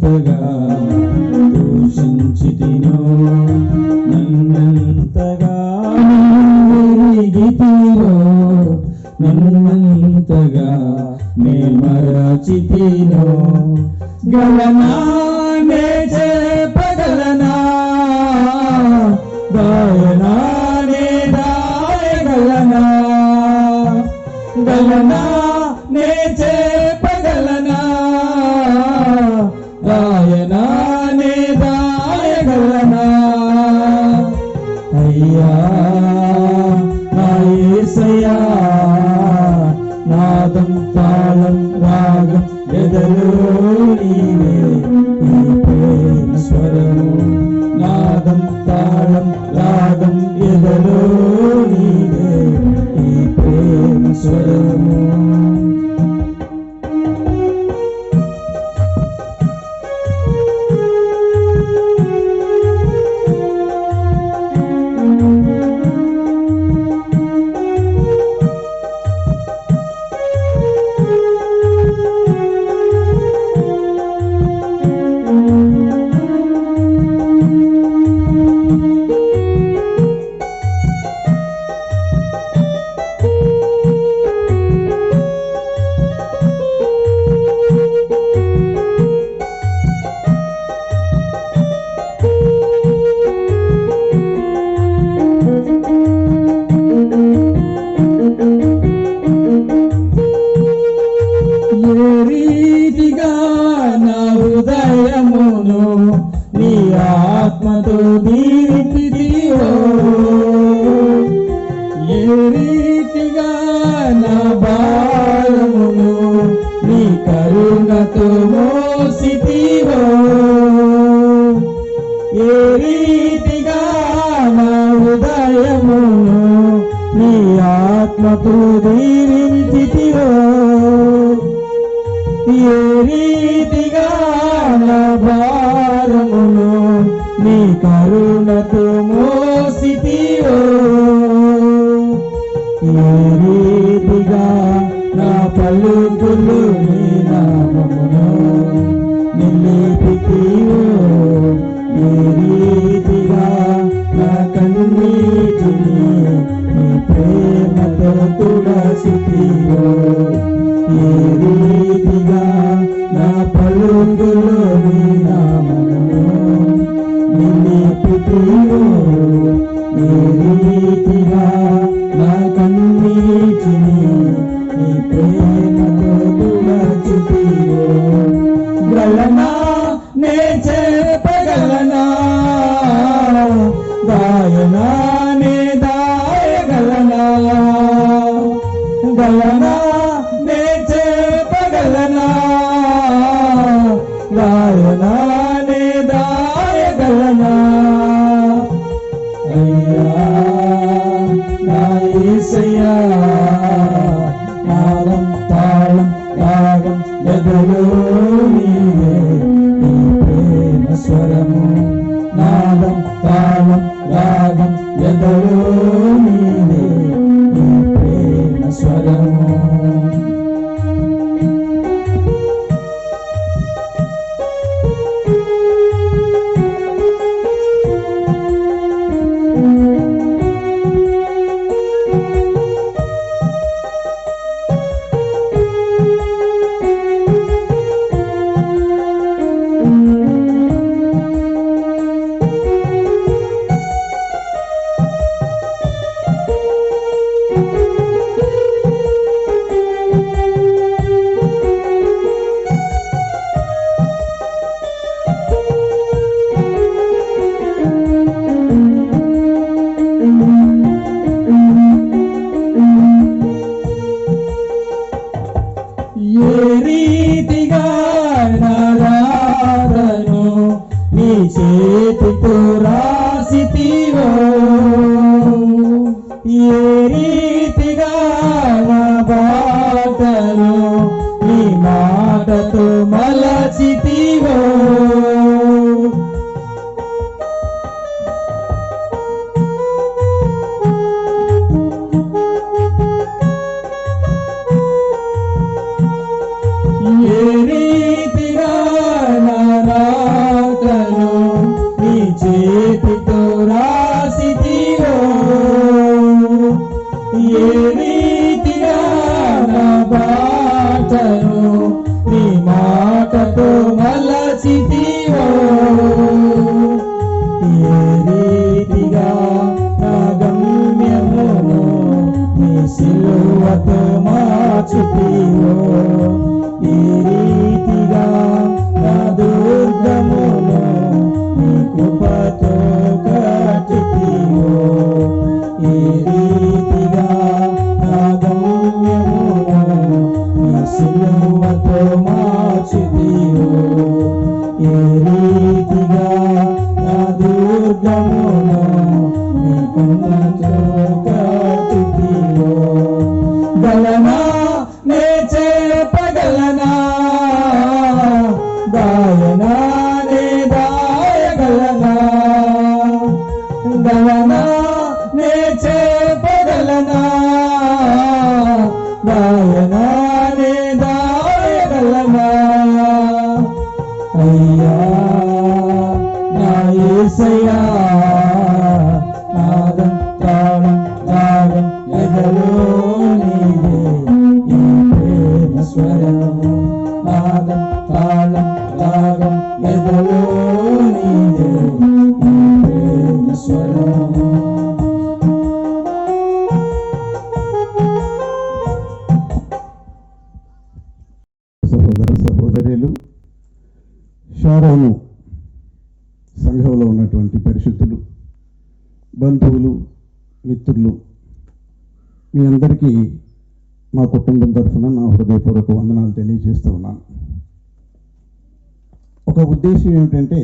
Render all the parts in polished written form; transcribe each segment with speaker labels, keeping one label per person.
Speaker 1: నన్నెంతగా దూషించితినో, నన్నెంతగా ఎరిగితిరో, నన్నెంతగా నే మరచితినో, గలనా నే చెప్పగలనా, దాయనా నే దాయగలనా, గలనా నే చెప్పగలనా, దాయనా నే దాయగలనా. అయ్యా నా యేసయ్యా, నాదం తాళం రాగం ఎదలో నీవే, ఈ ప్రేమ స్వరము. నాదం తాళం రాగం ఎదలో నీవే, ఈ ప్రేమ స్వరము. నీ ఆత్మతో దీవించితివో, ఏ రీతిగా నా భారమును నీ కరుణతో మోసితివో, ఏ రీతిగా నా హృదయమును నీ ఆత్మతో దీవించితివో, ఏ రీతిగా నా భారమును నీ కరుణతో మోసితివో, ఏ రీతిగా నా పలుకులు నీ నామమును నిలిపితివో, ఏ రీతిగా నా కన్నీటిని నీ ప్రేమతో తుడచితివో, ఏ రీతిగా నా పలుకులు నీ నామమును నిలిపితివో, ఏ రీతిగా నా కన్నీటిని నీ ప్రేమతో తుడచితివో, గలనా నే చెప్పగలనా, దాయనా నే దాయగలనా, గలనా నే చెప్పగలనా, దాయనా నే దాయగలనా. అయ్యా నా యేసయ్యా, నాదం తాళం రాగం ఎదలో నీవే, ఈ ప్రేమ స్వరము. నాదం తాళం రాగం ఎదలో నీవే, ఈ ప్రేమ స్వరము. ఏ రీతిగా నా బాటను నీ మాటతో మలచితివో, ఏ రీతిగా నా గమ్యమును నీ సిలువతో మార్చితివో, ఈ రీతిగా నా దుర్గమును నీ కృపతో కట్టితివో, ఈ రీతిగా నా గమ్యమును నీ సిలువతో మార్చితివో, ఈ రీతిగా నా దుర్గమును నీ కృపతో కట్టితివో. గలనా నే చెప్పగలనా, దాయనా నే దాయగలనా, గలనా నే చెప్పగలనా, దాయనా నే దాయగలనా. అయ్యా నా యేసయ్యా, నాదం తాళం రాగం ఎదలో నీదే ఈ ప్రేమ స్వరము, నాదం తాళం రాగం ఎదలో నీదే ఈ ప్రేమ స్వరము.
Speaker 2: సహోదర సహోదరులు, షారోను సంఘంలో ఉన్నటువంటి పరిశుద్ధులు, బంధువులు, మిత్రులు, మీ అందరికీ మా కుటుంబం తరఫున నా హృదయపూర్వక వందనాలు తెలియజేస్తూ ఉన్నాను. ఒక ఉద్దేశం ఏమిటంటే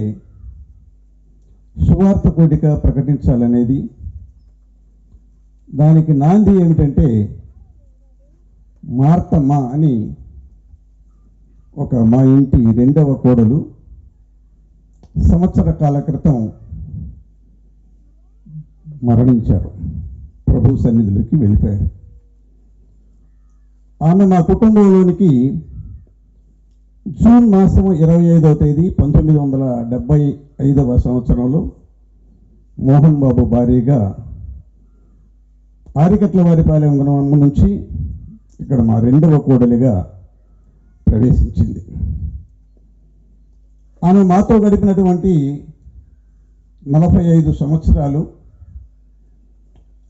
Speaker 2: సువార్త కూడిక ప్రకటించాలనేది. దానికి నాంది ఏమిటంటే మార్తమ్మ అని మా ఇంటి రెండవ కోడలు సంవత్సర కాల క్రితం మరణించారు, ప్రభు సన్నిధిలోకి వెళ్ళిపోయారు. ఆమె మా కుటుంబంలోనికి జూన్ మాసం 25వ తేదీ 1975వ సంవత్సరంలో మోహన్ బాబు భార్యగా ఆరికట్ల వారిపాలెం గ్రామం నుంచి ఇక్కడ మా రెండవ కోడలిగా ప్రవేశించింది. ఆమె మాతో గడిపినటువంటి 45 సంవత్సరాలు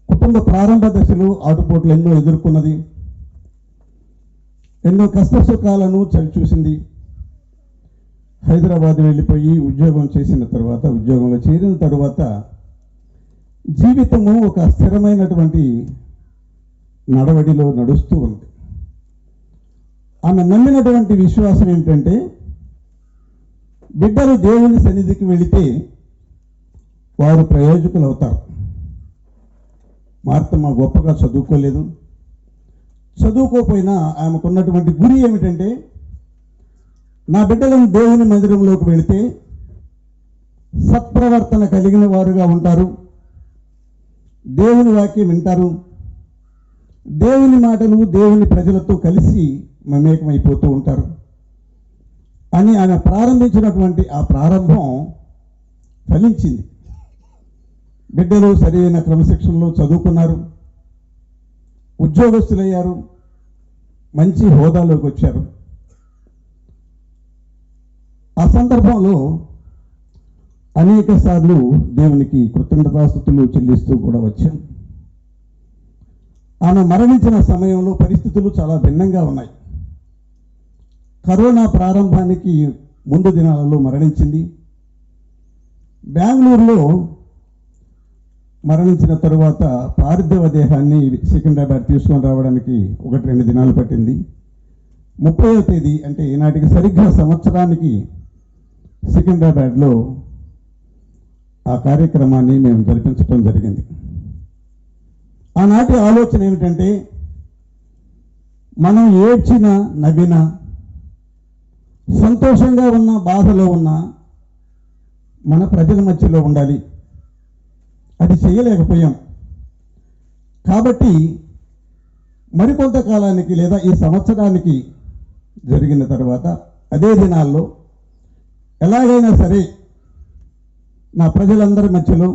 Speaker 2: కుటుంబ ప్రారంభ దశలు ఆటుపోట్లు ఎన్నో ఎదుర్కొన్నది, ఎన్నో కష్ట సుఖాలను చవిచూసింది. హైదరాబాద్ వెళ్ళిపోయి ఉద్యోగం చేసిన తర్వాత, ఉద్యోగంలో చేరిన తర్వాత జీవితము ఒక స్థిరమైనటువంటి నడవడిలో నడుస్తూ ఉంది. ఆమె నమ్మినటువంటి విశ్వాసం ఏమిటంటే బిడ్డలు దేవుని సన్నిధికి వెళితే వారు ప్రయోజకులు అవుతారు. మార్తమ్మ గొప్పగా చదువుకోలేదు, చదువుకోపోయినా ఆమెకున్నటువంటి గురి ఏమిటంటే నా బిడ్డలను దేవుని మందిరంలోకి వెళితే సత్ప్రవర్తన కలిగిన వారుగా ఉంటారు, దేవుని వాక్యం వింటారు, దేవుని మాటలు దేవుని ప్రజలతో కలిసి మమేకమైపోతూ ఉంటారు అని ఆమె ప్రారంభించినటువంటి ఆ ప్రారంభం ఫలించింది. బిడ్డలు సరైన క్రమశిక్షణలో చదువుకున్నారు, ఉద్యోగస్తులయ్యారు, మంచి హోదాలోకి వచ్చారు. ఆ సందర్భంలో అనేక సార్లు దేవునికి కృతజ్ఞతాస్తుతులు చెల్లిస్తూ కూడా వచ్చాం. ఆమె మరణించిన సమయంలో పరిస్థితులు చాలా భిన్నంగా ఉన్నాయి. కరోనా ప్రారంభానికి ముందు దినాలలో మరణించింది. బెంగళూరులో మరణించిన తరువాత పార్థివ దేహాన్ని సికింద్రాబాద్ తీసుకొని రావడానికి 1-2 దినాలు పట్టింది. 30వ తేదీ అంటే ఈనాటికి సరిగ్గా సంవత్సరానికి సికింద్రాబాద్లో ఆ కార్యక్రమాన్ని మేము జరిపించడం జరిగింది. ఆనాటి ఆలోచన ఏమిటంటే మనం ఏడ్చినా నవ్వినా, సంతోషంగా ఉన్న బాధలో ఉన్న మన ప్రజల మధ్యలో ఉండాలి. అది చేయలేకపోయాం. కాబట్టి మరికొంతకాలానికి లేదా ఈ సంవత్సరానికి జరిగిన తర్వాత అదే దినాల్లో ఎలాగైనా సరే నా ప్రజలందరి మధ్యలో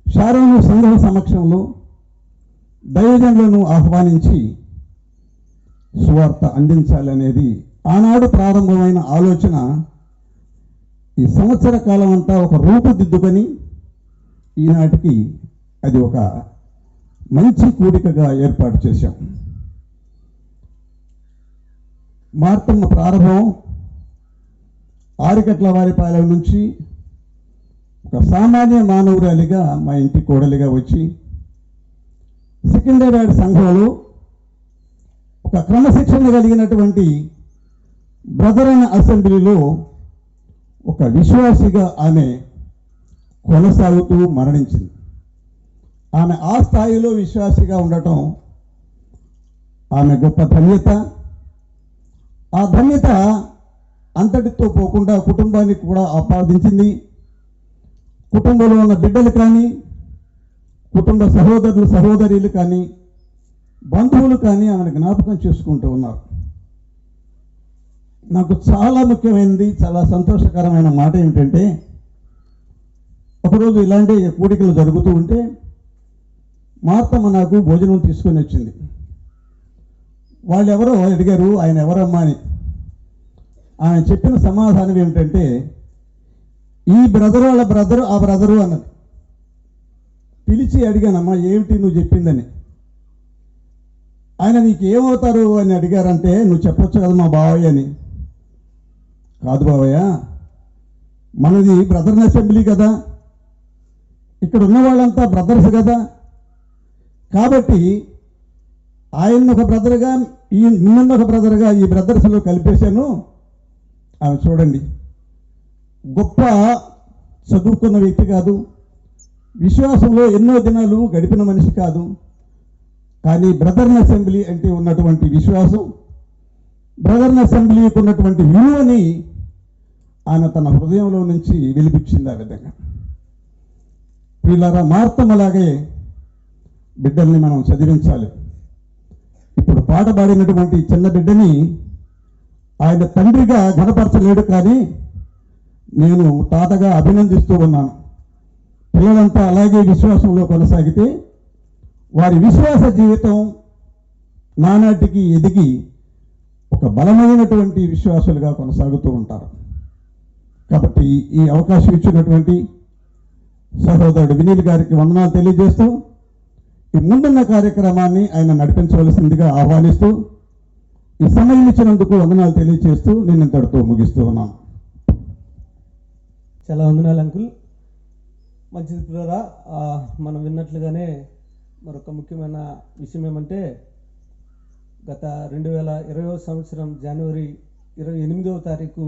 Speaker 2: షారోను సంఘం సమక్షంలో దైవజనులను ఆహ్వానించి సువార్త అందించాలనేది ఆనాడు ప్రారంభమైన ఆలోచన ఈ సంవత్సర కాలం అంతా ఒక రూపుదిద్దుకొని ఈనాటికి అది ఒక మంచి కూడికగా ఏర్పాటు చేశాం. మార్తమ్మ ప్రారంభం ఆరికట్ల వారిపాలెం నుంచి ఒక సామాన్య మానవురాలిగా మా ఇంటి కోడలిగా వచ్చి సికింద్రాబాద్ సంఘంలో ఒక క్రమశిక్షణ కలిగినటువంటి బ్రదరన్ అసెంబ్లీలో ఒక విశ్వాసిగా ఆమె కొనసాగుతూ మరణించింది. ఆమె ఆ స్థాయిలో విశ్వాసిగా ఉండటం ఆమె గొప్ప ధన్యత. ఆ ధన్యత అంతటితో పోకుండా కుటుంబానికి కూడా ఆపాదించింది. కుటుంబంలో ఉన్న బిడ్డలు కానీ, కుటుంబ సహోదరులు సహోదరులు కానీ, బంధువులు కానీ ఆమెను జ్ఞాపకం చేసుకుంటూ ఉన్నారు. నాకు చాలా ముఖ్యమైనది, చాలా సంతోషకరమైన మాట ఏమిటంటే, ఒకరోజు ఇలాంటి కూడికలు జరుగుతూ ఉంటే మార్తమ్మ నాకు భోజనం తీసుకొని వచ్చింది. వాళ్ళు ఎవరో అడిగారు, ఆయన ఎవరమ్మా అని. ఆమె చెప్పిన సమాధానం ఏమిటంటే, ఈ బ్రదరు వాళ్ళ బ్రదరు ఆ బ్రదరు అన్నది. పిలిచి అడిగానమ్మా ఏమిటి నువ్వు చెప్పిందని. ఆయన నీకు ఏమవుతారు అని అడిగారంటే, నువ్వు చెప్పొచ్చు కదా మా బావయ్య అని. కాదు బావయ్య, మనది బ్రదర్స్ అసెంబ్లీ కదా, ఇక్కడ ఉన్న వాళ్ళంతా బ్రదర్స్ కదా, కాబట్టి ఆయన ఒక బ్రదర్గా నిన్న ఒక బ్రదర్గా ఈ బ్రదర్స్లో కలిపేశాను. ఆమె చూడండి, గొప్ప చదువుకున్న వ్యక్తి కాదు, విశ్వాసంలో ఎన్నో దినాలు గడిపిన మనిషి కాదు, కానీ బ్రదర్స్ అసెంబ్లీ అంటే ఉన్నటువంటి విశ్వాసం, బ్రదర్స్ అసెంబ్లీకి ఉన్నటువంటి విలువని ఆమె తన హృదయంలో నుంచి వెలిపించింది. ఆ విధంగా వీళ్ళారా మార్తమ్మలాగే బిడ్డల్ని మనం చదివించాలి. ఇప్పుడు పాట పాడినటువంటి చిన్న బిడ్డని ఆయన తండ్రిగా ఘనపరచలేడు, కానీ నేను తాతగా అభినందిస్తూ ఉన్నాను. పిల్లలంతా అలాగే విశ్వాసంలో కొనసాగితే వారి విశ్వాస జీవితం నానాటికి ఎదిగి ఒక బలమైనటువంటి విశ్వాసులుగా కొనసాగుతూ ఉంటారు. కాబట్టి ఈ అవకాశం ఇచ్చినటువంటి సహోదరుడు వినీల్ గారికి వందనాలు తెలియజేస్తూ ఈ ముందున్న కార్యక్రమాన్ని ఆయన నడిపించవలసిందిగా ఆహ్వానిస్తూ ఈ సమయం ఇచ్చినందుకు వందనాలు తెలియజేస్తూ నేను ఇంతటితో ముగిస్తూ ఉన్నాను.
Speaker 3: చాలా వందనాలు అంకుల్. మంచిది పిల్లరా, మనం విన్నట్లుగానే మరొక ముఖ్యమైన విషయం ఏమంటే, గత 2020 సంవత్సరం జనవరి 28వ తారీఖు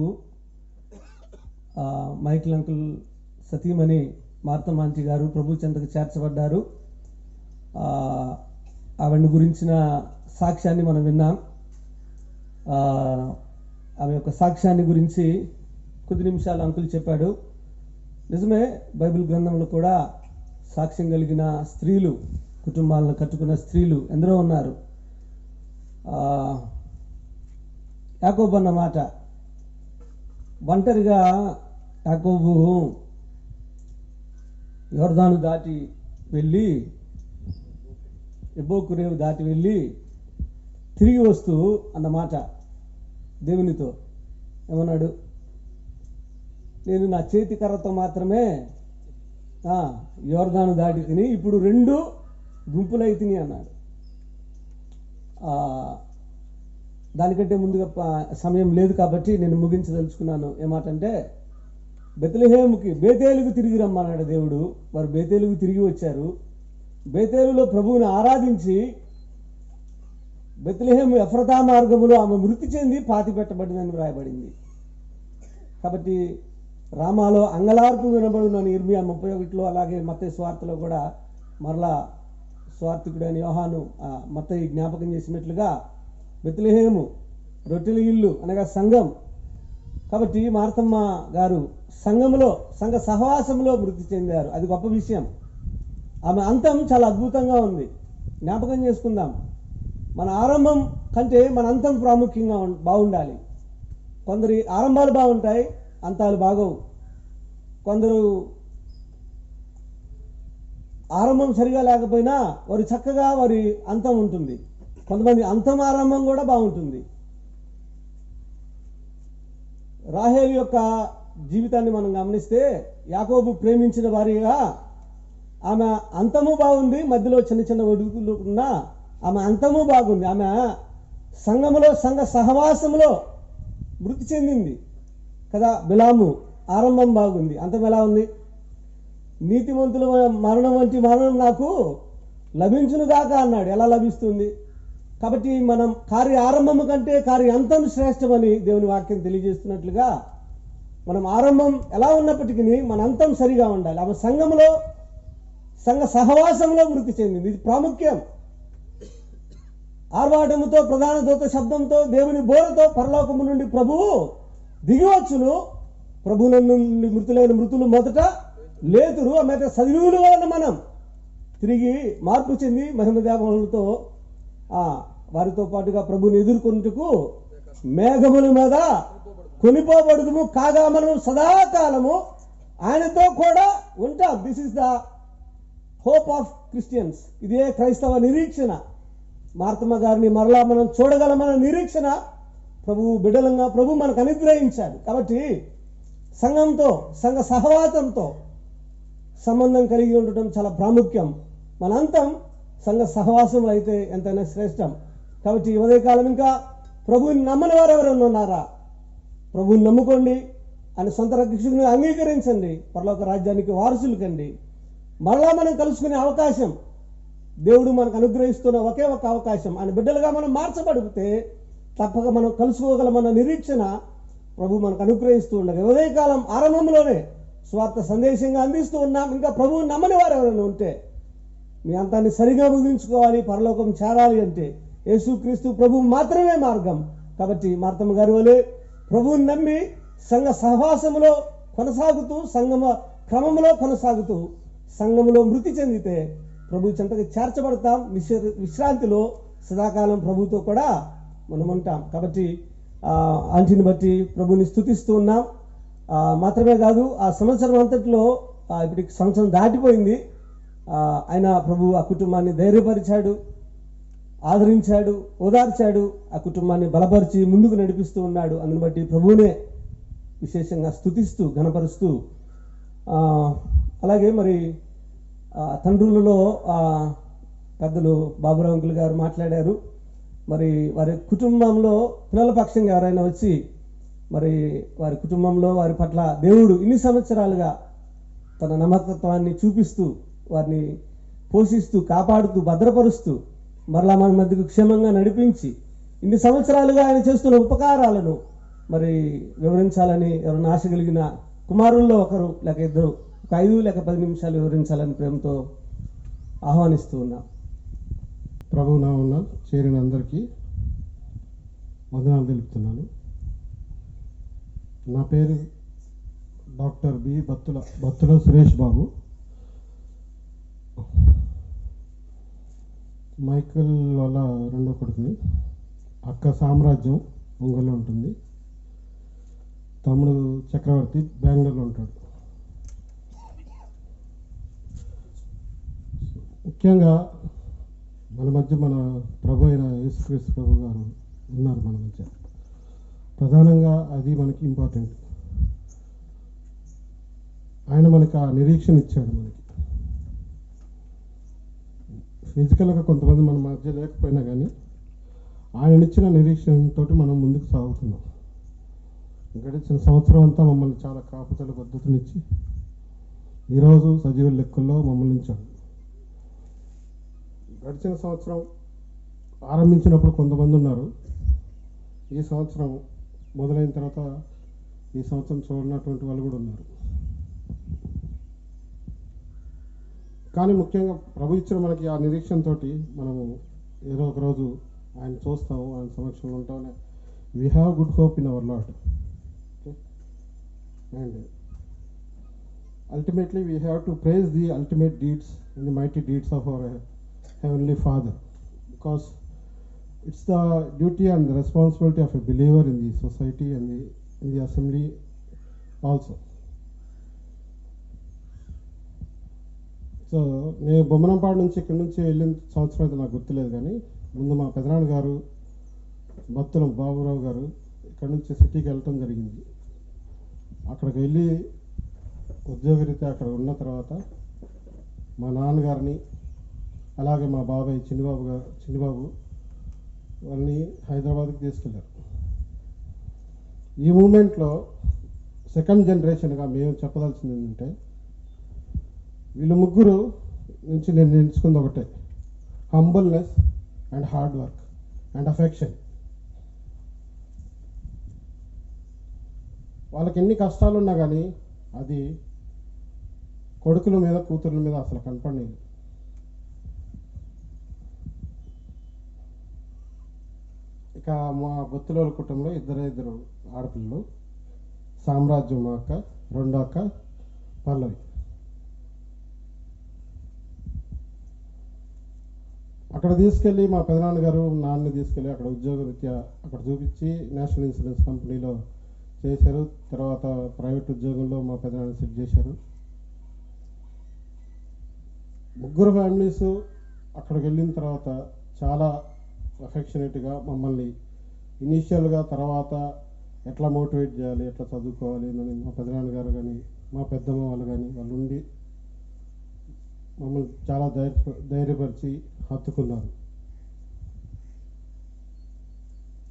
Speaker 3: మైకిల్ అంకుల్ సతీమణి మార్తమాంటి గారు ప్రభు చెంతకు చేర్చబడ్డారు. ఆవిడ గురించిన సాక్ష్యాన్ని మనం విన్నాం. ఆమె యొక్క సాక్ష్యాన్ని గురించి కొద్ది నిమిషాలు అంకుల్ చెప్పాడు. నిజమే, బైబిల్ గ్రంథంలో కూడా సాక్ష్యం కలిగిన స్త్రీలు, కుటుంబాలను కట్టుకున్న స్త్రీలు ఎందరో ఉన్నారు. యాకోబు అన్న మాట, ఒంటరిగా యాకోబు యోర్దాను దాటి వెళ్ళి, ఎబ్బోకురేవు దాటి వెళ్ళి తిరిగి వస్తూ అన్నమాట దేవునితో ఏమన్నాడు, నేను నా చేతి కర్రతో మాత్రమే యోర్దాను దాటి తిని ఇప్పుడు 2 గుంపులై తిని అన్నాడు. దానికంటే ముందుగా సమయం లేదు కాబట్టి నేను ముగించదలుచుకున్నాను. ఏమాటంటే, బేతేలుకు తిరిగి రమ్మన్నాడు దేవుడు. వారు బేతేలుకు తిరిగి వచ్చారు. బేతేలులో ప్రభువుని ఆరాధించి బెత్లెహేము ఎఫ్రతా మార్గములో ఆమె మృతి చెంది పాతి పెట్టబడిందని వ్రాయబడింది. కాబట్టి రామాలో అంగలార్పు వినబడునని ఇర్మియా 31లో, అలాగే మత్తయి స్వార్థలో కూడా మరలా స్వార్థికుడైన యోహాను మత్తయి జ్ఞాపకం చేసినట్లుగా బెత్లెహేము రొట్టెల ఇల్లు అనగా సంఘం. కాబట్టి మార్తమ్మ గారు సంఘంలో, సంఘ సహవాసంలో మృతి చెందారు. అది గొప్ప విషయం. ఆమె అంతం చాలా అద్భుతంగా ఉంది. జ్ఞాపకం చేసుకుందాం, మన ఆరంభం కంటే మన అంతం ప్రాముఖ్యంగా బాగుండాలి. కొందరి ఆరంభాలు బాగుంటాయి, అంతాలు బాగోవు. కొందరు ఆరంభం సరిగా లేకపోయినా వారి చక్కగా వారి అంతం ఉంటుంది. కొంతమంది అంతం ఆరంభం కూడా బాగుంటుంది. రాహేలు యొక్క జీవితాన్ని మనం గమనిస్తే యాకోబు ప్రేమించిన భార్యగా ఆమె అంతము బాగుంది, మధ్యలో చిన్న చిన్న ఒడుగులు ఉన్నా ఆమె అంతము బాగుంది. ఆమె సంఘములో సంఘ సహవాసములో మృతి చెందింది కదా. బిలాము ఆరంభం బాగుంది, అంతం ఎలా ఉంది? నీతిమంతుల మరణం వంటి మరణం నాకు లభించునుగాక అన్నాడు. ఎలా లభిస్తుంది? కాబట్టి మనం కార్య ఆరంభము కంటే కార్య అంతం శ్రేష్టమని దేవుని వాక్యం తెలియజేస్తున్నట్లుగా మనం ఆరంభం ఎలా ఉన్నప్పటికీ మన అంతం సరిగా ఉండాలి. ఆమె సంఘములో సంఘ సహవాసంలో మృతి చెందింది. ఇది ప్రాముఖ్యం. ఆర్భాటముతో ప్రధాన దూత శబ్దంతో దేవుని బోరతో పరలోకము నుండి ప్రభువు దిగివచ్చును. ప్రభు నుండి మృతులైన మృతులు మొదట లేతురు. ఆమె సజీవులు వలన మనం తిరిగి మార్పు చెంది మహిమదేవములతో వారితో పాటుగా ప్రభుని ఎదుర్కొంటకు మేఘముల మీద కొనిపోబడుదుము. కాగా మనం సదాకాలము ఆయనతో కూడా ఉంటాం. This is the hope of Christians. ఇదే క్రైస్తవ నిరీక్షణ. మార్తమ్మ గారిని మరలా మనం చూడగలమన్న నిరీక్షణ ప్రభు బిడ్డలంగా ప్రభు మనకు అనుగ్రహించాడు. కాబట్టి సంఘంతో సంఘ సహవాసంతో సంబంధం కలిగి ఉండటం చాలా ప్రాముఖ్యం. మన అంతం సంఘ సహవాసం అయితే ఎంతైనా శ్రేష్టం. కాబట్టి ఉదయకాలం ఇంకా ప్రభువుని నమ్మని వారు ఎవరైనా ఉన్నారా? ప్రభువుని నమ్ముకోండి, ఆయన సొంత రక్షకుని అంగీకరించండి, పరలోక రాజ్యానికి వారసులు కండి. మరలా మనం కలుసుకునే అవకాశం దేవుడు మనకు అనుగ్రహిస్తున్న ఒకే ఒక అవకాశం. ఆయన బిడ్డలుగా మనం మార్చబడితే తప్పక మనం కలుసుకోగలమన్న నిరీక్షణ ప్రభు మనకు అనుగ్రహిస్తూ ఉండగా ఉదయకాలం ఆరంభంలోనే స్వార్థ సందేశంగా అందిస్తూ ఉన్నాం. ఇంకా ప్రభువుని నమ్మని వారు ఎవరైనా ఉంటే మీ అంతాన్ని సరిగా ముగించుకోవాలి, పరలోకం చేరాలి అంటే యేసుక్రీస్తు ప్రభువు మాత్రమే మార్గం. కాబట్టి మార్తమ్మ గారి వలె ప్రభువుని నమ్మి సంఘ సహవాసములో కొనసాగుతూ సంగమ క్రమంలో కొనసాగుతూ సంఘములో మృతి చెందితే ప్రభు చెంతకు చేర్చబడతాం. విశ్రాంతిలో సదాకాలం ప్రభుతో కూడా మనం ఉంటాం. కాబట్టి ఆంటీని బట్టి ప్రభుని స్తుతిస్తూ ఉన్నాం. మాత్రమే కాదు, ఆ సంవత్సరం అంతట్లో ఇప్పటికి సంవత్సరం దాటిపోయింది. ఆయన ప్రభు ఆ కుటుంబాన్ని ధైర్యపరిచాడు, ఆదరించాడు, ఓదార్చాడు, ఆ కుటుంబాన్ని బలపరిచి ముందుకు నడిపిస్తూ ఉన్నాడు. అందుని బట్టి ప్రభువునే విశేషంగా స్తుతిస్తూ ఘనపరుస్తూ అలాగే మరి తండ్రులలో పెద్దలు బాబురావు అంకుల్ గారు మాట్లాడారు. మరి వారి కుటుంబంలో పిల్లల పక్షంగా ఎవరైనా వచ్చి మరి వారి కుటుంబంలో వారి పట్ల దేవుడు ఇన్ని సంవత్సరాలుగా తన నమ్మకత్వాన్ని చూపిస్తూ వారిని పోషిస్తూ కాపాడుతూ భద్రపరుస్తూ మరలా మన మధ్యకు క్షేమంగా నడిపించి ఇన్ని సంవత్సరాలుగా ఆయన చేస్తున్న ఉపకారాలను మరి వివరించాలని ఎవరైనా ఆశ కలిగిన కుమారుల్లో ఒకరు లేక ఇద్దరు 5 లేక 10 నిమిషాలు వివరించాలని ప్రేమతో ఆహ్వానిస్తూ ఉన్నాం.
Speaker 4: ప్రభు నామమున చేరిన అందరికీ వందనాలు తెలుపుతున్నాను. నా పేరు doctor B Battula Suresh Babu. Michael వాళ్ళ రెండో కొడుకుని. అక్క సామ్రాజ్యం ఒంగోలులో ఉంటుంది. తమ్ముడు చక్రవర్తి బెంగళూరులో ఉంటాడు. ముఖ్యంగా మన మధ్య మన ప్రభు అయిన యేసుక్రీస్తు ప్రభు గారు ఉన్నారు మన మధ్య. ప్రధానంగా అది మనకి ఇంపార్టెంట్. ఆయన మనకు ఆ నిరీక్షణ ఇచ్చాడు. మనకి ఫిజికల్గా కొంతమంది మన మధ్య లేకపోయినా కానీ ఆయన ఇచ్చిన నిరీక్షణతో మనం ముందుకు సాగుతున్నాం. గడిచిన సంవత్సరం అంతా మమ్మల్ని చాలా కాపుదల పద్ధతినిచ్చి ఈరోజు సజీవుల లెక్కల్లో మమ్మల్ని ఉంచాడు. గడిచిన సంవత్సరం ఆరంభించినప్పుడు కొంతమంది ఉన్నారు. ఈ సంవత్సరం మొదలైన తర్వాత ఈ సంవత్సరం చూడనటువంటి వాళ్ళు కూడా ఉన్నారు. కానీ ముఖ్యంగా ప్రభు ఇచ్చిన మనకి ఆ నిరీక్షణతో మనము ఏదో ఒక రోజు ఆయన చూస్తాము, ఆయన సమక్షంలో ఉంటామని we have good hope in our lot. And ultimately we have to praise the ultimate deeds and the mighty deeds of our Heavenly Father, because it's the duty and the responsibility of a believer in the society and in the assembly also. So నేను బొమ్మనంపాడు నుంచి ఇక్కడి నుంచి వెళ్ళిన సంవత్సరం అయితే నాకు గుర్తులేదు, కానీ ముందు మా పెదనాన్న గారు భక్తుల బాబురావు గారు ఇక్కడ నుంచి సిటీకి వెళ్ళటం జరిగింది. అక్కడికి వెళ్ళి ఉద్యోగరీత్యా అక్కడ ఉన్న తర్వాత మా నాన్నగారిని అలాగే మా బాబాయ్ చిన్నిబాబు వాళ్ళని హైదరాబాద్కి తీసుకెళ్ళారు. ఈ మూమెంట్లో సెకండ్ జనరేషన్గా మేము చెప్పదలసింది ఏంటంటే, వీళ్ళు ముగ్గురు నుంచి నేను నేర్చుకుంది ఒకటే, humbleness and hard work and affection. వాళ్ళకి ఎన్ని కష్టాలు ఉన్నా కానీ అది కొడుకుల మీద కూతుర్ల మీద అసలు కనపడలేదు. ఇక మా బొత్తులోల కుటుంబంలో ఇద్దరు ఆడపిల్లలు, సామ్రాజ్యం మా అక్క, రెండో అక్క పల్లవి. అక్కడ తీసుకెళ్ళి మా పెదనాన్నగారు నాన్నని తీసుకెళ్ళి అక్కడ ఉద్యోగరీత్యా అక్కడ చూపించి నేషనల్ ఇన్సూరెన్స్ కంపెనీలో చేశారు. తర్వాత ప్రైవేట్ ఉద్యోగంలో మా పెదనాన్న సెట్ చేశారు. ముగ్గురు ఫ్యామిలీస్ అక్కడికి వెళ్ళిన తర్వాత చాలా అఫెక్షనేట్గా మమ్మల్ని ఇనీషియల్గా, తర్వాత ఎట్లా మోటివేట్ చేయాలి, ఎట్లా చదువుకోవాలి అని మా పెదనాన్నగారు కానీ మా పెద్దమ్మ వాళ్ళు కానీ వాళ్ళు ఉండి మమ్మల్ని చాలా ధైర్యపరిచి హత్తుకున్నారు.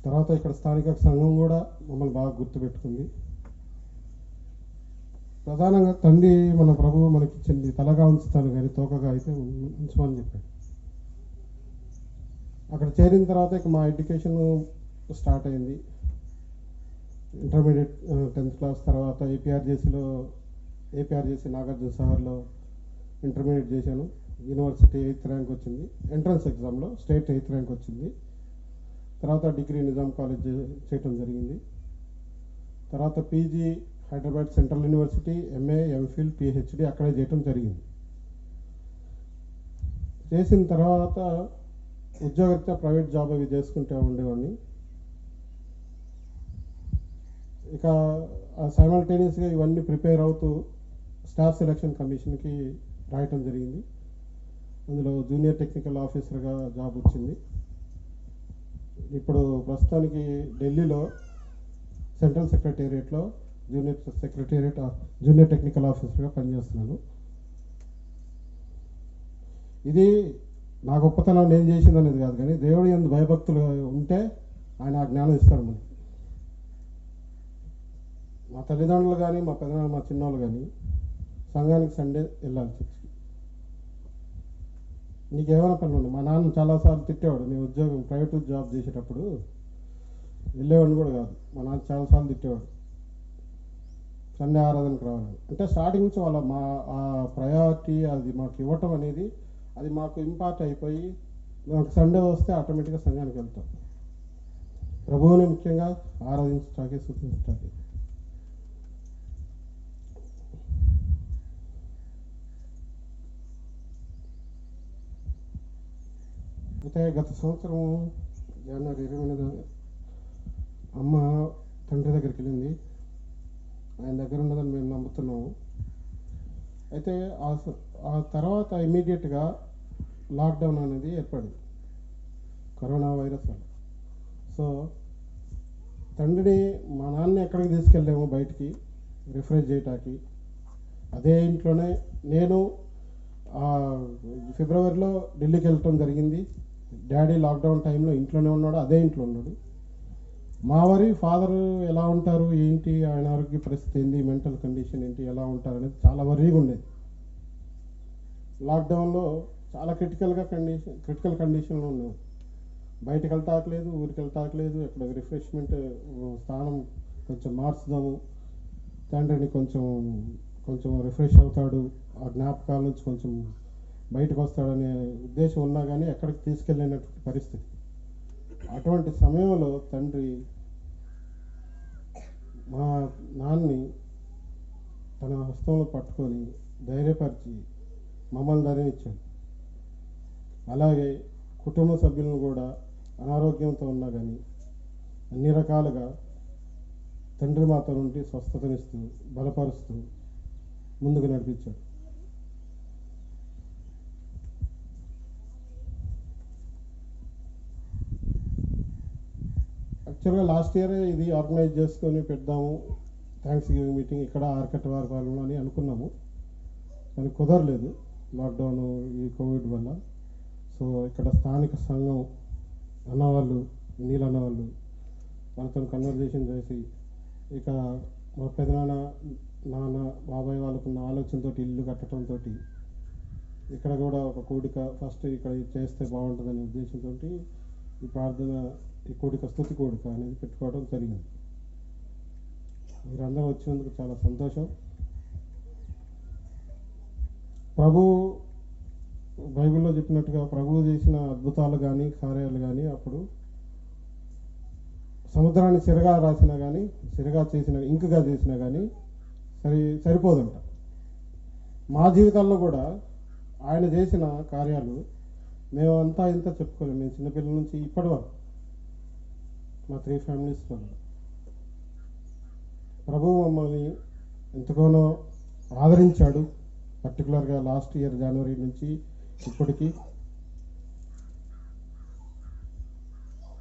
Speaker 4: తర్వాత ఇక్కడ స్థానిక సంఘం కూడా మమ్మల్ని బాగా గుర్తుపెట్టుకుంది. ప్రధానంగా తండ్రి మన ప్రభువు మనకి ఇచ్చింది తలగా ఉంచుతాను కానీ తోకగా అయితే ఉంచమని చెప్పాడు. అక్కడ చేరిన తర్వాత ఇక మా ఎడ్యుకేషన్ స్టార్ట్ అయింది. ఇంటర్మీడియట్ 10th క్లాస్ తర్వాత ఏపీఆర్జేసీ నాగార్జున సాగర్లో ఇంటర్మీడియట్ చేశాను. యూనివర్సిటీ 8th ర్యాంక్ వచ్చింది. ఎంట్రన్స్ ఎగ్జామ్లో స్టేట్ 8th ర్యాంక్ వచ్చింది. తర్వాత డిగ్రీ నిజాం కాలేజ్ చేయటం జరిగింది. తర్వాత PG Hyderabad central university, MA, MPhil, PhD అక్కడే చేయటం జరిగింది. చేసిన తర్వాత ఉద్యోగరీత్యా ప్రైవేట్ జాబ్ అవి చేసుకుంటూ ఉండేవాడిని. ఇక సైమల్టేనియస్గా ఇవన్నీ ప్రిపేర్ అవుతూ స్టాఫ్ సెలక్షన్ కమిషన్కి రాయటం జరిగింది. అందులో జూనియర్ టెక్నికల్ ఆఫీసర్గా జాబ్ వచ్చింది. ఇప్పుడు ప్రస్తుతానికి ఢిల్లీలో సెంట్రల్ సెక్రటేరియట్లో జూనియర్ టెక్నికల్ ఆఫీసర్గా పనిచేస్తున్నాను. ఇది నా గొప్పతనం నేను చేసింది అనేది కాదు, కానీ దేవుడి యందు భయభక్తులు ఉంటే ఆయన ఆ జ్ఞానం ఇస్తాడు మనకి. మా తల్లిదండ్రులు కానీ మా పెద్దనాన్న మా చిన్నోళ్ళు కానీ సంఘానికి సండే వెళ్ళాలి చర్చికి. నీకేమైనా పని ఉంది. మా నాన్న చాలాసార్లు తిట్టేవాడు. నేను ప్రైవేట్ జాబ్ చేసేటప్పుడు వెళ్ళేవాడిని కూడా కాదు. మా నాన్న చాలాసార్లు తిట్టేవాడు సండే ఆరాధనకు రావాలని. అంటే స్టార్టింగ్ నుంచి మా ఆ ప్రయారిటీ అది మాకు ఇవ్వటం అనేది అది మాకు ఇంపార్ట్ అయిపోయి మాకు సండే వస్తే ఆటోమేటిక్గా సంఘానికి వెళ్తాం. ప్రభువుని ముఖ్యంగా ఆరాధించటానికి, స్తుతించటానికి. అయితే గత సంవత్సరం జనవరి 20 అమ్మ తండ్రి దగ్గరికి వెళ్ళింది. ఆయన దగ్గర ఉన్నదని మేము నమ్ముతున్నాము. అయితే ఆ తర్వాత ఇమీడియట్గా లాక్డౌన్ అనేది ఏర్పడింది, కరోనా వైరస్ వల్ల. సో తండ్రిని మా నాన్న ఎక్కడికి తీసుకెళ్ళాము బయటికి రిఫ్రెష్ చేయటానికి. అదే ఇంట్లోనే నేను ఫిబ్రవరిలో ఢిల్లీకి వెళ్ళటం జరిగింది. డాడీ లాక్డౌన్ టైంలో ఇంట్లోనే ఉన్నాడు, అదే ఇంట్లో ఉన్నాడు. మా ఫాదర్ ఎలా ఉంటారు ఏంటి, ఆయన ఆరోగ్య పరిస్థితి ఏంటి, మెంటల్ కండిషన్ ఏంటి, ఎలా ఉంటారు అనేది చాలా వరీగా ఉండేది. లాక్డౌన్లో చాలా క్రిటికల్ కండిషన్లో ఉన్నాం. బయటకు వెళ్తాకలేదు, ఊరికి వెళ్తాకలేదు. ఎక్కడ రిఫ్రెష్మెంట్ స్థానం కొంచెం మార్చుదాము, తండ్రిని కొంచెం రిఫ్రెష్ అవుతాడు, ఆ జ్ఞాపకాల నుంచి కొంచెం బయటకు వస్తాడనే ఉద్దేశం ఉన్నా కానీ ఎక్కడికి తీసుకెళ్ళినటువంటి పరిస్థితి. అటువంటి సమయంలో తండ్రి మా నాన్నని తన హస్తంలో పట్టుకొని ధైర్యపరిచి మమ్మల్ని ధైర్యమిచ్చాడు. అలాగే కుటుంబ సభ్యులను కూడా అనారోగ్యంతో ఉన్నా కానీ అన్ని రకాలుగా తండ్రి మాతో నుండి స్వస్థతనిస్తూ బలపరుస్తూ ముందుకు నడిపించాడు. యాక్చువల్గా లాస్ట్ ఇయర్ ఇది ఆర్గనైజ్ చేసుకొని పెడదాము థ్యాంక్స్ గివింగ్ మీటింగ్ ఇక్కడ ఆర్కట్వారిపాలెంలో అని అనుకున్నాము, కానీ కుదరలేదు లాక్డౌన్ ఈ కోవిడ్ వల్ల. సో ఇక్కడ స్థానిక సంఘం అన్నవాళ్ళు, నీళ్ళు అన్నవాళ్ళు వాళ్ళతో కన్వర్జేషన్ చేసి ఇక మా పెదనాన్న, నాన్న, బాబాయ్ వాళ్ళకున్న ఆలోచనతో ఇల్లు కట్టడంతో ఇక్కడ కూడా ఒక కూడిక ఫస్ట్ ఇక్కడ చేస్తే బాగుంటుందనే ఉద్దేశంతో ఈ ప్రార్థన, ఈ కూడిక, స్తుతి కూడిక అనేది పెట్టుకోవడం జరిగింది. మీరందరూ వచ్చినందుకు చాలా సంతోషం. ప్రభు బైబిల్లో చెప్పినట్టుగా ప్రభువు చేసిన అద్భుతాలు కానీ కార్యాలు కానీ అప్పుడు సముద్రాన్ని సిరగా రాసినా కానీ, సిరగా చేసిన ఇంకుగా చేసినా కానీ సరిపోదంట. మా జీవితాల్లో కూడా ఆయన చేసిన కార్యాలు మేము అంతా ఇంత చెప్పుకోలేము. మేము చిన్నపిల్లల నుంచి ఇప్పటి వరకు మా 3 ఫ్యామిలీస్లో ప్రభువు మమ్మల్ని ఎంతగానో ఆదరించాడు. పర్టికులర్గా లాస్ట్ ఇయర్ జనవరి నుంచి ఇప్పటికీ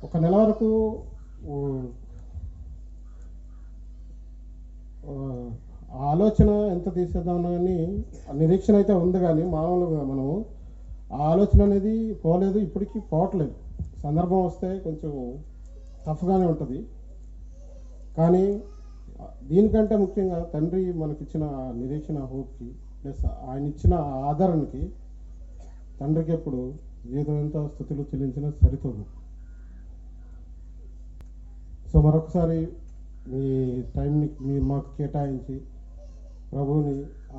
Speaker 4: ఒక నెల వరకు ఆలోచన ఎంత తీసేద్దామన్నా కానీ నిరీక్షణ అయితే ఉంది, కానీ మామూలుగా మనము ఆ ఆలోచన అనేది పోలేదు, ఇప్పటికీ పోవట్లేదు. సందర్భం వస్తే కొంచెం టఫ్గానే ఉంటుంది. కానీ దీనికంటే ముఖ్యంగా తండ్రి మనకిచ్చిన నిరీక్షణ, హోప్కి ప్లస్ ఆయన ఇచ్చిన ఆదరణకి తండ్రికి ఎప్పుడు జీవితం ఎంత స్థుతులు చెల్లించినా సరిపోదు. సో మరొకసారి మీ టైంని మీరు మాకు కేటాయించి ప్రభువుని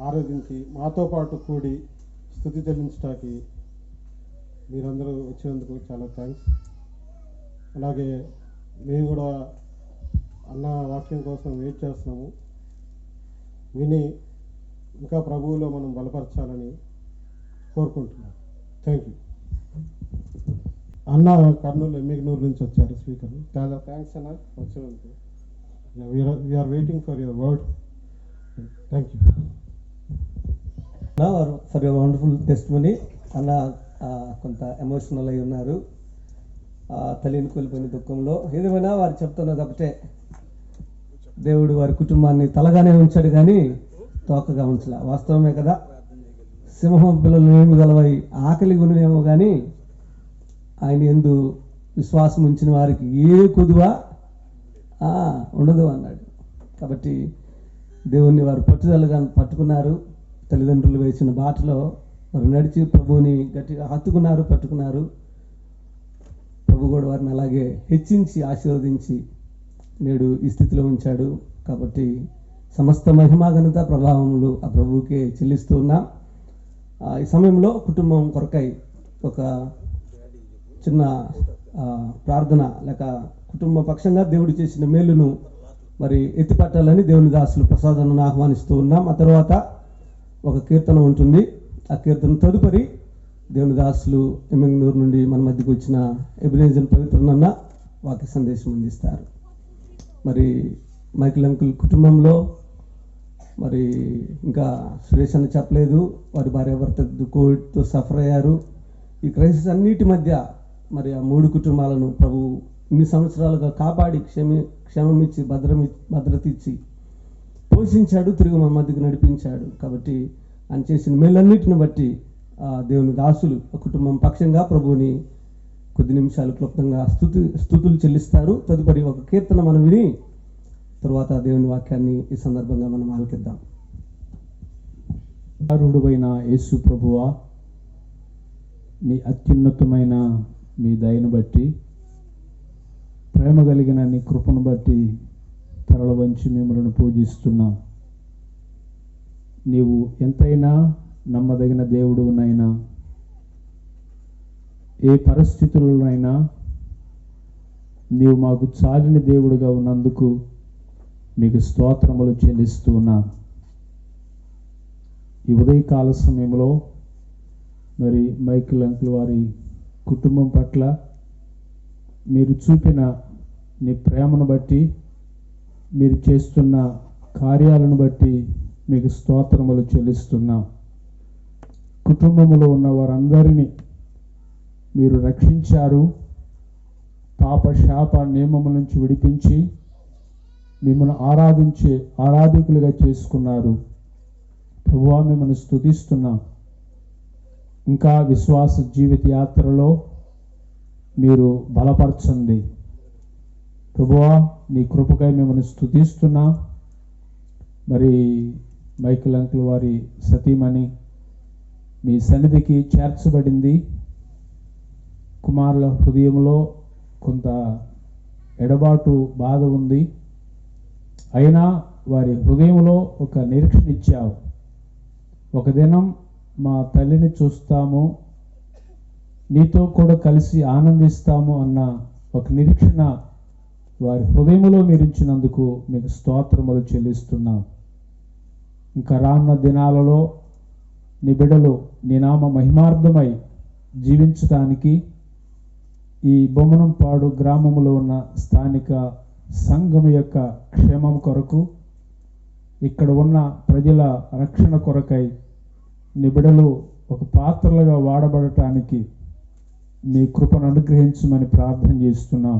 Speaker 4: ఆరాధించి మాతో పాటు కూడి స్తుతి చెల్లించడానికి మీరందరూ వచ్చినందుకు చాలా థ్యాంక్స్. అలాగే మేము కూడా అన్న వాక్యం కోసం వెయిట్ చేస్తున్నాము. విని ఇంకా ప్రభువులో మనం బలపరచాలని కోరుకుంటున్నాం. Thank you. అన్న కర్నూలు ఎమ్మిగనూరు నుంచి వచ్చారు స్పీకర్. చాలా థ్యాంక్స్ అన్న వచ్చినందుకు. We are waiting for your word. Thank you
Speaker 3: for your wonderful testimony. అన్న కొంత ఎమోషనల్ అయి ఉన్నారు తల్లిని కోల్పోయిన దుఃఖంలో. ఏదేమైనా వారు చెప్తున్నది ఒకటే, దేవుడు వారి కుటుంబాన్ని తలగానే ఉంచాడు కానీ తోకగా ఉంచలే. వాస్తవమే కదా. సింహం పిల్లలు ఏమి గలవై ఆకలి గునేమో కానీ ఆయన యందు విశ్వాసం ఉంచిన వారికి ఏ కొదువ ఉండదు అన్నాడు. కాబట్టి దేవుణ్ణి వారు పట్టుదలగా పట్టుకున్నారు. తల్లిదండ్రులు వేసిన బాటలో వారు నడిచి ప్రభువుని గట్టిగా హత్తుకున్నారు, పట్టుకున్నారు. ప్రభు కూడా వారిని అలాగే హెచ్చించి ఆశీర్వదించి నేడు ఈ స్థితిలో ఉంచాడు. కాబట్టి సమస్త మహిమాఘనత ప్రభావములు ఆ ప్రభువుకే చెల్లిస్తూ ఉన్నాం. ఈ సమయంలో కుటుంబం కొరకై ఒక చిన్న ప్రార్థన లేక కుటుంబ పక్షంగా దేవుడు చేసిన మేలును మరి ఎత్తిపట్టాలని దేవుని దాసులు ప్రసాదాన్ని ఆహ్వానిస్తూ ఉన్నాం. ఆ తర్వాత ఒక కీర్తన ఉంటుంది. ఆ కీర్తన తదుపరి దేవుని దాసులు ఎమ్మిగనూరు నుండి మన మధ్యకు వచ్చిన ఎబినేజర్ పవిత్రనన్న వాక్య సందేశం అందిస్తారు. మరి మైకిల్ అంకుల్ కుటుంబంలో మరి ఇంకా సురేష్ అని చెప్పలేదు, వారి భార్యాభర్త కోవిడ్తో సఫర్ అయ్యారు. ఈ క్రైసిస్ అన్నిటి మధ్య మరి ఆ 3 కుటుంబాలను ప్రభు ఇన్ని సంవత్సరాలుగా కాపాడి క్షేమమిచ్చి భద్రత ఇచ్చి పోషించాడు, తిరిగి మన మధ్యకు నడిపించాడు. కాబట్టి ఆయన చేసిన మేలన్నిటిని బట్టి దేవుని దాసులు కుటుంబం పక్షంగా ప్రభువుని కొద్ది నిమిషాలు క్లుప్తంగా స్తుతులు చెల్లిస్తారు. తదుపరి ఒక కీర్తన మనం విని తరువాత దేవుని వాక్యాన్ని ఈ సందర్భంగా మనం ఆలకిద్దాం.
Speaker 1: ఆరుడువైన యేసు ప్రభువా, నీ అత్యున్నతమైన మీ దయను బట్టి, ప్రేమ కలిగిన నీ కృపను బట్టి తరల వంచి మిమ్మల్ని పూజిస్తున్నాం. నీవు ఎంతైనా నమ్మదగిన దేవుడునైనా, ఏ పరిస్థితుల్లోనైనా నీవు మాకు చాలిన దేవుడుగా ఉన్నందుకు మీకు స్తోత్రములు చెల్లిస్తూ ఉన్నాం. ఈ ఉదయకాల సమయంలో మరి మైకిల్ అంకుల్ వారి కుటుంబం పట్ల మీరు చూపిన నీ ప్రేమను బట్టి, మీరు చేస్తున్న కార్యాలను బట్టి మీకు స్తోత్రములు చెల్లిస్తున్నాం. కుటుంబంలో ఉన్న వారందరినీ మీరు రక్షించారు, పాప శాప నియమముల నుంచి విడిపించి మిమ్మల్ని ఆరాధికులుగా చేసుకున్నారు. ప్రభువా, మిమ్మల్ని స్తుతిస్తున్నాం. ఇంకా విశ్వాస జీవిత యాత్రలో మీరు బలపరచండి. ప్రభువా, నీ కృపకై మిమ్మల్ని స్తుతిస్తున్నాం. మరి మైకిల్ అంకుల్ వారి సతీమణి మీ సన్నిధికి చేర్చబడింది. కుమారుల హృదయంలో కొంత ఎడబాటు బాధ ఉంది. అయినా వారి హృదయంలో ఒక నిరీక్షణ ఇచ్చావు. ఒక దినం మా తల్లిని చూస్తాము, నీతో కూడా కలిసి ఆనందిస్తాము అన్న ఒక నిరీక్షణ వారి హృదయంలో మీరు ఇచ్చినందుకు మీకు స్తోత్రములు చెల్లిస్తున్నాం. ఇంకా రానున్న దినాలలో నీ బిడ్డలు నీ నామ మహిమార్థమై జీవించడానికి ఈ బొమ్మనంపాడు గ్రామంలో ఉన్న స్థానిక సంఘం యొక్క క్షేమం కొరకు, ఇక్కడ ఉన్న ప్రజల రక్షణ కొరకై నీ బిడ్డలు ఒక పాత్రలుగా వాడబడటానికి నీ కృపను అనుగ్రహించమని ప్రార్థన చేస్తున్నాం.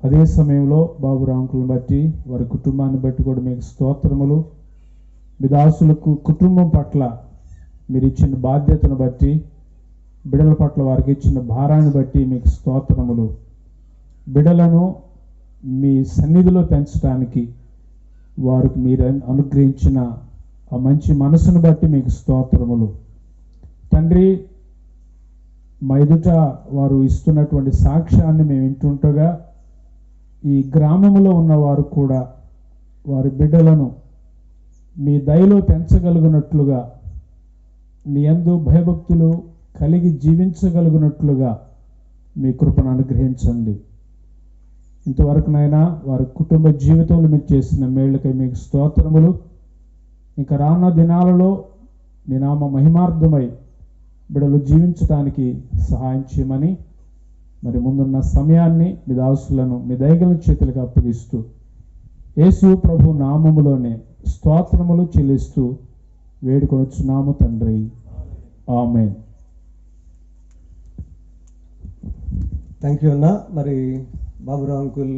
Speaker 1: అదే సమయంలో బాబు రాంకులను బట్టి వారి కుటుంబాన్ని బట్టి కూడా మీకు స్తోత్రములు. మీ దాసులకు కుటుంబం పట్ల మీరు ఇచ్చిన బాధ్యతను బట్టి, బిడ్డల పట్ల వారికి ఇచ్చిన భారాన్ని బట్టి మీకు స్తోత్రములు. బిడ్డలను మీ సన్నిధిలో పెంచడానికి వారికి మీరు అనుగ్రహించిన ఆ మంచి మనసును బట్టి మీకు స్తోత్రములు. తండ్రి, మా ఎదుట వారు ఇస్తున్నటువంటి సాక్ష్యాన్ని మేము వింటుండగా ఈ గ్రామంలో ఉన్నవారు కూడా వారి బిడ్డలను మీ దయలో పెంచగలిగినట్లుగా, నీ యందు భయభక్తులు కలిగి జీవించగలిగినట్లుగా మీ కృపను అనుగ్రహించండి. ఇంతవరకునైనా వారి కుటుంబ జీవితంలో మీరు చేసిన మేళ్ళకై మీకు స్తోత్రములు. ఇంకా రానున్న దినాలలో నీ నామ మహిమార్థమై బిడ్డలు జీవించడానికి సహాయం చేయమని, మరి ముందున్న సమయాన్ని మీ దాసులను మీ దయగల చేతులకు అప్పగిస్తూ యేసు ప్రభు నామములోనే స్తోత్రములు చెల్లిస్తూ వేడుకొనుచున్నాము తండ్రి. ఆమేన్.
Speaker 3: థ్యాంక్ యూ అన్న. మరి బాబురావు అంకుల్,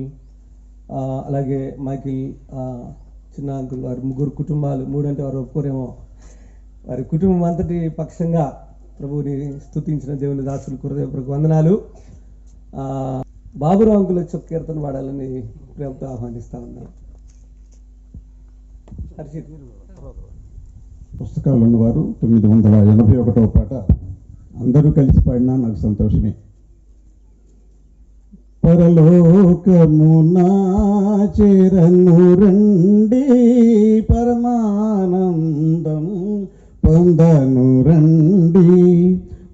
Speaker 3: అలాగే మైకిల్ చిన్న అంకుల్, వారి ముగ్గురు కుటుంబాలు, మూడంటే వారు ఒప్పుకోరేమో, వారి కుటుంబం అంతటి పక్షంగా ప్రభువుని స్తుతించిన దేవుని దాసులు హృదయపూర్వక వందనాలు. బాబురావు అంకుల్ వచ్చి ఒక కీర్తన పాడాలని ప్రేమతో ఆహ్వానిస్తా ఉన్నాను.
Speaker 2: పుస్తకాలు ఉన్నవారు 981వ పాట అందరూ కలిసి పాడినా నాకు సంతోషమే. పరలోకమునా చేరను రండి, పరమానందం పొందను రండి.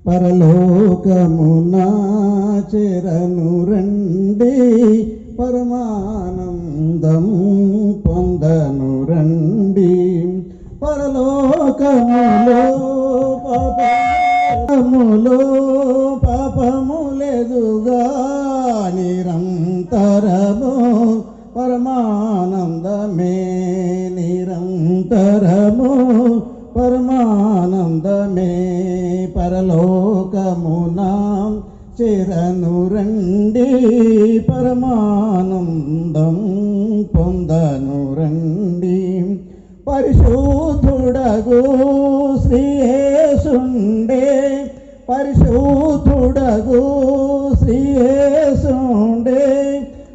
Speaker 2: పరలోకమునా చేరను రండి, పరమానందం పొందను రండి. పరలోకములో పాపములెదుగా నిరంతరము పరమానందమే, నిరంతరము పరమానందమే. పరలోకమునా చేరను రండి, పరమానందం పొందను రండి. పరిశుద్ధుడగు శ్రీయేసుండే, పరిశుద్ధుడగు శ్రీయేసుండే.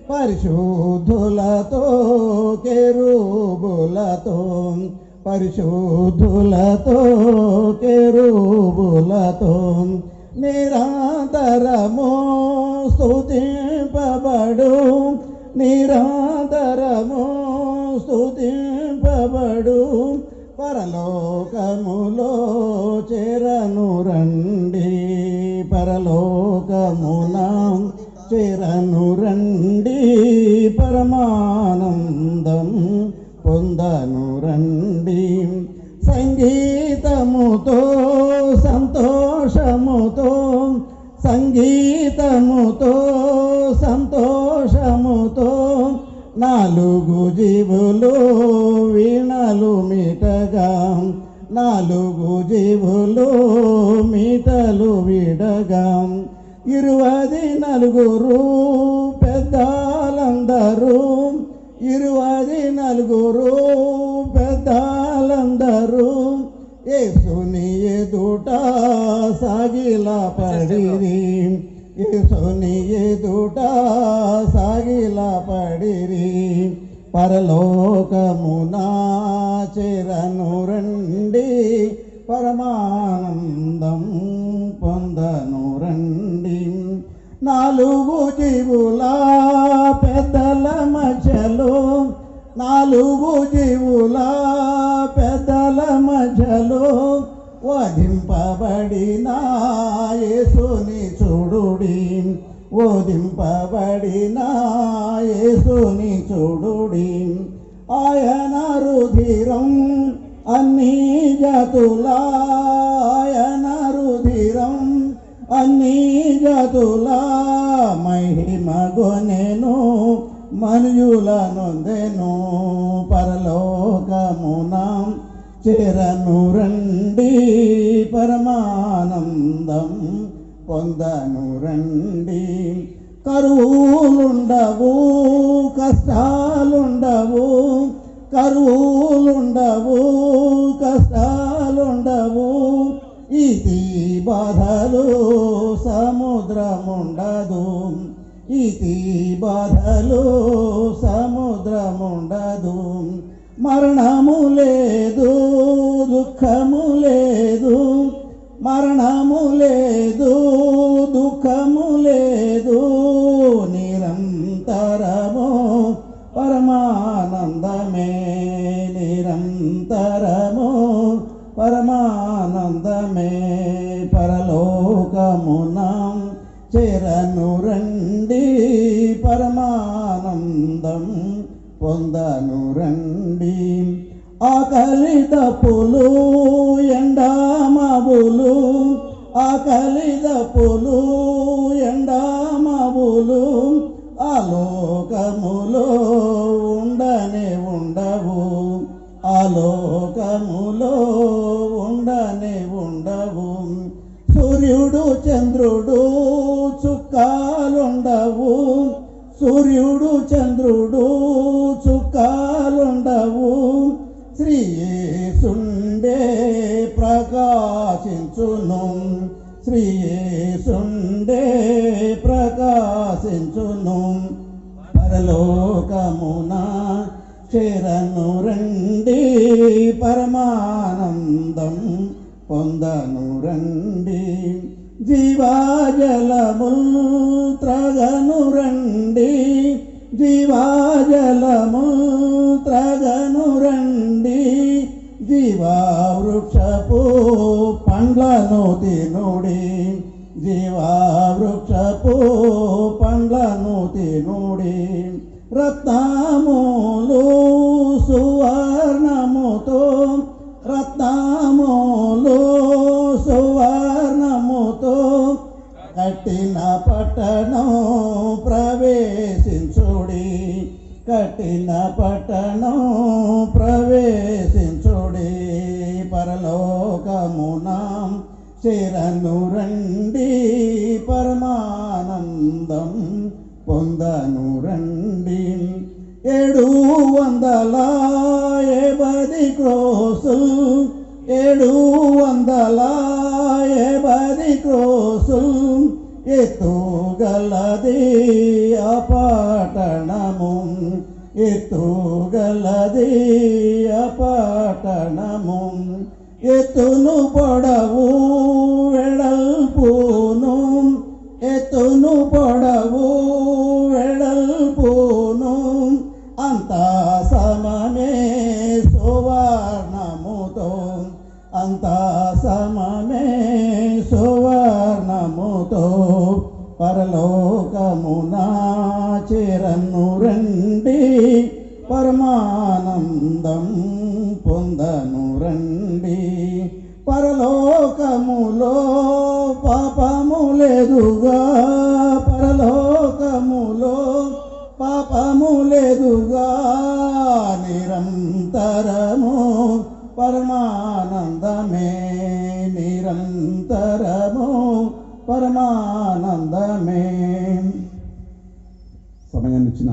Speaker 2: పరిశుద్ధులతో కెరూబులతో, పరిశుద్ధులతో కెరూబులతో నిరంతరము స్తుతింపబడు, నిరంతరము స్తుతింపబడు. పరలోకములో చేరను రండి, పరలోకమునా చేరను రండి. పరమానందం పొందను రండి. సంగీతముతో సంతోషముతో, సంగీతముతో సంతోషముతో నాలుగు జీవులు వీణలు మీటగా, నాలుగు జీవులు మీటలు విడగా. 24 పెద్దలందరూ 24 పెద్దలందరూ యేసుని ఎదుట సాగిలా పడిరి యేసుని ఎదుట సాగిలా పడిరి పరలోకమునా చేరను రండి పరమానందం పొందను రండి 4 జీవుల పెద్దల మధ్యలో 4 జీవుల పెద్దల మధ్యలో వధింపబడిన యేసుని చూడుడి వధింపబడిన యేసుని చూడుడి ఆయన రుధిరం అన్ని జాతుల ఆయన రుధిరం అన్ని జాతుల మహిమగొనెను మనుజుల నొందెను పరలోకమున చేరను రండి పరమానందం పొందను రండి కరువులుండవు కష్టాలుండవు కరువులుండవు కష్టాలుండవు ఇది బాధలు సముద్రముండదు ఇది బాధలు సముద్రముండదు మరణము లేదు దుఃఖము లేదు మరణము లేదు దుఃఖము లేదు నిరంతరము పరమానందమే నిరంతరము పరమానందమే పరలోకమున చేరను రండి పరమానందం పొందను రండి ఆకలి దప్పులు ఎండామబులు ఆకలి దప్పులు ఎండామబులు ఆలోకములో ఉండనే ఉండవు ఆలోకములో ఉండనే ఉండవు సూర్యుడు చంద్రుడు చుక్కాలుండవు సూర్యుడు చంద్రుడు చుక్కాలుండవు శ్రీ యేసుండే ప్రకాశించును శ్రీ యేసుండే ప్రకాశించును పరలోకమున చేరను రండి పరమానందం పొందను రండి జీవాజలముల్ త్రగను రండి జీవాజలముల్ త్రగను రండి జీవావృక్షపు పండ్లను తినుడి జీవావృక్షపు పండ్లను తినుడి రత్నములు సువర్ణముతో రత్నములు సువర్ణముతో కట్టిన పట్టణం ప్రవేశించుడి కట్టిన పట్టణం ప్రవేశించుడి పరలోకమున చేరను రండి పరమానందం పొందను రండి 780 క్రోసులు 780 క్రోసులు ఎత్తుగలది ఆ పట్టణము ఎత్తుగలది ఆ పట్టణము ఎత్తును పొడవు వెడల్పును ఎత్తును పొడవు వెడల్పును అంతా సమమే సువర్ణముతో అంతా సమమే సువర్ణముతో పరలోకమున చేరను రండి పరమానందం పొందను రండి పరలోకములో పాపము లేదుగా పరలోకములో పాపము లేదుగా నిరంతరము పరమానందమే నిరంతరము పరమానందమే. సమయాన్ని ఇచ్చిన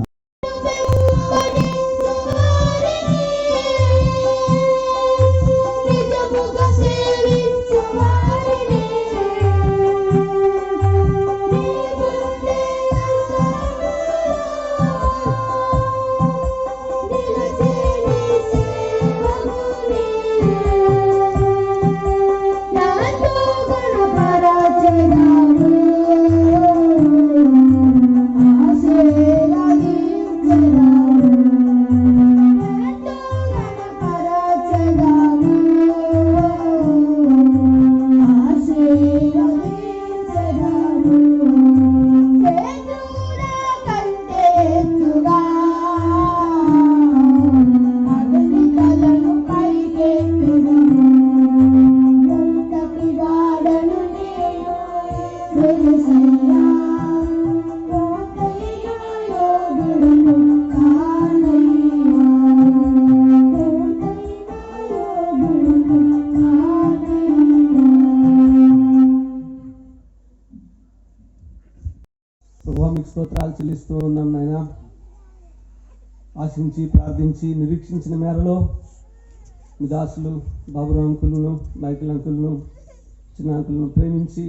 Speaker 3: మీకు స్తోత్రాలు చెల్లిస్తూ ఉన్నాం నాయన. ఆశించి ప్రార్థించి నిరీక్షించిన మేరలో మీ దాసులు బాబురావు అంకులను, మైకిల్ అంకులను, చిన్న అంకులను ప్రేమించి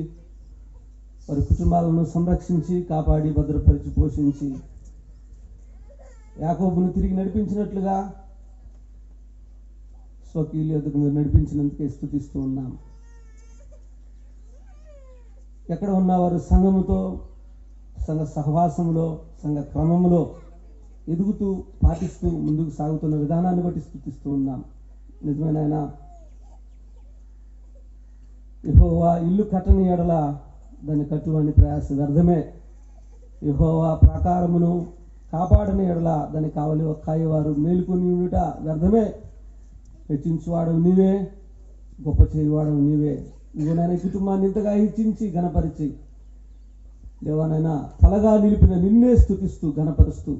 Speaker 3: వారి కుటుంబాలను సంరక్షించి కాపాడి భద్రపరిచి పోషించి యాకోబును తిరిగి నడిపించినట్లుగా స్వకీయుల యొద్దకు మీరు నడిపించినందుకే స్తుతిస్తూ ఉన్నాం. ఎక్కడ ఉన్నవారు సంఘముతో, సంఘ సహవాసంలో, సంఘ క్రమంలో ఎదుగుతూ పాటిస్తూ ముందుకు సాగుతున్న విధానాన్ని బట్టి స్తుతిస్తూ ఉన్నాం. నిజమైన ఆయన యెహోవా ఇల్లు కట్టని ఎడల దాన్ని కట్టువాని ప్రయాస వ్యర్థమే. యెహోవా ప్రాకారమును కాపాడని ఎడల దాన్ని కాయవారు మేలుకొని ఉండుట వ్యర్థమే. హెచ్చించువాడవు నీవే, గొప్ప చేయవాడవు నీవే. ఇదిగోనైనా కుటుంబాన్ని ఇంతగా హెచ్చించి ఘనపరిచి దేవానైనా తలగా నిలిపిన నిన్నే స్తుతిస్తూ ఘనపరుస్తూ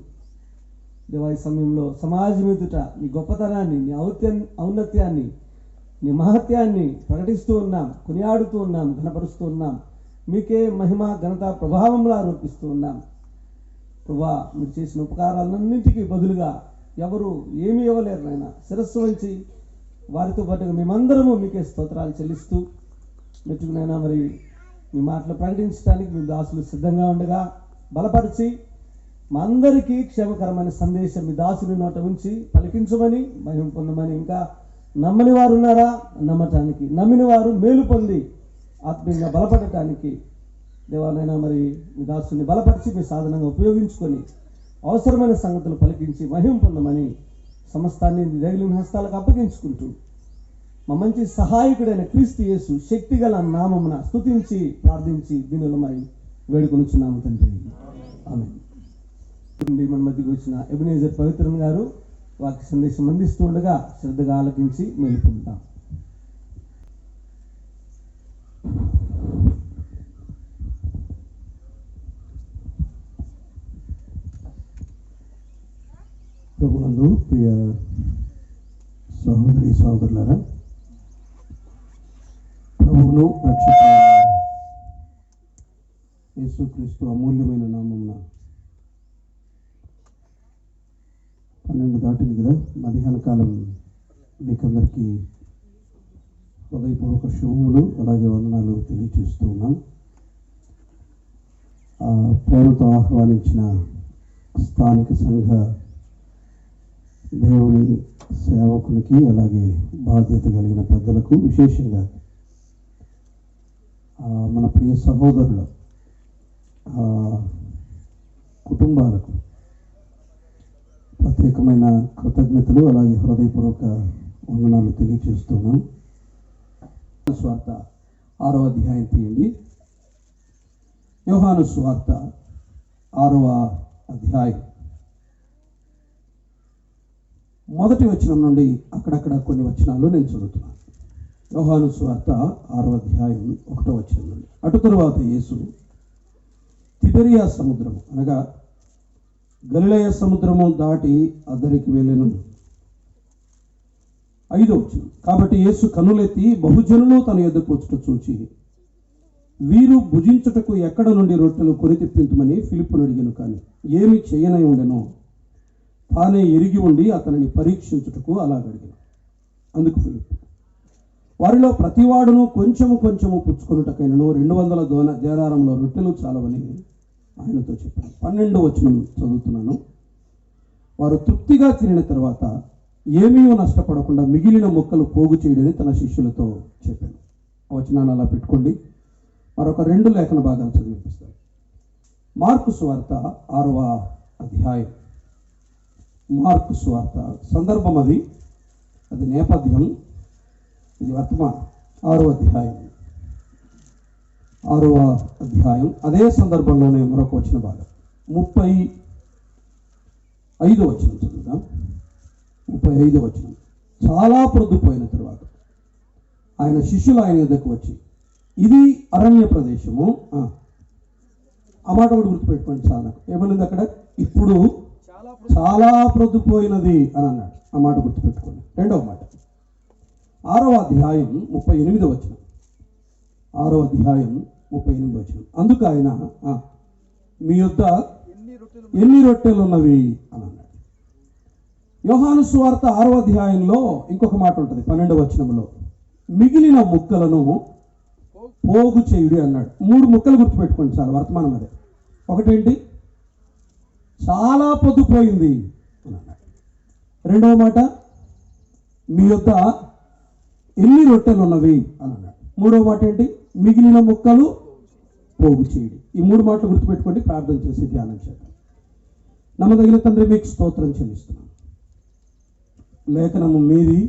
Speaker 3: దేవా ఈ సమయంలో సమాజం ఎదుట నీ గొప్పతనాన్ని, నీ ఔన్నత్యాన్ని, నీ మహత్యాన్ని ప్రకటిస్తూ ఉన్నాం, కొనియాడుతూ ఉన్నాం, ఘనపరుస్తూ ఉన్నాం. మీకే మహిమ ఘనత ప్రభావంలో ఆరోపిస్తూ ఉన్నాం. ప్రభువా మీరు చేసిన ఉపకారాలన్నింటికీ బదులుగా ఎవరు ఏమీ ఇవ్వలేరు నాయన. శిరస్సు వంచి వారితో పాటుగా మేమందరము మీకే స్తోత్రాలు చెల్లిస్తూ మెట్టుకునైనా మరి మీ మాటలు ప్రకటించడానికి మీ దాసులు సిద్ధంగా ఉండగా బలపరిచి మా అందరికీ క్షేమకరమైన సందేశం మీ దాసుని నోట ఉంచి పలికించమని, మహిమ పొందమని, ఇంకా నమ్మని వారు ఉన్నారా నమ్మటానికి, నమ్మిన వారు మేలు పొంది ఆత్మీయంగా బలపడటానికి దేవాలైనా మరి మీ దాసుని బలపరిచి మీ సాధనంగా ఉపయోగించుకొని అవసరమైన సంగతులు పలికించి మహిమ పొందమని సమస్తాన్ని దగిలిన హస్తాలకు అప్పగించుకుంటూ మా మంచి సహాయకుడైన క్రీస్తు యేసు శక్తిగల నామమున స్తుతించి ప్రార్థించి దీనులమై వేడుకొనుచున్నాము తండ్రి. ఆమేన్. మన మధ్యకు వచ్చిన ఎబెనేజర్ పవిత్రన్ గారు వాక్య సందేశం అందిస్తూ ఉండగా శ్రద్ధగా ఆలకించి మేలుకుంటాం.
Speaker 2: ప్రభునందు ప్రియ సహోదరి సహోదరులారా, ప్రభువును రక్షకుడైన యేసుక్రీస్తు అమూల్యమైన నామమున 12 దాటింది కదా, మధ్యాహ్న కాలం మీకందరికీ హృదయపూర్వక శుభములు అలాగే వందనాలు తెలియజేస్తూ ఉన్నాం. ప్రేమతో ఆహ్వానించిన స్థానిక సంఘ దేవుని సేవకులకి అలాగే బాధ్యత కలిగిన పెద్దలకు, విశేషంగా మన ప్రియ సహోదరుల కుటుంబాలకు ప్రత్యేకమైన కృతజ్ఞతలు అలాగే హృదయపూర్వక వందనాలు తెలియజేస్తున్నాం. సువార్త 6వ అధ్యాయం తీయండి. యోహాను సువార్త 6వ అధ్యాయం మొదటి వచనం నుండి అక్కడక్కడ కొన్ని వచనాలు నేను చదువుతున్నాను. యోహాను సువార్త 6వ అధ్యాయం 1వ వచనం నుండి. అటు తరువాత యేసు తిబెరియా సముద్రము అనగా గలిలయ సముద్రము దాటి అద్దరికి వెళ్ళెను. 5వ వచనం. కాబట్టి యేసు కన్నులెత్తి బహుజనులు తన యొద్దకు వచ్చుట చూచి
Speaker 5: వీరు భుజించుటకు ఎక్కడ నుండి రొట్టెలు కొని తెప్పించమని ఫిలిప్పును అడిగాను. కానీ ఏమి చేయనై ఉండెనో తానే ఎరిగి ఉండి అతనిని పరీక్షించుటకు అలాగడిగాను. అందుకు ఫిలిప్పు, వారిలో ప్రతివాడును కొంచెము కొంచెము పుచ్చుకొనుటకైనను 200 దేనారముల రొట్టెలు చాలవని ఆయనతో చెప్పాను. 12వ వచనం చదువుతున్నాను. వారు తృప్తిగా తినిన తర్వాత ఏమీ నష్టపడకుండా మిగిలిన ముక్కలు పోగు చేయడని తన శిష్యులతో చెప్పాను. ఆ వచనాన్ని అలా పెట్టుకోండి. మరొక 2 లేఖన భాగాలు చదివిపిస్తాను. మార్కు సువార్త 6వ అధ్యాయం. మార్కు సువార్త సందర్భం అది నేపథ్యం, ఇది వర్తమానం. 6వ అధ్యాయం అదే సందర్భంలోనే మరొక వచ్చిన భాగం 35వ వచనం చదువుదాం. 35వ వచనం. చాలా ప్రొద్దుపోయిన తర్వాత ఆయన శిష్యులు ఆయన ఎద్దకు వచ్చి, ఇది అరణ్య ప్రదేశము. ఆ మాట కూడా గుర్తుపెట్టుకోండి. చాలా ఏమన్నది అక్కడ? ఇప్పుడు చాలా ప్రొద్దుపోయినది అని అన్నాడు. ఆ మాట గుర్తుపెట్టుకోండి. 2వ మాట 6వ అధ్యాయం 38వ వచనం. 6వ అధ్యాయం 38వ వచనం. అందుకు ఆయన మీ యొద్ద ఎన్ని రొట్టెలు ఉన్నవి అని అన్నాడు. యోహాను సువార్త 6వ అధ్యాయంలో ఇంకొక మాట ఉంటుంది 12వ వచనంలో, మిగిలిన ముక్కలను పోగు చేయుడి అన్నాడు. 3 ముక్కలు గుర్తుపెట్టుకోండి చాలు, వర్తమానం అదే. ఒకటేంటి? చాలా పొద్దుపోయింది అని అన్నాడు. 2వ మాట మీ యొద్ద ఎన్ని రొట్టెలు ఉన్నవి అని అన్నాడు. 3వ మాట ఏంటి? మిగిలిన ముక్కలు పోగు చేయడి. ఈ 3 మాటలు గుర్తుపెట్టుకోండి. ప్రార్థన చేసి ధ్యానం చేద్దాం. నమ్మదగిన తండ్రి, మీకు స్తోత్రం చెల్లిస్తున్నాను. లేఖనము మీది,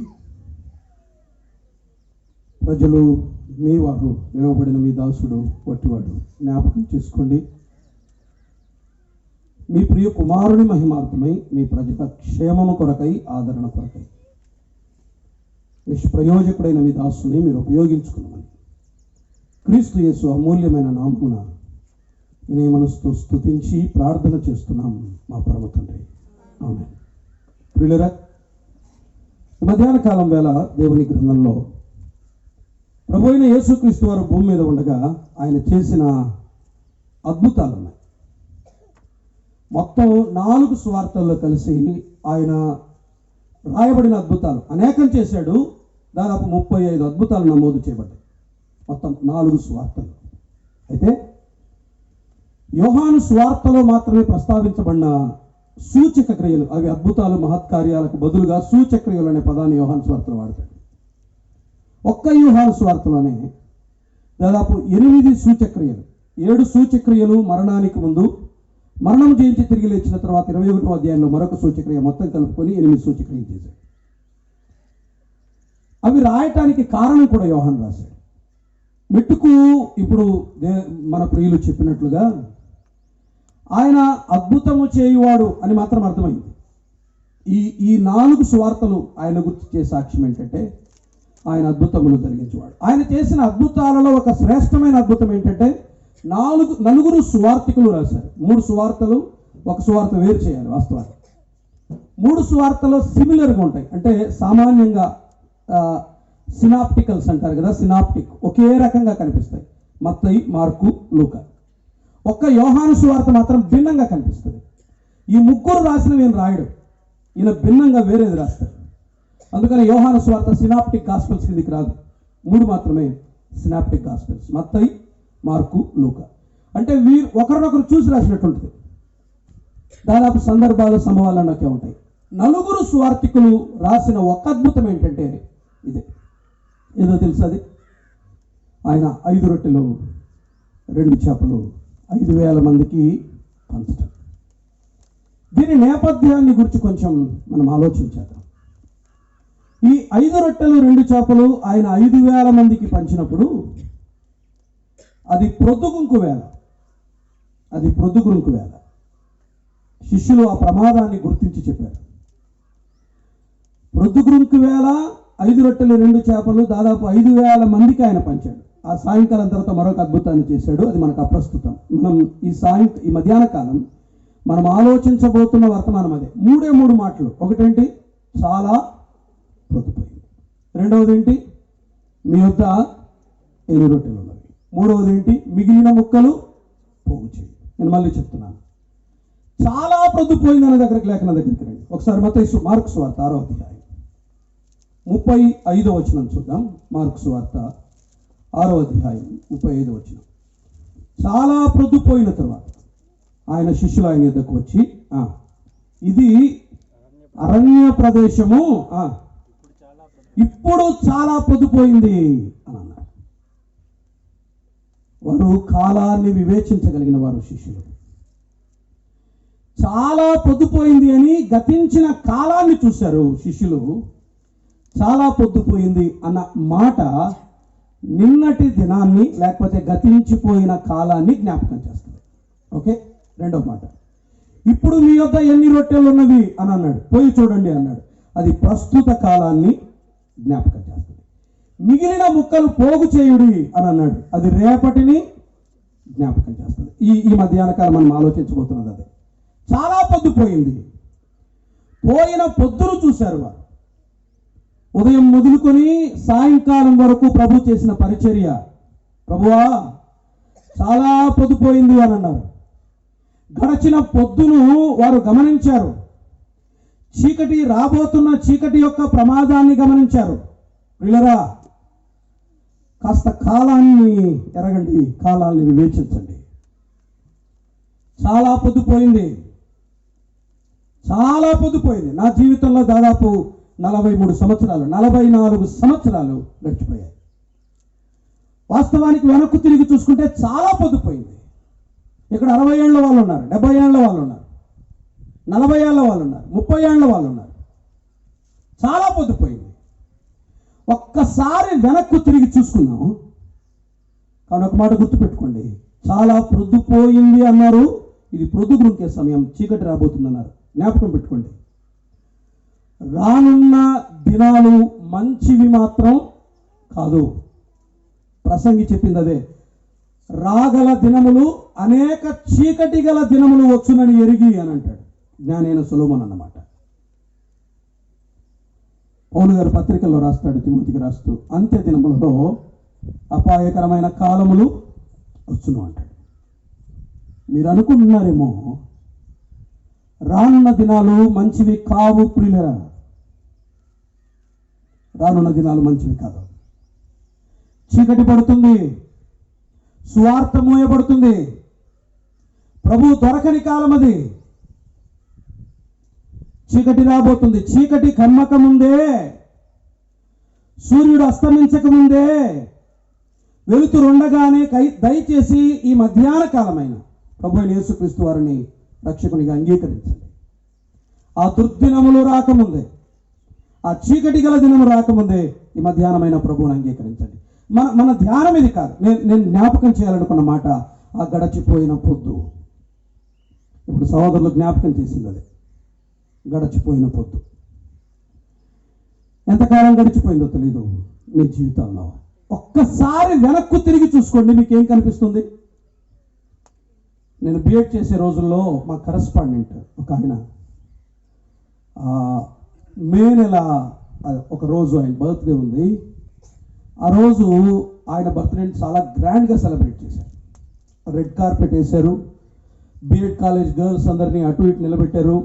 Speaker 5: ప్రజలు మీ వారు, నిలవబడిన మీ దాసుడు వట్టివాడు. జ్ఞాపకం చేసుకోండి. మీ ప్రియ కుమారుని మహిమార్థమై, మీ ప్రజల క్షేమము కొరకై, ఆదరణ కొరకై నిష్ప్రయోజకుడైన మీ దాసుని మీరు ఉపయోగించుకున్నామని క్రీస్తు యేసు అమూల్యమైన నామమున వినయ మనసుతో స్తుతించి ప్రార్థన చేస్తున్నాం మా పరమ తండ్రి. ఆమేన్. ప్రియులారా, ఈ మధ్యాహ్న కాలం వేళ దేవుని గ్రంథంలో ప్రభు అయిన యేసుక్రీస్తు వారు భూమి మీద ఉండగా ఆయన చేసిన అద్భుతాలు ఉన్నాయి. మొత్తం 4 సువార్తల్లో కలిసి ఆయన రాయబడిన అద్భుతాలు అనేకం చేశాడు. దాదాపు 35 అద్భుతాలు నమోదు చేయబడ్డాయి మొత్తం 4 సువార్తలు. అయితే యోహాను సువార్తలో మాత్రమే ప్రస్తావించబడిన సూచక క్రియలు, అవి అద్భుతాలు మహత్కార్యాలకు బదులుగా సూచక క్రియలు అనే పదాన్ని యోహాను సువార్తలో వాడతాడు. ఒక్క యోహాను సువార్తలోనే దాదాపు 8 సూచక్రియలు, 7 సూచక్రియలు మరణానికి ముందు, మరణం జయించి తిరిగి లేచిన తర్వాత 21వ అధ్యాయంలో మరొక సూచక్రియ, మొత్తం కలుపుకొని 8 సూచక్రియలు చేశాడు. అవి రాయటానికి కారణం కూడా యోహాను రాశాడు. మెట్టుకు ఇప్పుడు మన ప్రియులు చెప్పినట్లుగా ఆయన అద్భుతము చేయువాడు అని మాత్రం అర్థమైంది. ఈ 4 సువార్తలు ఆయన గురించి చేసే సాక్ష్యం ఏంటంటే ఆయన అద్భుతములు జరిగించేవాడు. ఆయన చేసిన అద్భుతాలలో ఒక శ్రేష్టమైన అద్భుతం ఏంటంటే 4 సువార్తికులు రాశారు. 3 సువార్తలు, ఒక సువార్త వేరు చేయాలి. వాస్తవానికి 3 సువార్తలు సిమిలర్గా ఉంటాయి. అంటే సామాన్యంగా సినాప్టికల్స్ అంటారు కదా, సినాప్టిక్ ఒకే రకంగా కనిపిస్తాయి. మత్తయి, మార్కు, లూకా. ఒక్క యోహాను సువార్త మాత్రం భిన్నంగా కనిపిస్తుంది. ఈ 3 రాసినవి ఈయన రాయడు, ఈయన భిన్నంగా వేరేది రాస్తాడు. అందుకని యోహాను సువార్త సినాప్టిక్ గాస్పెల్స్ కిందికి రాదు. 3 మాత్రమే సినాప్టిక్ గాస్పెల్స్, మత్తయి, మార్కు, లూకా. అంటే వీరు ఒకరినొకరు చూసి రాసినట్టుంటుంది. దాదాపు సందర్భాలు, సంభవాలు అన్నకే ఉంటాయి. 4 సువార్తికులు రాసిన ఒక అద్భుతం ఏంటంటే ఇదే. ఏదో తెలుసు అది? ఆయన 5 రొట్టెలు 2 చేపలు 5,000 మందికి పంచటం. దీని నేపథ్యాన్ని గురించి కొంచెం మనం ఆలోచించేద్దాం. ఈ 5 రొట్టెలు 2 చేపలు ఆయన 5,000 మందికి పంచినప్పుడు అది ప్రొద్దుగుంకు వేళ. శిష్యులు ఆ ప్రమాదాన్ని గుర్తించి చెప్పారు. ప్రొద్దుగుంకు వేళ 5 రొట్టెలు 2 చేపలు దాదాపు 5,000 మందికి ఆయన పంచాడు. ఆ సాయంకాలం తర్వాత మరొక అద్భుతాన్ని చేశాడు. అది మనకు అప్రస్తుతం. మనం ఈ మధ్యాహ్న కాలం మనం ఆలోచించబోతున్న వర్తమానం అదే. 3 మాటలు. ఒకటేంటి? చాలా ప్రొద్దుపోయింది. రెండవది ఏంటి? మీ వద్ద 8 రొట్టెలు ఉన్నవి. మూడవది ఏంటి? మిగిలిన ముక్కలు పోగు చేయి. నేను మళ్ళీ చెప్తున్నాను, చాలా ప్రొద్దుపోయింది అనే దగ్గరికి లేఖన దగ్గరికి రండి ఒకసారి. మార్కు సువార్త 6వ అధ్యాయం 35వ వచనం చూద్దాం. మార్కు సువార్త 6వ అధ్యాయం 35వ వచనం. చాలా ప్రొద్దుపోయిన తర్వాత ఆయన శిష్యులు ఆయన యొద్దకు వచ్చి, ఇది అరణ్య ప్రదేశము, ఇప్పుడు చాలా పొద్దుపోయింది అని అన్నారు. వారు కాలాన్ని వివేచించగలిగిన వారు శిష్యులు. చాలా పొద్దుపోయింది అని గతించిన కాలాన్ని చూశారు శిష్యులు. చాలా పొద్దుపోయింది అన్న మాట నిన్నటి దినాన్ని లేకపోతే గతించిపోయిన కాలాన్ని జ్ఞాపకం చేస్తుంది. ఓకే, రెండవ మాట, ఇప్పుడు మీ యొద్ద ఎన్ని రొట్టెలు ఉన్నవి అని అన్నాడు. పోయి చూడండి అన్నాడు. అది ప్రస్తుత కాలాన్ని జ్ఞాపకం చేస్తుంది. మిగిలిన ముక్కలు పోగు చేయుడి అని అన్నాడు. అది రేపటిని జ్ఞాపకం చేస్తుంది. ఈ మధ్యాహ్న కాలం మనం ఆలోచించబోతున్నది అదే. చాలా పొద్దుపోయింది. పోయిన పొద్దును చూశారు వారు. ఉదయం మొదలుకొని సాయంకాలం వరకు ప్రభు చేసిన పరిచర్య. ప్రభువా చాలా పొద్దుపోయింది అని అన్నారు. గడచిన పొద్దును వారు గమనించారు. చీకటి రాబోతున్న చీకటి యొక్క ప్రమాదాన్ని గమనించారు. ప్రియులరా, కాస్త కాలాన్ని ఎరగండి, కాలాన్ని వివేచించండి. చాలా పొద్దుపోయింది, చాలా పొద్దుపోయింది. నా జీవితంలో దాదాపు 43 సంవత్సరాలు 44 సంవత్సరాలు గడిచిపోయాయి. వాస్తవానికి వెనక్కు తిరిగి చూసుకుంటే చాలా పొద్దుపోయింది. ఇక్కడ 60 ఏళ్ళ వాళ్ళు ఉన్నారు, 70 ఏళ్ళ వాళ్ళు ఉన్నారు, 40 ఏళ్ళ వాళ్ళు ఉన్నారు, 30 ఏళ్ళ వాళ్ళు ఉన్నారు. చాలా పొద్దుపోయింది. ఒక్కసారి వెనక్కు తిరిగి చూసుకున్నాం. కానీ ఒక మాట గుర్తుపెట్టుకోండి, చాలా ప్రొద్దుపోయింది అన్నారు. ఇది ప్రొద్దుగుంకే సమయం, చీకటి రాబోతుంది అన్నారు. జ్ఞాపకం పెట్టుకోండి. రానున్న దినాలు మంచివి మాత్రం కాదు. ప్రసంగి చెప్పింది అదే. రాగల దినములు అనేక చీకటి గల దినములు వచ్చునని ఎరిగి అని అంటాడు జ్ఞానైన సొలొమోను అన్నమాట. పౌలు గారు పత్రికల్లో రాస్తాడు, తిమోతికి రాస్తూ, అంత్య దినములలో అపాయకరమైన కాలములు వచ్చును అంటాడు. మీరు అనుకుంటున్నారేమో రానున్న దినాలు మంచివి కావు. ప్రియులరా, రానున్న దినాలు మంచివి కాదు. చీకటి పడుతుంది, సువార్త మోయబడుతుంది, ప్రభు దొరకని కాలం అది. చీకటి రాబోతుంది. చీకటి కమ్మక ముందే, సూర్యుడు అస్తమించక ముందే, వెలుతురు ఉండగానే దయచేసి ఈ మధ్యాహ్న కాలమైన ప్రభు అయిన యేసుక్రీస్తు వారిని రక్షకునిగా అంగీకరించండి. ఆ దుర్దినములు రాకముందే, ఆ చీకటి గల దినము రాకముందే ఈ మధ్యాహ్నమైన ప్రభువుని అంగీకరించండి. మన ధ్యానం ఇది కాదు. నేను జ్ఞాపకం చేయాలనుకున్న మాట ఆ గడచిపోయిన పొద్దు. ఇప్పుడు సహోదరులు జ్ఞాపకం చేసింది అదే, గడచిపోయిన పొద్దు. ఎంతకాలం గడిచిపోయిందో తెలీదు మీ జీవితంలో. ఒక్కసారి వెనక్కు తిరిగి చూసుకోండి, మీకేం కనిపిస్తుంది? నేను బిఎడ్ చేసే రోజుల్లో మా కరెస్పాండెంట్ ఒక ఆయన మే నెల ఒక రోజు ఆయన బర్త్డే ఉంది. ఆ రోజు ఆయన బర్త్డేని చాలా గ్రాండ్గా సెలబ్రేట్ చేశారు. రెడ్ కార్పెట్ వేశారు. బిఎడ్ కాలేజ్ గర్ల్స్ అందరినీ అటు ఇటు నిలబెట్టారు.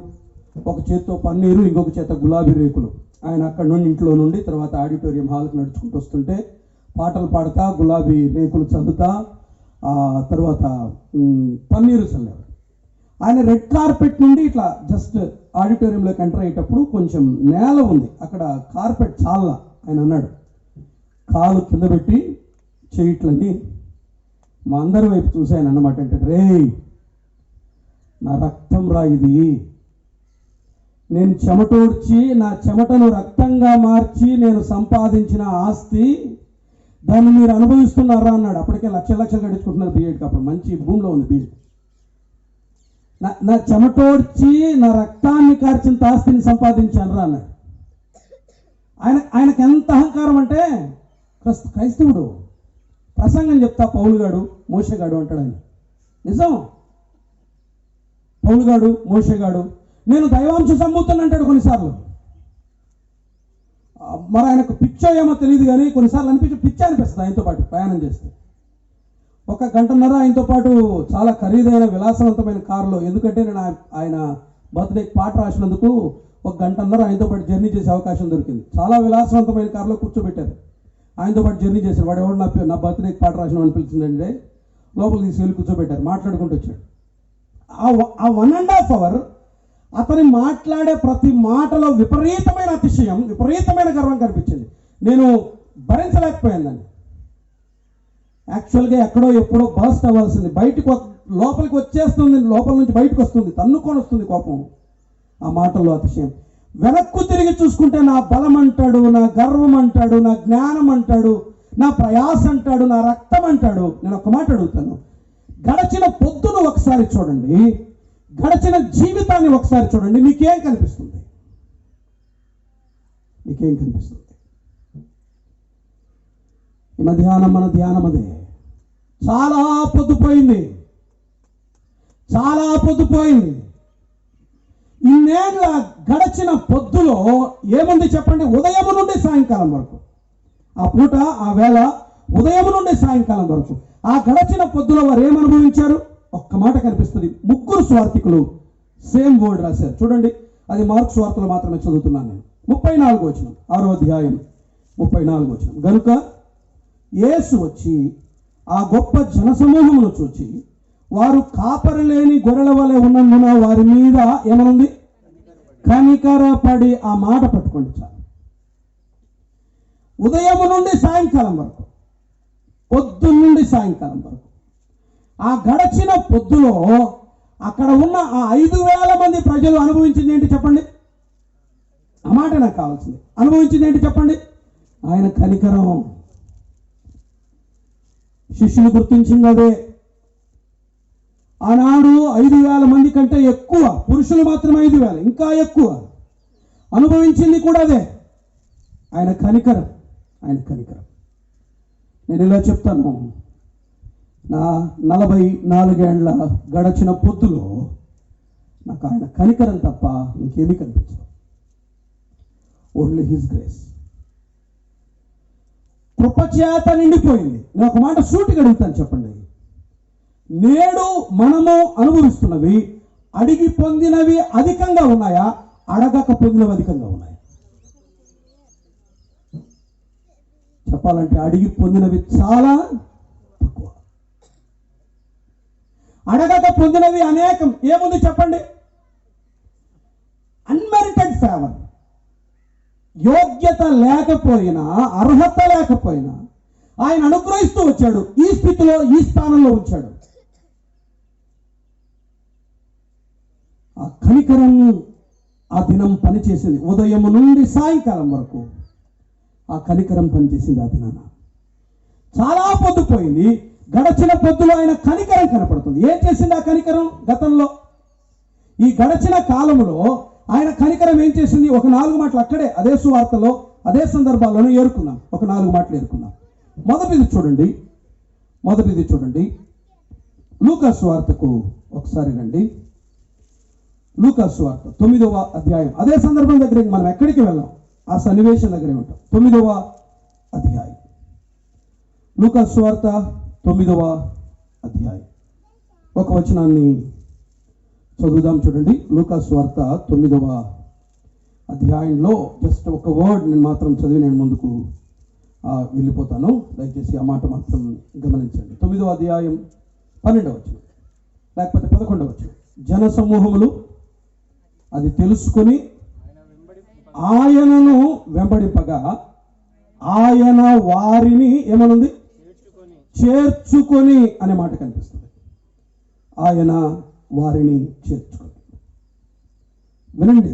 Speaker 5: ఒక చేత్తో పన్నీరు, ఇంకొక చేత గులాబీ రేకులు. ఆయన అక్కడ నుండి ఇంట్లో నుండి తర్వాత ఆడిటోరియం హాల్కి నడుచుకుంటూ వస్తుంటే పాటలు పాడుతా, గులాబీ రేకులు చల్లుతా, తర్వాత పన్నీరు చల్లేవారు. ఆయన రెడ్ కార్పెట్ నుండి ఇట్లా జస్ట్ ఆడిటోరియంలోకి ఎంటర్ అయ్యేటప్పుడు కొంచెం నేల ఉంది, అక్కడ కార్పెట్ చాలా. ఆయన అన్నాడు, కాలు కింద పెట్టి చేయట్లని మా అందరి వైపు చూసి ఆయన అన్నమాట అంటే, రే నా రక్తం రా ఇది, నేను చెమటోడ్చి నా చెమటను రక్తంగా మార్చి నేను సంపాదించిన ఆస్తి, దాన్ని మీరు అనుభవిస్తున్నారా అన్నాడు. అప్పటికే లక్షలు గడుచుకుంటున్నారు బిఎడ్కి. అప్పుడు మంచి భూమిలో ఉంది బిఎడ్. నా చెమటోడ్చి నా రక్తాన్ని కార్చిన ఆస్తిని సంపాదించాను రా అన్నాడు. ఆయనకు ఎంత అహంకారం అంటే, క్రైస్తవుడు ప్రసంగం చెప్తా పౌలుగాడు మోషగాడు అంటాడు ఆయన. నిజం, పౌలుగాడు మోషగాడు, నేను దైవాంశ సంభూతుని అంటాడు కొన్నిసార్లు. మరి ఆయనకు పిచ్చో ఏమో తెలియదు కానీ కొన్నిసార్లు పిచ్చ అనిపిస్తుంది ఆయనతో పాటు ప్రయాణం చేస్తే. ఒక గంటన్నర ఆయనతో పాటు చాలా ఖరీదైన విలాసవంతమైన కారులో, ఎందుకంటే నేను ఆయన బర్త్డేకి పాట రాసినందుకు ఒక గంటన్నర ఆయనతో పాటు జర్నీ చేసే అవకాశం దొరికింది. చాలా విలాసవంతమైన కారులో కూర్చోబెట్టారు. ఆయనతో పాటు జర్నీ చేశారు. వాడు ఎవరు నా బర్త్డేకి పాట రాసిన అని పిలిచిందంటే లోపలికి తీసుకెళ్ళి కూర్చోబెట్టారు. మాట్లాడుకుంటూ వచ్చాడు. ఆ 1.5 hours అతని మాట్లాడే ప్రతి మాటలో విపరీతమైన అతిశయం, విపరీతమైన గర్వం కనిపించింది. నేను భరించలేకపోయాను దాన్ని. యాక్చువల్గా ఎక్కడో ఎప్పుడో బర్స్ట్ అవ్వాల్సింది, బయటకు లోపలికి వచ్చేస్తుంది, లోపల నుంచి బయటకు వస్తుంది, తన్నుకొని వస్తుంది కోపం. ఆ మాటల్లో అతిశయం. వెనక్కు తిరిగి చూసుకుంటే నా బలం అంటాడు, నా గర్వం అంటాడు, నా జ్ఞానం అంటాడు, నా ప్రయాస అంటాడు, నా రక్తం అంటాడు. నేను ఒక మాట అడుగుతాను, గడచిన పొద్దును ఒకసారి చూడండి, గడచిన జీవితాన్ని ఒకసారి చూడండి, మీకేం కనిపిస్తుంది? మీకేం కనిపిస్తుంది? ఈ మధ్యాహ్నం మన ధ్యానం అదే. చాలా పొద్దుపోయింది, చాలా పొద్దుపోయింది. ఇన్నేళ్ళ గడచిన పొద్దులో ఏముంది చెప్పండి? ఉదయం నుండి సాయంకాలం వరకు, ఆ పూట ఆ వేళ ఉదయం నుండి సాయంకాలం వరకు ఆ గడచిన పొద్దులో వారు ఏమనుభవించారు? ఒక్క మాట కనిపిస్తుంది. 3 స్వార్థికులు సేమ్ వర్డ్ రాశారు. చూడండి, అది మార్కు స్వార్థలో మాత్రమే చదువుతున్నాను నేను. 34 వచనం, 6వ అధ్యాయం 34 వచనం. గనుక యేసు వచ్చి ఆ గొప్ప జనసమూహమును చూచి వారు కాపరి లేని గొర్రెల వలె ఉన్నందున వారి మీద ఏమనుంది? కనికరపడి. ఆ మాట పట్టుకోండి చాలు. ఉదయం నుండి సాయంకాలం వరకు, పొద్దున్న నుండి సాయంకాలం వరకు ఆ గడచిన పొద్దులో అక్కడ ఉన్న ఆ 5,000 మంది ప్రజలు అనుభవించింది ఏంటి చెప్పండి? ఆ మాట నాకు కావాల్సింది. అనుభవించింది ఏంటి చెప్పండి? ఆయన కనికరం. శిష్యులు గుర్తించింది అదే. ఆనాడు 5,000 మంది కంటే ఎక్కువ, పురుషులు మాత్రమే 5,000, ఇంకా ఎక్కువ అనుభవించింది కూడా అదే. ఆయన కనికరం, ఆయన కనికరం. నేను ఇలా చెప్తాను, నా 44 ఏళ్ల గడచిన పొద్దులో నాకు ఆయన కనికరం తప్ప ఇంకేమీ కనిపించదు. Only his grace. కృపచేత నిండిపోయింది. నేను ఒక మాట సూటిగా అడుగుతాను, చెప్పండి, నేడు మనము అనుభవిస్తున్నవి అడిగి పొందినవి అధికంగా ఉన్నాయా, అడగక పొందినవి అధికంగా ఉన్నాయా? చెప్పాలంటే అడిగి పొందినవి చాలా తక్కువ, అడగక పొందినవి అనేకం. ఏముంది చెప్పండి? Unmerited favour. యోగ్యత లేకపోయినా, అర్హత లేకపోయినా ఆయన అనుగ్రహిస్తూ వచ్చాడు. ఈ స్థితిలో, ఈ స్థానంలో ఉంచాడు. ఆ కనికరం ఆ దినం పనిచేసింది. ఉదయం నుండి సాయంకాలం వరకు ఆ కనికరం పనిచేసింది. ఆ దినాన చాలా పొద్దుపోయింది. గడచిన పొద్దులో ఆయన కనికరం కనపడుతుంది. ఏం చేసింది ఆ కనికరం? గతంలో ఈ గడచిన కాలంలో ఆయన కనికరం ఏం చేసింది? ఒక 4 మాటలు అక్కడే అదే సువార్తలో అదే సందర్భాల్లోనే ఏరుకున్నాం. ఒక 4 మాటలు ఏరుకున్నాం. మొదటిది చూడండి, లూకా సువార్తకు ఒకసారి రండి. లూకా సువార్త 9వ అధ్యాయం. అదే సందర్భం దగ్గరికి మనం ఎక్కడికి వెళ్ళాం, ఆ సన్నివేశం దగ్గరే ఉంటాం. 9వ అధ్యాయం, లూకా సువార్త 9వ అధ్యాయం. ఒక వచనాన్ని చదువుదాం. చూడండి, లూకా సువార్త 9వ అధ్యాయంలో జస్ట్ ఒక వర్డ్ నేను మాత్రం చదివి నేను ముందుకు వెళ్ళిపోతాను. దయచేసి ఆ మాట మాత్రం గమనించండి. 9వ అధ్యాయం 12వ వచనం, లేకపోతే 11వ వచనం. జన సమూహములు అది తెలుసుకొని ఆయనను వెంబడింపగా ఆయన వారిని ఏమనుంది? చేర్చుకొని అనే మాట కనిపిస్తుంది. ఆయన వారిని చేర్చుకొని. వినండి,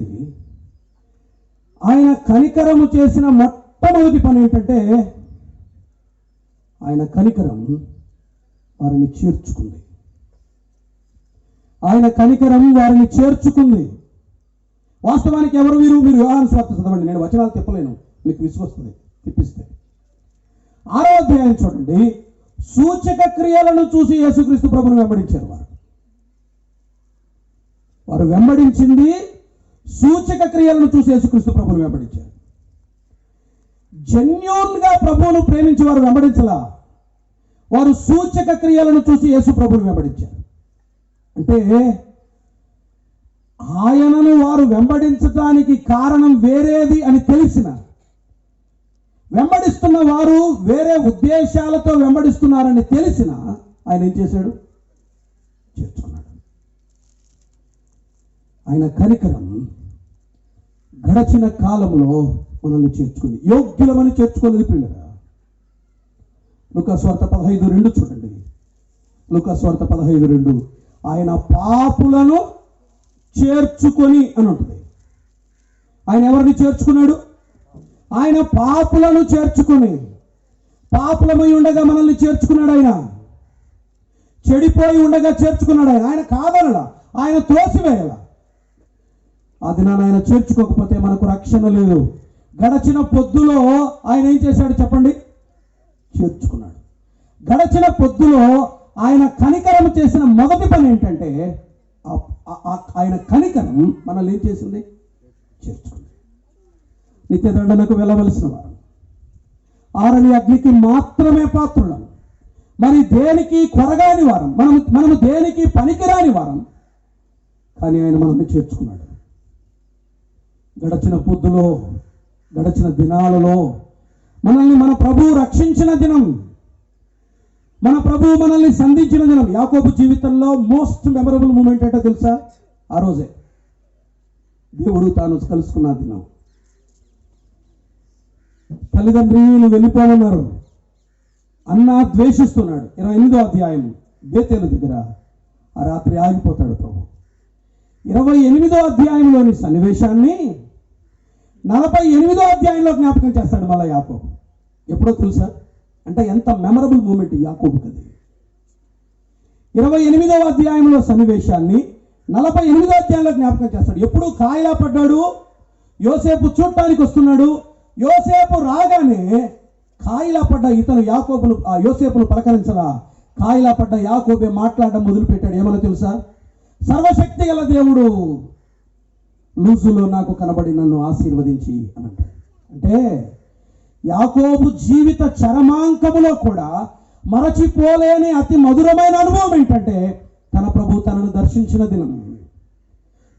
Speaker 5: ఆయన కనికరము చేసిన మొట్టమొదటి పని ఏంటంటే ఆయన కనికరం వారిని చేర్చుకుంది. ఆయన కనికరం వారిని చేర్చుకుంది. వాస్తవానికి ఎవరు మీరు యోహాను సువార్త చదవండి. నేను వచనాలు తిప్పలేను, మీకు విసుగొస్తుంది తిప్పిస్తే. 6వ అధ్యాయం చూడండి. సూచక క్రియలను చూసి యేసుక్రీస్తు ప్రభువును వెంబడించారు. వారు వెంబడించింది సూచక క్రియలను చూసి యేసుక్రీస్తు ప్రభువును వెంబడించారు. జెన్యూన్ గా ప్రభువును ప్రేమించి వారు వెంబడించలా. వారు సూచక క్రియలను చూసి యేసు ప్రభువుని వెంబడించారు. అంటే ఆయనను వారు వెంబడించడానికి కారణం వేరేది అని తెలిసిన, వెంబడిస్తున్న వారు వేరే ఉద్దేశాలతో వెంబడిస్తున్నారని తెలిసిన ఆయన ఏం చేశాడు? చేర్చుకున్నాడు. ఆయన కనికరం గడచిన కాలంలో మనల్ని చేర్చుకుంది. యోగ్యులమని చేర్చుకున్నది ప్రియులరా. లూకా సువార్త 15:2 చూడండి. లూకా సువార్త 15:2 ఆయన పాపులను చేర్చుకొని అని ఉంటుంది. ఆయన ఎవరిని చేర్చుకున్నాడు? ఆయన పాపులను చేర్చుకొని, పాపులమై ఉండగా మనల్ని చేర్చుకున్నాడు. ఆయన చెడిపోయి ఉండగా చేర్చుకున్నాడు. ఆయన కాదనలా, ఆయన తోసివేయాల. ఆ దినాన ఆయన చేర్చుకోకపోతే మనకు రక్షణ లేదు. గడచిన పొద్దులో ఆయన ఏం చేశాడు చెప్పండి? చేర్చుకున్నాడు. గడచిన పొద్దులో ఆయన కనికరం చేసిన మొదటి పని ఏంటంటే, ఆయన కనికరం మనల్ని ఏం చేసింది? చేర్చుకుంది. నిత్యదండనకు వెళ్ళవలసిన వారు, ఆరని అగ్నికి మాత్రమే పాత్రులం, మరి దేనికి కొరగాని వారం, మనము దేనికి పనికిరాని వారం, కానీ ఆయన మనల్ని చేర్చుకున్నాడు. గడచిన పొద్దులో, గడచిన దినాలలో మనల్ని మన ప్రభువు రక్షించిన దినం, మన ప్రభువు మనల్ని సంధించిన దినం. యాకోబు జీవితంలో మోస్ట్ మెమరబుల్ మూమెంట్ ఏంటో తెలుసా? ఆ రోజే దేవుడు తాను కలుసుకున్న దినం. తల్లిదండ్రులు వెళ్ళిపోనున్నారు, అన్న ద్వేషిస్తున్నాడు. 28వ అధ్యాయం బేతేలు దగ్గర ఆ రాత్రి ఆగిపోతాడు ప్రభు. 28వ అధ్యాయంలోని సన్నివేశాన్ని 48వ అధ్యాయంలో జ్ఞాపకం చేస్తాడు మళ్ళా యాకోబు. ఎప్పుడో తెలుసా? అంటే ఎంత మెమరబుల్ మూమెంట్ యాకోబుకి అది. 28వ అధ్యాయంలో సన్నివేశాన్ని 48వ అధ్యాయంలో జ్ఞాపకం చేస్తాడు. ఎప్పుడు కాయిలా పడ్డాడు, యోసేపు చూడటానికి వస్తున్నాడు. యోసేపు రాగానే కాయిలా పడ్డ ఇతను యాకోబును, ఆ యోసేపును పలకరించలా. కాయిలా పడ్డ యాకోబే మాట్లాడడం మొదలుపెట్టాడు. ఏమన్నా తెలుసా? సర్వశక్తి గల దేవుడు లూజులో నాకు కనబడి నన్ను ఆశీర్వదించి అని అంటాడు. అంటే యాకోబు జీవిత చరమాంకములో కూడా మరచిపోలేని అతి మధురమైన అనుభవం ఏంటంటే, తన ప్రభు తనను దర్శించిన దినం,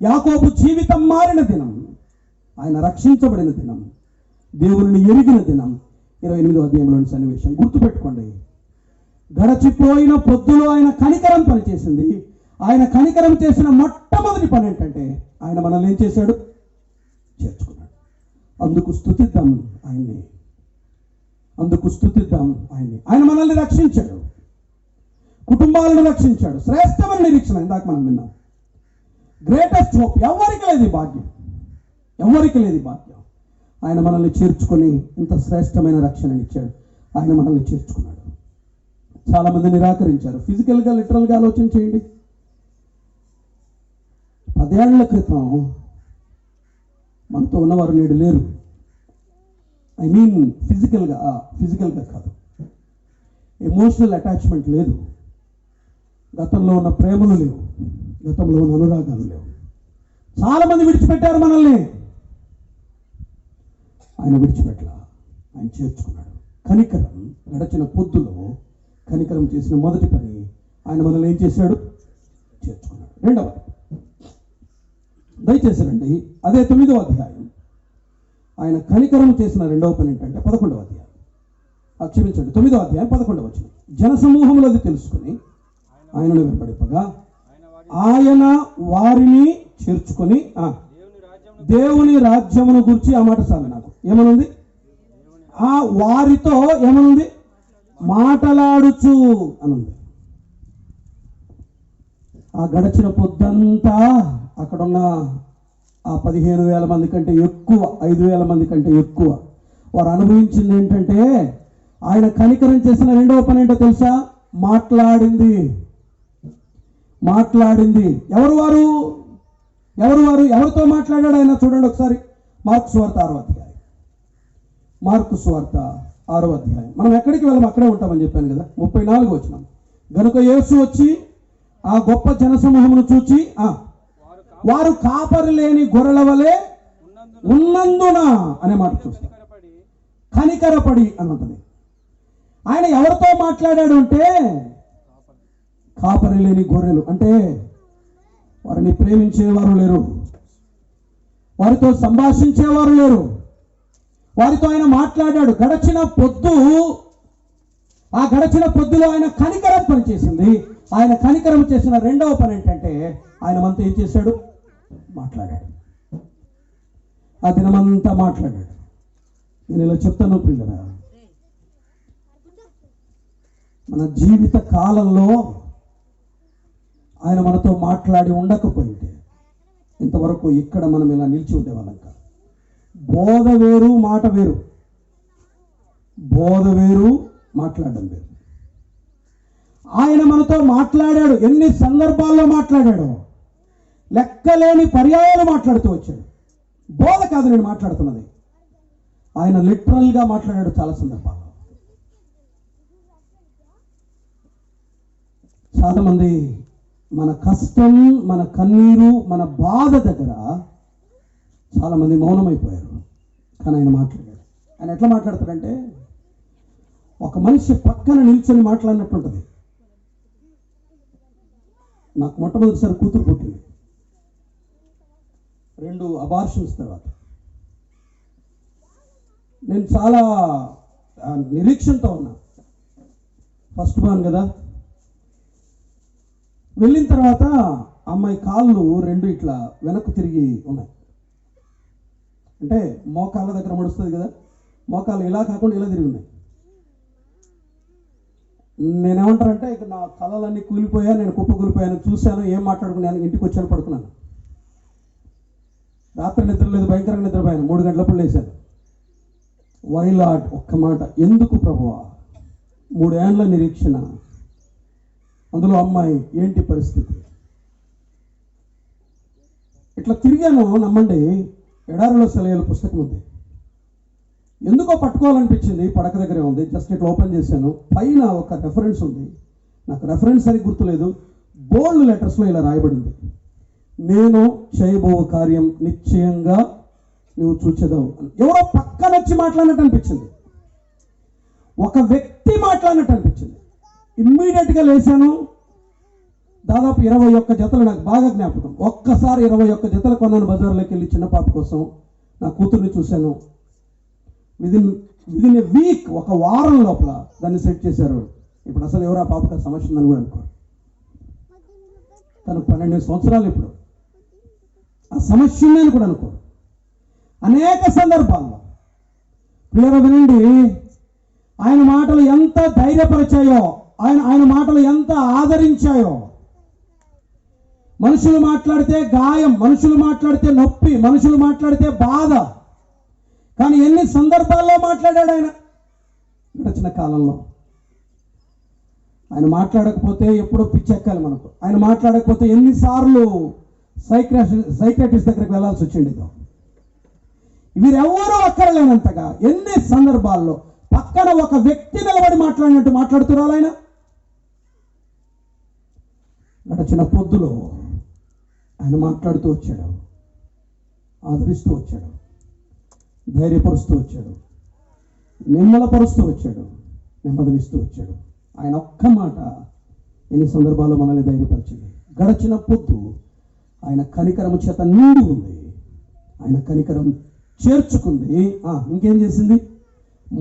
Speaker 5: యాకోబు జీవితం మారిన దినం, ఆయన రక్షించబడిన దినం, దేవుని ఎరిగిన దినం. 28వ అధ్యాయంలోని సన్నివేశం గుర్తుపెట్టుకోండి. గడచిపోయిన పొద్దులో ఆయన కనికరం పనిచేసింది. ఆయన కనికరం చేసిన మొట్టమొదటి పని ఏంటంటే, ఆయన మనల్ని ఏం చేశాడు? చేర్చుకున్నాడు. అందుకు స్తుతిద్దాం ఆయన్ని, అందుకు స్తుతిద్దాం ఆయన్ని. ఆయన మనల్ని రక్షించాడు, కుటుంబాలను రక్షించాడు. శ్రేష్టమైన నిరీక్షణ ఇందాక మనం విన్నాం. Greatest hope. ఎవరికి లేదు ఈ భాగ్యం, ఎవరికి లేదు ఈ భాగ్యం. ఆయన మనల్ని చేర్చుకొని ఇంత శ్రేష్టమైన రక్షణని ఇచ్చాడు. ఆయన మనల్ని చేర్చుకున్నాడు. చాలామంది నిరాకరించారు. ఫిజికల్గా, లిటరల్గా ఆలోచన చేయండి. 10 ఏళ్ల క్రితం మనతో ఉన్నవారు నేడు లేరు. ఐ మీన్ ఫిజికల్గా కాదు, ఎమోషనల్ అటాచ్మెంట్ లేదు. గతంలో ఉన్న ప్రేమలు లేవు, గతంలో ఉన్న అనురాగాలు లేవు. చాలామంది విడిచిపెట్టారు మనల్ని. ఆయన విడిచిపెట్టలా, ఆయన చేర్చుకున్నాడు. కనికరం. గడచిన పొద్దులో కనికరం చేసిన మొదటి పని, ఆయన మనల్ని ఏం చేశాడు? చేర్చుకున్నాడు. రెండవ, దయచేసి రండి, అదే 9వ అధ్యాయం. ఆయన కనికరం చేసిన రెండవ పని ఏంటంటే 11వ అధ్యాయం. క్షమించండి, 9వ అధ్యాయం 11వ వచనం. జనసమూహంలో అది తెలుసుకుని ఆయనను వెంబడింపగా ఆయన వారిని చేర్చుకొని, దేవుని రాజ్యమును గురించి ఆ మాట చాలు నాకు. ఏమనుంది? ఆ వారితో ఏమనుంది? మాటలాడుచు అనుంది. ఆ గడచిన పొద్దంతా అక్కడున్న ఆ 15,000 మంది కంటే ఎక్కువ, 5,000 మంది కంటే ఎక్కువ వారు అనుభవించింది ఏంటంటే, ఆయన కనికరం చేసిన రెండవ పని ఏంటో తెలుసా? మాట్లాడింది. ఎవరు వారు? ఎవరితో మాట్లాడాడు ఆయన? చూడండి ఒకసారి. మార్కు సువార్త 6వ అధ్యాయం. మార్కు సువార్త 6వ అధ్యాయం. మనం ఎక్కడికి వెళ్ళాం, అక్కడే ఉంటామని చెప్పాను కదా. 34వ వచనం. గనుక యేసు వచ్చి ఆ గొప్ప జనసమూహమును చూచి, వారు కాపరి లేని గొర్రెల వలె ఉన్నందున అనే మాట చూస్తాం. కనికరపడి అని ఉంటుంది. ఆయన ఎవరితో మాట్లాడాడు అంటే కాపరి లేని గొర్రెలు, అంటే వారిని ప్రేమించేవారు లేరు, వారితో సంభాషించేవారు లేరు, వారితో ఆయన మాట్లాడాడు. గడచిన పొద్దులో ఆయన కనికరం పనిచేసింది. ఆయన కనికరం చేసిన రెండవ పని ఏంటంటే ఆయన మనతో ఏం చేశాడు? మాట్లాడాడు. ఆ దినమంతా మాట్లాడాడు. నేను ఇలా చెప్తాను పిల్లరా, మన జీవిత కాలంలో ఆయన మనతో మాట్లాడి ఉండకపోయింటే ఇంతవరకు ఇక్కడ మనం ఇలా నిలిచి ఉండేవాళ్ళం కాదు. బోధ వేరు, మాట వేరు. బోధ వేరు, మాట్లాడడం వేరు. ఆయన మనతో మాట్లాడాడు. ఎన్ని సందర్భాల్లో మాట్లాడాడు? లెక్కలేని పర్యాయాలు మాట్లాడుతూ వచ్చాడు. బోధ కాదు నేను మాట్లాడుతున్నది, ఆయన లిటరల్గా మాట్లాడాడు చాలా సందర్భాల్లో. చాలామంది మన కష్టం, మన కన్నీరు, మన బాధ దగ్గర చాలామంది మౌనమైపోయారు. కానీ ఆయన మాట్లాడాడు. ఆయన ఎట్లా మాట్లాడతాడంటే ఒక మనిషి పక్కన నిల్చొని మాట్లాడినట్టుంటుంది. నాకు మొట్టమొదటిసారి కూతురు పుట్టింది, 2 అబార్షన్స్ తర్వాత. నేను చాలా నిరీక్షణతో ఉన్నా. ఫస్ట్ బాన్ కదా. వెళ్ళిన తర్వాత అమ్మాయి కాళ్ళు 2 ఇట్లా వెనక్కు తిరిగి ఉన్నాయి. అంటే మోకాళ్ళ దగ్గర మడుస్తుంది కదా, మోకాళ్ళు ఇలా కాకుండా ఇలా తిరిగి ఉన్నాయి. నేనేమంటానంటే ఇక నా కళలన్నీ కూలిపోయా, నేను కుప్పకూలిపోయాను. చూశాను, ఏం మాట్లాడుకున్నాను, ఇంటికి వచ్చాను, పడుకున్నాను. రాత్రి నిద్ర లేదు, భయంకరంగా నిద్రపోయాను. 3 గంటలప్పుడు లేచాను. వైలాట్ ఒక్క మాట, ఎందుకు ప్రభువా? 3 ఏళ్ల నిరీక్షణ, అందులో అమ్మాయి, ఏంటి పరిస్థితి? ఇట్లా తిరిగాను. నమ్మండి, ఎడారిలో సెలవుల పుస్తకం ఉంది. ఎందుకో పట్టుకోవాలనిపించింది, పడక దగ్గరే ఉంది. జస్ట్ ఇట్లా ఓపెన్ చేశాను. పైన ఒక రెఫరెన్స్ ఉంది, నాకు రెఫరెన్స్ సరిగ్గా గుర్తులేదు. బోల్డ్ లెటర్స్లో ఇలా రాయబడింది, నేను చేయబో కార్యం నిశ్చయంగా నువ్వు చూచెదవు. ఎవరో పక్కన వచ్చి మాట్లాడినట్టు అనిపించింది, ఒక వ్యక్తి మాట్లాడినట్టు అనిపించింది. ఇమ్మీడియట్గా లేచాను. దాదాపు 21 జతలు నాకు బాగా జ్ఞాపకం. ఒక్కసారి 21 జతలు కొన్నాను బజార్లోకి వెళ్ళి చిన్న పాప కోసం. నా కూతుర్ని చూశాను. విదిన్ ఏ వీక్, ఒక వారం లోపల దాన్ని సెట్ చేశారు. ఇప్పుడు అసలు ఎవరు ఆ పాపకు సమస్య ఉందని కూడా అనుకో. తనకు 12 సంవత్సరాలు. ఇప్పుడు ఆ సమస్య ఉందని కూడా అనుకో. అనేక సందర్భాల్లో ప్రియర వినండి, ఆయన మాటలు ఎంత ధైర్యపరిచాయో, ఆయన మాటలు ఎంత ఆదరించాయో. మనుషులు మాట్లాడితే గాయం, మనుషులు మాట్లాడితే నొప్పి, మనుషులు మాట్లాడితే బాధ. కానీ ఎన్ని సందర్భాల్లో మాట్లాడాడు ఆయన గడిచిన కాలంలో. ఆయన మాట్లాడకపోతే ఎప్పుడో పిచ్చెక్కాలి మనకు. ఆయన మాట్లాడకపోతే ఎన్నిసార్లు సైకాట్రిస్ట్ దగ్గరికి వెళ్ళాల్సి వచ్చింది. వీరెవరూ అక్కర్లేనంతగా ఎన్ని సందర్భాల్లో పక్కన ఒక వ్యక్తి నిలబడి మాట్లాడినట్టు మాట్లాడుతున్నారు ఆయన. గడిచిన పొద్దులో ఆయన మాట్లాడుతూ వచ్చాడు, ఆదరిస్తూ వచ్చాడు, ధైర్యపరుస్తూ వచ్చాడు, నిమ్మలపరుస్తూ వచ్చాడు, నెమ్మదినిస్తూ వచ్చాడు. ఆయన ఒక్క మాట ఎన్ని సందర్భాల్లో మనల్ని ధైర్యపరిచింది. గడిచిన పొద్దు ఆయన కనికరము చేత నిండి ఉంది. ఆయన కనికరం చేర్చుకుంది. ఇంకేం చేసింది?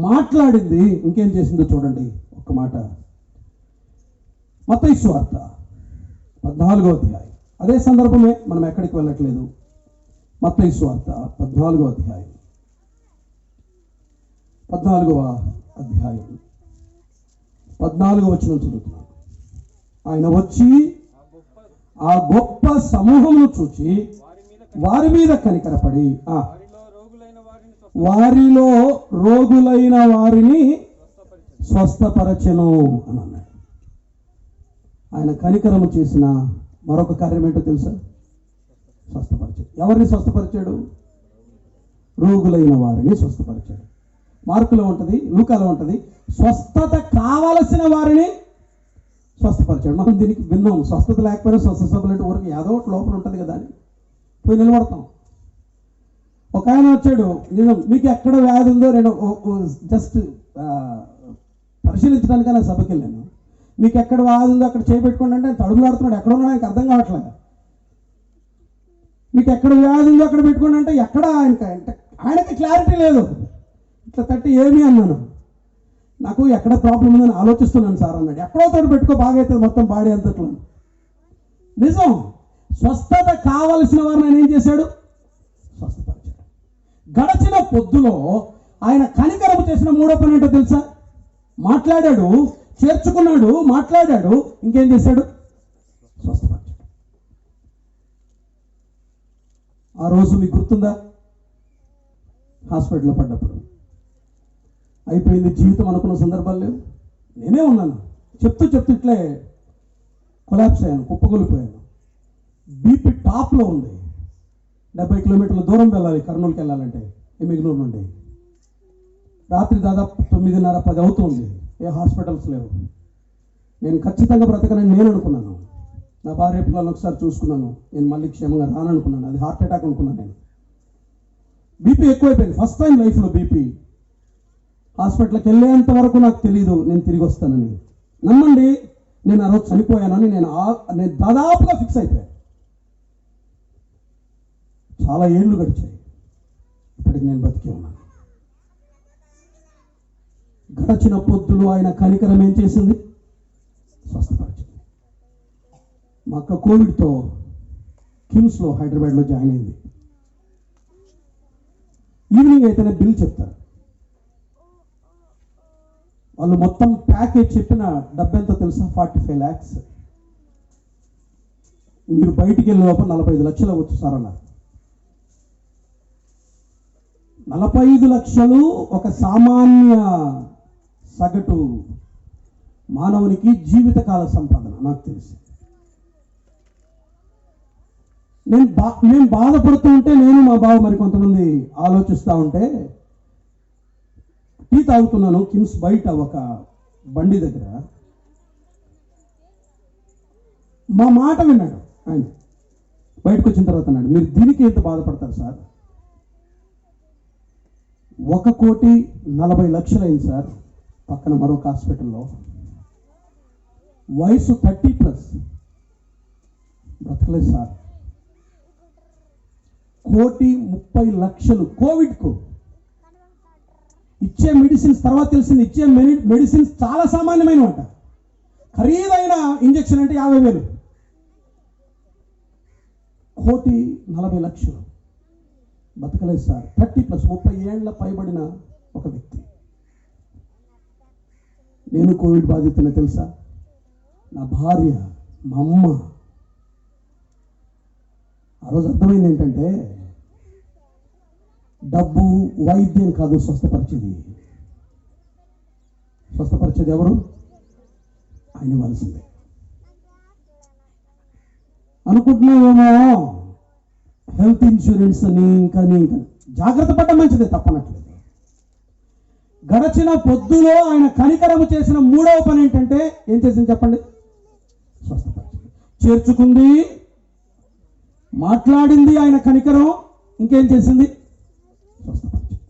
Speaker 5: మాట్లాడింది. ఇంకేం చేసిందో చూడండి ఒక్క మాట. మత్తయి సువార్త 14వ అధ్యాయం. అదే సందర్భమే, మనం ఎక్కడికి వెళ్ళట్లేదు. మత్తయి సువార్త 14వ అధ్యాయం 14వ వచనం చదువుతున్నాను. ఆయన వచ్చి ఆ గొప్ప సమూహమును చూచి వారి మీద కనికరపడి వారిలో రోగులైన వారిని స్వస్థపరచెను అని అన్నాడు. ఆయన కనికరము చేసిన మరొక కార్యం ఏంటో తెలుసా? స్వస్థపరిచాడు. ఎవరిని స్వస్థపరిచాడు? రోగులైన వారిని స్వస్థపరిచాడు. మార్కులో ఉంటుంది, లూకాలో ఉంటుంది, స్వస్థత కావలసిన వారిని స్వస్థపరిచాడు. మనం దీనికి విన్నాం. స్వస్థత లేకపోయినా స్వస్థ సభలు అంటే ఊరికి ఏదో ఒకటి లోపల ఉంటుంది కదా అని పోయి నిలబడతాం. ఒక ఆయన వచ్చాడు, నిజం మీకు ఎక్కడ వ్యాధి ఉందో నేను జస్ట్ పరిశీలించడానికైనా సభకి వెళ్ళాను. మీకు ఎక్కడ వాది ఉందో అక్కడ చేపెట్టుకోండి అంటే తడుములాడుతున్నాడు. ఎక్కడ ఉన్నాడు ఆయనకు అర్థం కావట్లేదు. మీకు ఎక్కడ వ్యాధి ఉందో అక్కడ పెట్టుకోండి అంటే ఎక్కడ ఆయనకి క్లారిటీ లేదు. ఇట్లా తట్టి ఏమి అన్నాను, నాకు ఎక్కడ ప్రాబ్లం ఉందని ఆలోచిస్తున్నాను సార్ అన్నాడు. ఎక్కడో తోడు పెట్టుకో బాగా అవుతుంది మొత్తం బాడీ అంతట్లో. నిజం, స్వస్థత కావలసిన వారిని ఆయన ఏం చేశాడు? స్వస్థపరిచాడు. గడచిన పొద్దులో ఆయన కనికరము చేసిన మూడో పని ఏంటో తెలుసా? మాట్లాడాడు, చేర్చుకున్నాడు, మాట్లాడాడు, ఇంకేం చేశాడు? స్వస్థపరిచాడు. ఆ రోజు మీకు గుర్తుందా? హాస్పిటల్లో పడ్డప్పుడు అయిపోయింది జీవితం అనుకున్న సందర్భాలు లేవు. నేనే ఉన్నాను, చెప్తూ ఇట్లే కొలాప్స్ అయ్యాను, కుప్పగొలిపోయాను. బీపీ టాప్లో ఉంది. 70 కిలోమీటర్ల దూరం వెళ్ళాలి కర్నూలుకి వెళ్ళాలంటే ఎమ్మిగనూరు నుండి. రాత్రి దాదాపు 9:30, 10 అవుతుంది. ఏ హాస్పిటల్స్ లేవు. నేను ఖచ్చితంగా బ్రతకనని నేను అనుకున్నాను. నా భార్య పిల్లలను ఒకసారి చూసుకున్నాను. నేను మళ్ళీ క్షేమంగా రాననుకున్నాను. అది హార్ట్ అటాక్ అనుకున్నాను. నేను బీపీ ఎక్కువైపోయింది. ఫస్ట్ టైం లైఫ్లో బీపీ. హాస్పిటల్కి వెళ్ళేంత వరకు నాకు తెలీదు నేను తిరిగి వస్తానని. నమ్మండి, నేను ఆ రోజు చనిపోయానని నేను దాదాపుగా ఫిక్స్ అయిపోయాను. చాలా ఏళ్ళు గడిచాయి. ఇప్పటికి నేను బతికే ఉన్నాను. గడచిన పొద్దులు ఆయన కనికరం ఏం చేసింది? స్వస్థపరిచింది. మా అక్క కోవిడ్తో కిమ్స్లో హైదరాబాద్లో జాయిన్ అయింది. ఈవినింగ్ అయితేనే బిల్ చెప్తారు వాళ్ళు. మొత్తం ప్యాకేజ్ చెప్పిన డబ్బు ఎంతో తెలుసా? 45 lakhs. మీరు బయటికి వెళ్ళే లోపల 45 లక్షలు అవ్వచ్చు సార్ అన్నారు. 45 లక్షలు ఒక సామాన్య సగటు మానవునికి జీవితకాల సంపాదన నాకు తెలిసి. నేను బాధపడుతూ ఉంటే నేను మా బావ మరి కొంతమంది ఆలోచిస్తూ ఉంటే టీ తాగుతున్నాను కిమ్స్ బయట ఒక బండి దగ్గర. మా మాట విన్నాడు ఆయన. బయటకు వచ్చిన తర్వాత అన్నాడు, మీరు దీనికి ఎంత బాధపడతారు సార్? 1,40,00,000 అయింది సార్ పక్కన మరొక హాస్పిటల్లో. వయసు 30+. బ్రతకలేదు సార్. 1,30,00,000 కోవిడ్కు ఇచ్చే మెడిసిన్స్. తర్వాత తెలిసింది ఇచ్చే మెడిసిన్స్ చాలా సామాన్యమైనవంట. ఖరీదైన ఇంజక్షన్ అంటే 50,000. 1,40,00,000 బతకలేదు సార్. 30+, 30 ఏళ్ల పైబడిన ఒక వ్యక్తి. నేను కోవిడ్ బాధితున్నా తెలుసా? నా భార్య, మా అమ్మ. ఆ రోజు అర్థమైంది ఏంటంటే డబ్బు వైద్యం కాదు స్వస్థపరిచేది. స్వస్థపరిచేది ఎవరు? ఆయన ఇవ్వాల్సిందే. అనుకుంటున్నామేమో హెల్త్ ఇన్సూరెన్స్ అని ఇంకా జాగ్రత్త పడ్డ మంచిదే, తప్పనట్లేదు. గడచిన పొద్దులో ఆయన కనికరము చేసిన మూడవ పని ఏంటంటే ఏం చేసింది చెప్పండి? స్వస్థపరిచింది. చేర్చుకుంది, మాట్లాడింది ఆయన కనికరం. ఇంకేం చేసింది? స్వస్థపరిచింది.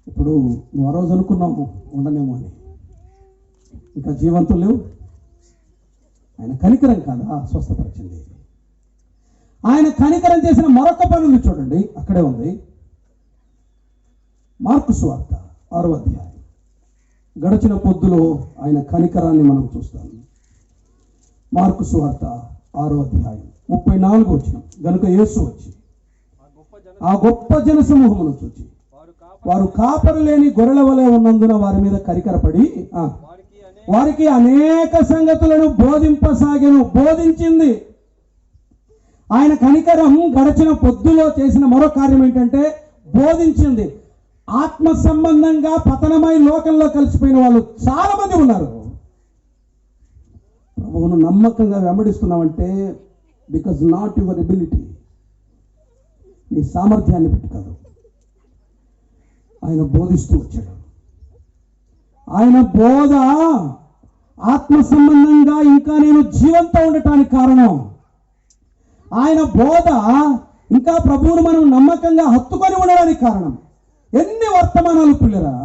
Speaker 5: ఇప్పుడు నువ్వు ఆ రోజు అనుకున్నావు ఉండనేమో అని, ఇంకా జీవంతులు లేవు. ఆయన కనికరం కాదా స్వస్థపరిచింది. ఆయన కనికరం చేసిన మరొక పని ఉంది చూడండి, అక్కడే ఉంది. మార్కు సువార్త 6వ అధ్యాయం. గడచిన పొద్దులో ఆయన కనికరాన్ని మనం చూస్తాం. మార్కు సువార్త 6వ అధ్యాయం 34వ వచనం. గనుక యేసు వచ్చి ఆ గొప్ప జన సమూహమును చూచి వారు కాపరి లేని గొర్రెల వలె ఉన్నందున వారి మీద కనికరపడి వారికి అనేక సంగతులను బోధింపసాగెను. బోధించింది. ఆయన కనికరం గడచిన పొద్దులో చేసిన మరో కార్యం ఏంటంటే బోధించింది. ఆత్మ సంబంధంగా పతనమై లోకంలో కలిసిపోయిన వాళ్ళు చాలా మంది ఉన్నారు. ప్రభువును నమ్మకంగా వెంబడిస్తున్నామంటే బికాజ్ నాట్ యువర్ ఎబిలిటీ, నీ సామర్థ్యాన్ని బట్టి కాదు. ఆయన బోధిస్తూ వచ్చాడు. ఆయన బోధ ఆత్మ సంబంధంగా ఇంకా నేను జీవంతో ఉండటానికి కారణం. ఆయన బోధ ఇంకా ప్రభువును మనం నమ్మకంగా హత్తుకొని ఉండడానికి కారణం. ఎన్ని వర్తమానాలు పిల్లరా,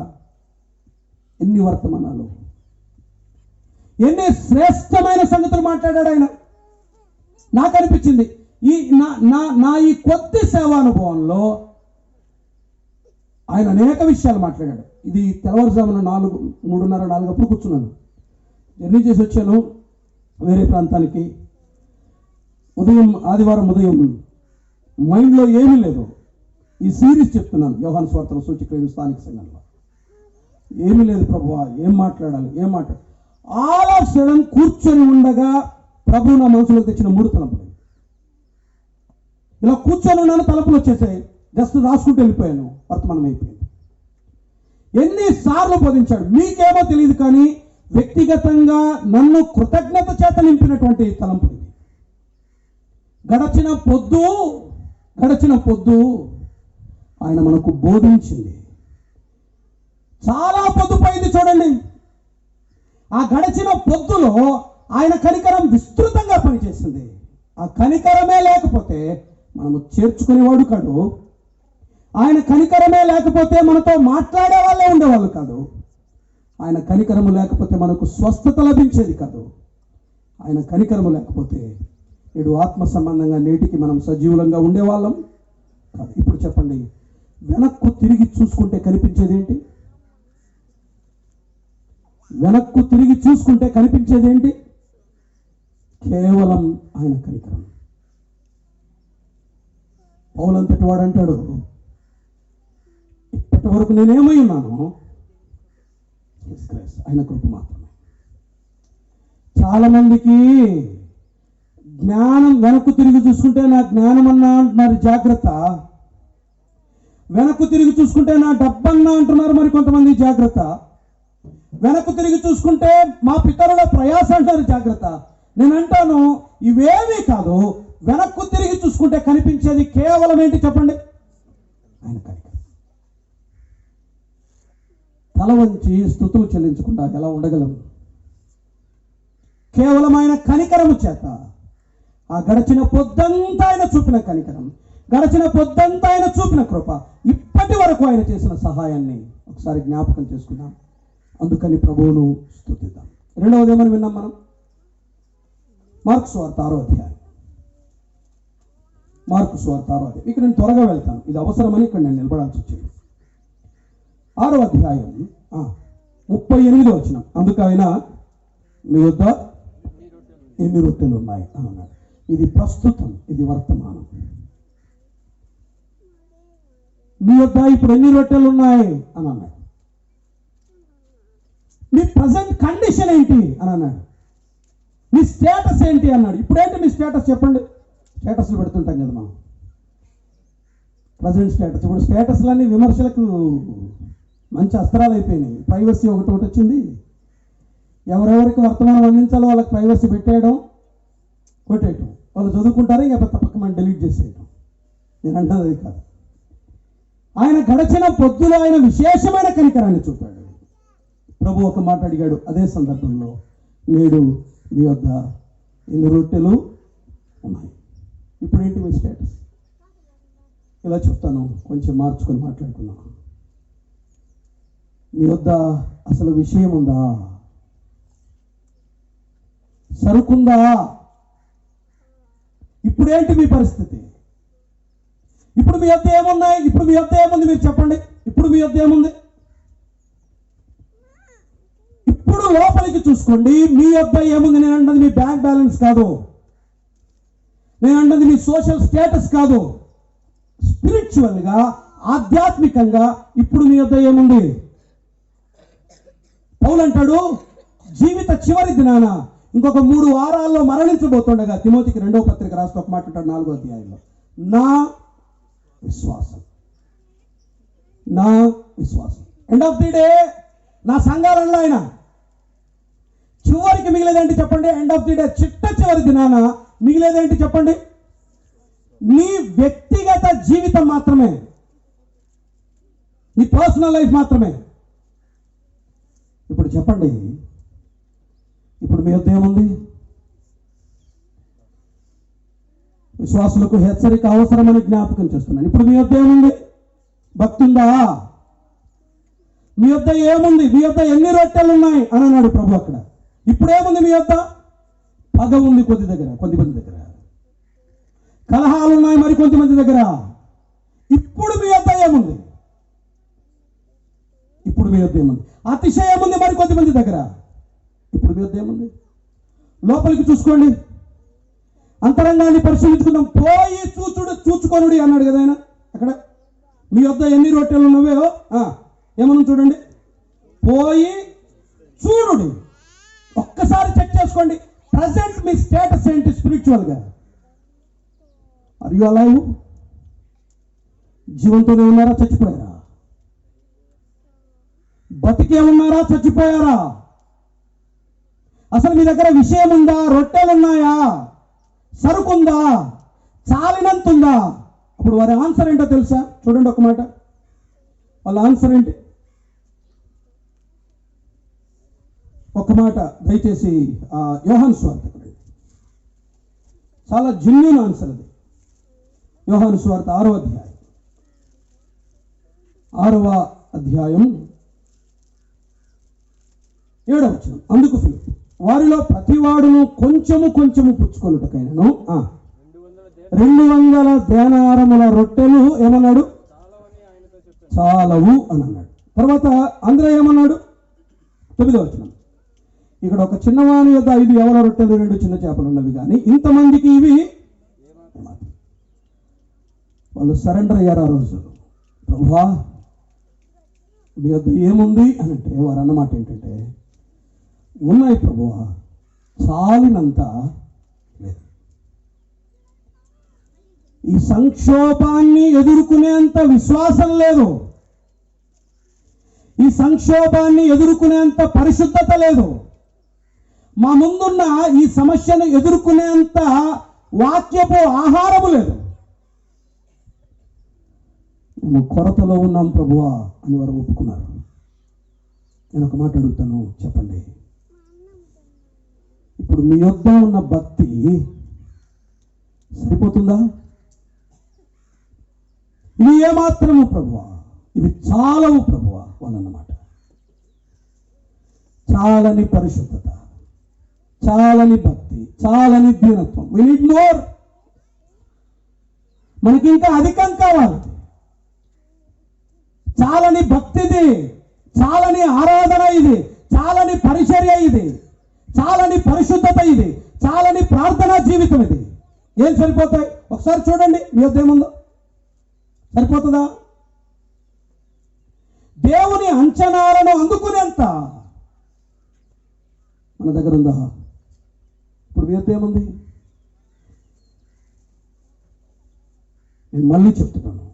Speaker 5: ఎన్ని వర్తమానాలు, ఎన్ని శ్రేష్టమైన సంగతులు మాట్లాడాడు ఆయన. నాకు అనిపించింది నా ఈ కొద్ది సేవానుభవంలో ఆయన అనేక విషయాలు మాట్లాడాడు. ఇది తెల్లవారుజామున 3:30, 4 అప్పుడు కూర్చున్నాను. జర్నీ చేసి వచ్చాను వేరే ప్రాంతానికి. ఆదివారం ఉదయం మైండ్లో ఏమీ లేదు. ఈ సిరీస్ చెప్తున్నాను, యోహాను సువార్తలో సూచిక్రియలు స్థానిక సంఘంలో. ఏమీ లేదు ప్రభువా, ఏం మాట్లాడాలి. ఆల్ ఆఫ్ సడన్ కూర్చొని ఉండగా ప్రభు నా మనసులోకి తెచ్చిన 3 తలంపులు. ఇలా కూర్చొని ఉన్నాను, తలంపులు వచ్చేసాయి. జస్ట్ రాసుకుంటూ వెళ్ళిపోయాను, వర్తమానం అయిపోయింది. ఎన్నిసార్లు బోధించాడు మీకేమో తెలియదు, కానీ వ్యక్తిగతంగా నన్ను కృతజ్ఞత చేత నింపినటువంటి తలంపులు. గడచిన పొద్దు ఆయన మనకు బోధించింది. చాలా పొద్దుపోయింది చూడండి. ఆ గడిచిన పొద్దులో ఆయన కనికరం విస్తృతంగా పనిచేసింది. ఆ కనికరమే లేకపోతే మనము చేర్చుకునేవాడు కాదు. ఆయన కనికరమే లేకపోతే మనతో మాట్లాడే వాళ్ళే ఉండేవాళ్ళు కాదు. ఆయన కనికరము లేకపోతే మనకు స్వస్థత లభించేది కాదు. ఆయన కనికరము లేకపోతే నేడు ఆత్మ సంబంధంగా నేటికి మనం సజీవులంగా ఉండేవాళ్ళం కాదు. ఇప్పుడు చెప్పండి, వెనక్కు తిరిగి చూసుకుంటే కనిపించేది ఏంటి? వెనక్కు తిరిగి చూసుకుంటే కనిపించేది ఏంటి? కేవలం ఆయన కనికరం. పౌలంతటి వాడు అంటాడు, ఇప్పటి వరకు నేనేమై ఉన్నాను, ఆయన కృప మాత్రమే. చాలా మందికి జ్ఞానం, వెనక్కు తిరిగి చూసుకుంటే నా జ్ఞానం అన్నా అంటున్నారు, జాగ్రత్త. వెనక్కు తిరిగి చూసుకుంటే నా డబ్బన్నా అంటున్నారు మరి కొంతమంది, జాగ్రత్త. వెనక్కు తిరిగి చూసుకుంటే మా పితరుల ప్రయాస అంటారు, జాగ్రత్త. నేను అంటాను, ఇవేమీ కాదు. వెనక్కు తిరిగి చూసుకుంటే కనిపించేది కేవలం ఏంటి చెప్పండి? ఆయన కనికరం. తల వంచి స్తుతులు చెల్లించకుండా ఎలా ఉండగలం? కేవలం ఆయన కనికరము చేత. ఆ గడిచిన పొద్దంతా ఆయన చూపిన కనికరం, గడిచిన పొద్దంతా ఆయన చూపిన కృప, ఇప్పటి వరకు ఆయన చేసిన సహాయాన్ని ఒకసారి జ్ఞాపకం చేసుకుందాం. అందుకని ప్రభువును స్తుతిద్దాం. రెండవది ఏమని విన్నాం మనం? మార్కు సువార్త 6వ అధ్యాయం. మార్కు సువార్త 6వ అధ్యాయం. ఇక్కడ నేను త్వరగా వెళ్తాను, ఇది అవసరమని ఇక్కడ నేను నిలబడాల్సి వచ్చింది. 6వ అధ్యాయం 38వ వచనం. అందుకు ఆయన మీ వద్ద ఎన్ని రొట్టెలు ఉన్నాయి అని అన్నాడు. ఇది ప్రస్తుతం, ఇది వర్తమానం. మీ వద్ద ఇప్పుడు ఎన్ని రొట్టెలు ఉన్నాయి అని అన్నాడు. మీ ప్రజెంట్ కండిషన్ ఏంటి అని అన్నాడు. మీ స్టేటస్ ఏంటి అన్నాడు. ఇప్పుడేంటి మీ స్టేటస్ చెప్పండి? స్టేటస్లు పెడుతుంటాం కదా మనం, ప్రజెంట్ స్టేటస్. ఇప్పుడు స్టేటస్లన్నీ విమర్శలకు మంచి అస్త్రాలు అయిపోయినాయి. ప్రైవసీ ఒకటి వచ్చింది. ఎవరెవరికి వర్తమానం అందించాలో వాళ్ళకి ప్రైవసీ పెట్టేయడం, కొట్టేయటం. వాళ్ళు చదువుకుంటారు, ఇక తప్పక మనం డిలీట్ చేసేయటం. నేను అంటున్నది అది కాదు. ఆయన గడిచిన పొద్దులో ఆయన విశేషమైన కనికరాన్ని చూపాడు. ప్రభు ఒక మాట అడిగాడు అదే సందర్భంలో, నేడు మీ వద్ద ఎన్ని రొట్టెలు ఉన్నాయి? ఇప్పుడేంటి మీ స్టేటస్? ఇలా చెప్తాను, కొంచెం మార్చుకొని మాట్లాడుకున్నాం. మీ వద్ద అసలు విషయం ఉందా? సరుకుందా? ఇప్పుడేంటి మీ పరిస్థితి? ఇప్పుడు మీ వద్ద ఏమున్నాయి? ఇప్పుడు మీ వద్ద ఏముంది మీరు చెప్పండి. ఇప్పుడు మీ వద్ద ఏముంది? ఇప్పుడు లోపలికి చూసుకోండి, మీ వద్ద ఏముంది. నేను అంటది మీ బ్యాంక్ బ్యాలెన్స్ కాదు, నేను అంటది మీ సోషల్ స్టేటస్ కాదు. స్పిరిచువల్గా, ఆధ్యాత్మికంగా ఇప్పుడు మీ వద్ద ఏముంది? పౌలు అంటాడు, జీవిత చివరి దినాన ఇంకొక 3 వారాల్లో మరణించబోతుండగా తిమోతికి 2వ పత్రిక రాస్తూ ఒక మాట అంటాడు 4వ అధ్యాయంలో, నా విశ్వాసం. ఎండ్ ఆఫ్ ది డే నా సంఘాలలో ఆయన చివరికి మిగిలేదేంటి చెప్పండి? ఎండ్ ఆఫ్ ది డే, చిట్ట చివరి దినాన మిగిలేదేంటి చెప్పండి? నీ వ్యక్తిగత జీవితం మాత్రమే, నీ పర్సనల్ లైఫ్ మాత్రమే. ఇప్పుడు చెప్పండి, ఇప్పుడు మీ వద్ద ఏముంది? విశ్వాసులకు హెచ్చరిక అవసరమని జ్ఞాపకం చేస్తున్నాను. ఇప్పుడు మీ వద్ద ఏముంది? భక్తి ఉందా? మీ యొద్ద ఏముంది, మీ యొద్ద ఎన్ని రొట్టెలు ఉన్నాయి అని అన్నాడు ప్రభు అక్కడ. ఇప్పుడు ఏముంది మీ యొద్ద? పగ ఉంది కొద్దిమంది దగ్గర, కలహాలు ఉన్నాయి మరి కొంతమంది దగ్గర. ఇప్పుడు మీ యొద్ద ఏముంది? ఇప్పుడు మీ యొద్ద ఏముంది? అతిశయం ఉంది మరి కొంతమంది దగ్గర. ఇప్పుడు మీ యొద్ద ఏముంది? లోపలికి చూసుకోండి, అంతరంగాన్ని పరిశీలించుకుందాం. పోయి చూచుకొనుడి అన్నాడు కదా ఆయన అక్కడ. మీ యొద్ద ఎన్ని రొట్టెలు ఉన్నవో ఏమన్నా చూడండి, పోయి చూడుడి. ఒక్కసారి చెక్ చేసుకోండి, ప్రజెంట్ మీ స్టేటస్ ఏంటి స్పిరిచువల్గా? Are you alive? జీవంతోనే ఉన్నారా, చచ్చిపోయారా? బతికే ఉన్నారా, చచ్చిపోయారా? అసలు మీ దగ్గర విషయం ఉందా? రొట్టెలు ఉన్నాయా? సరుకుందా? చాలినంతుందా? అప్పుడు వారి ఆన్సర్ ఏంటో తెలుసా? చూడండి ఒక మాట, వాళ్ళ ఆన్సర్ ఏంటి? ఒక మాట దయచేసి యోహాను సువార్త, చాలా జెన్యూన్ ఆన్సర్ అది. యోహాను సువార్త 6వ అధ్యాయం 7వ వచనం. అందుకు ఫిలిప్పు, వారిలో ప్రతివాడును కొంచెము పుచ్చుకొనుటకైనను 200 దేనారముల రొట్టెలు ఏమన్నాడు? చాలవు అని అన్నాడు. తర్వాత అందరూ ఏమన్నాడు? 9వ వచనం. ఇక్కడ ఒక చిన్నవాని యొక్క 5 యవల రొట్టెలు 2 చిన్న చేపలు ఉన్నవి, కానీ ఇంతమందికి ఇవి. వాళ్ళు సరెండర్ అయ్యారు ఆ రోజు. ప్రభువా మీ వద్ద ఏముంది అని అంటే, వారు అన్నమాట ఏంటంటే, ఉన్నాయి ప్రభువా, చాలినంత లేదు. ఈ సంక్షోభాన్ని ఎదుర్కొనేంత విశ్వాసం లేదు, ఈ సంక్షోభాన్ని ఎదుర్కొనేంత పరిశుద్ధత లేదు, మా ముందున్న ఈ సమస్యను ఎదుర్కొనేంత వాక్యపు ఆహారము లేదు. మేము కొరతలో ఉన్నాం ప్రభువా అని వారు ఒప్పుకున్నారు. నేను ఒక మాట అడుగుతాను, చెప్పండి, ఇప్పుడు మీ యొద్ద ఉన్న భక్తి సరిపోతుందా? ఇవి ఏమాత్రము ప్రభువా, ఇవి చాలవు ప్రభువా వాళ్ళన్నమాట. చాలని పరిశుద్ధత, చాలని భక్తి, చాలని దీనత్వం. We need more. మనకి ఇంకా అధికం కావాలి. చాలని భక్తిది, చాలని ఆరాధన ఇది, చాలని పరిచర్య ఇది, చాలని పరిశుద్ధత ఇది, చాలని ప్రార్థనా జీవితం ఇది. ఏం సరిపోతాయి? ఒకసారి చూడండి మీ వద్ద ఏముందో. సరిపోతుందా? దేవుని అంచనాలను అందుకునేంత మన దగ్గర ఉందా? ఇప్పుడు మీ వద్ద ఏముంది? నేను మళ్ళీ చెప్తున్నాను,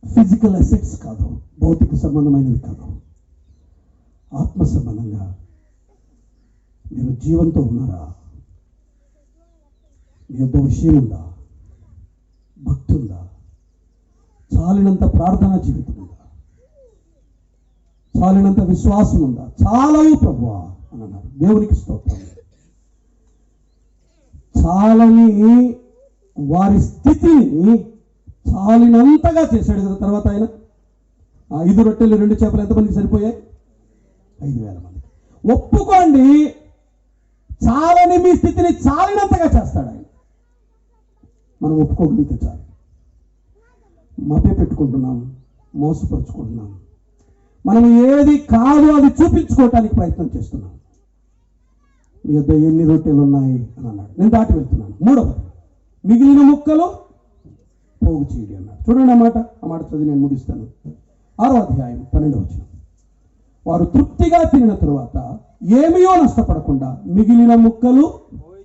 Speaker 5: ఫిజికల్ అసెట్స్ కాదు, భౌతిక సంబంధమైనవి కాదు, ఆత్మ సంబంధంగా మీరు జీవంతో ఉన్నారా? మీ యొద్ద విషయం ఉందా? భక్తి ఉందా? చాలినంత ప్రార్థనా జీవితం ఉందా? చాలినంత విశ్వాసం ఉందా? చాలవు ప్రభువా అని అన్నారు. దేవునికి స్తోత్రం. చాలని వారి స్థితిని చాలినంతగా చేశాడు కదా. తర్వాత ఆయన 5 రొట్టెలు 2 చేపలు ఎంతమందికి సరిపోయాయి? 5,000 మందికి. ఒప్పుకోండి, చాలని మీ స్థితిని చాలినంతగా చేస్తాడు ఆయన. మనం ఒప్పుకోగలిగితే చాలు. మభ్య పెట్టుకుంటున్నాం, మోసపరుచుకుంటున్నాం, మనం ఏది కాదు అది చూపించుకోవటానికి ప్రయత్నం చేస్తున్నాం. మీ వద్ద ఎన్ని రొట్టెలు ఉన్నాయి అని అన్నాడు. నేను దాటి వెళ్తున్నాను. 3వది, మిగిలిన ముక్కలు పోగు చేయడి అన్నాడు. చూడండి ఆ మాట చదివి నేను ముగిస్తాను. 6వ అధ్యాయం 12వ వచనం. వారు తృప్తిగా తినిన తరువాత ఏమీయో నష్టపడకుండా మిగిలిన ముక్కలు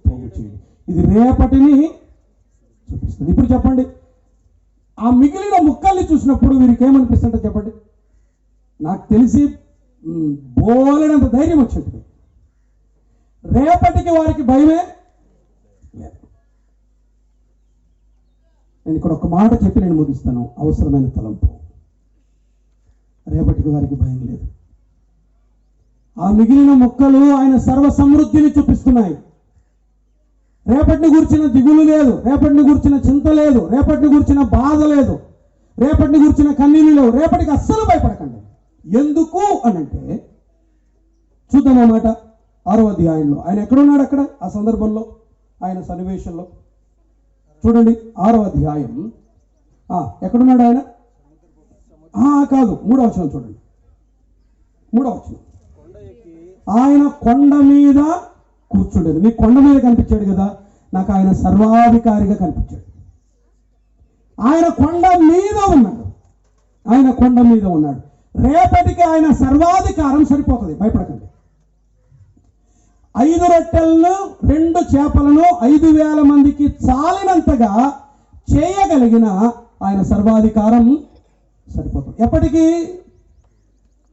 Speaker 5: పోగు చేయడి. ఇది రేపటిని చూపిస్తుంది. ఇప్పుడు చెప్పండి, ఆ మిగిలిన ముక్కల్ని చూసినప్పుడు వీరికి ఏమనిపిస్తుంటే చెప్పండి. నాకు తెలిసి బోలెడంత ధైర్యం వచ్చేది. రేపటికి వారికి భయమే లేదు. నేను ఇక్కడ ఒక మాట చెప్పి నేను ముగిస్తాను. అవసరమైన తలంపు. రేపటికి వారికి భయం లేదు. ఆ మిగిలిన మొక్కలు ఆయన సర్వ సమృద్ధిని చూపిస్తున్నాయి. రేపటిని గురించిన దిగులు లేదు, రేపటిని గురించిన చింత లేదు, రేపటిని గురించిన బాధ లేదు, రేపటిని గురించిన కన్నీళ్ళు లేవు. రేపటికి అస్సలు భయపడకండి. ఎందుకు అనంటే చూద్దాం అన్నమాట. 6వ అధ్యాయంలో ఆయన ఎక్కడున్నాడు? అక్కడ ఆ సందర్భంలో ఆయన సన్నివేశంలో చూడండి. 6వ అధ్యాయం ఎక్కడున్నాడు ఆయన? కాదు, 3వ వచనం చూడండి. 3వ వచనం, ఆయన కొండ మీద కూర్చుండేది. మీకు కొండ మీద కనిపించాడు కదా, నాకు ఆయన సర్వాధికారిగా కనిపించాడు. ఆయన కొండ మీద ఉన్నాడు. ఆయన కొండ మీద ఉన్నాడు. రేపటికి ఆయన సర్వాధికారం సరిపోతుంది, భయపడకండి. 5 రొట్టెలను 2 చేపలను 5,000 మందికి చాలినంతగా చేయగలిగిన ఆయన సర్వాధికారం సరిపోతుంది. ఎప్పటికీ?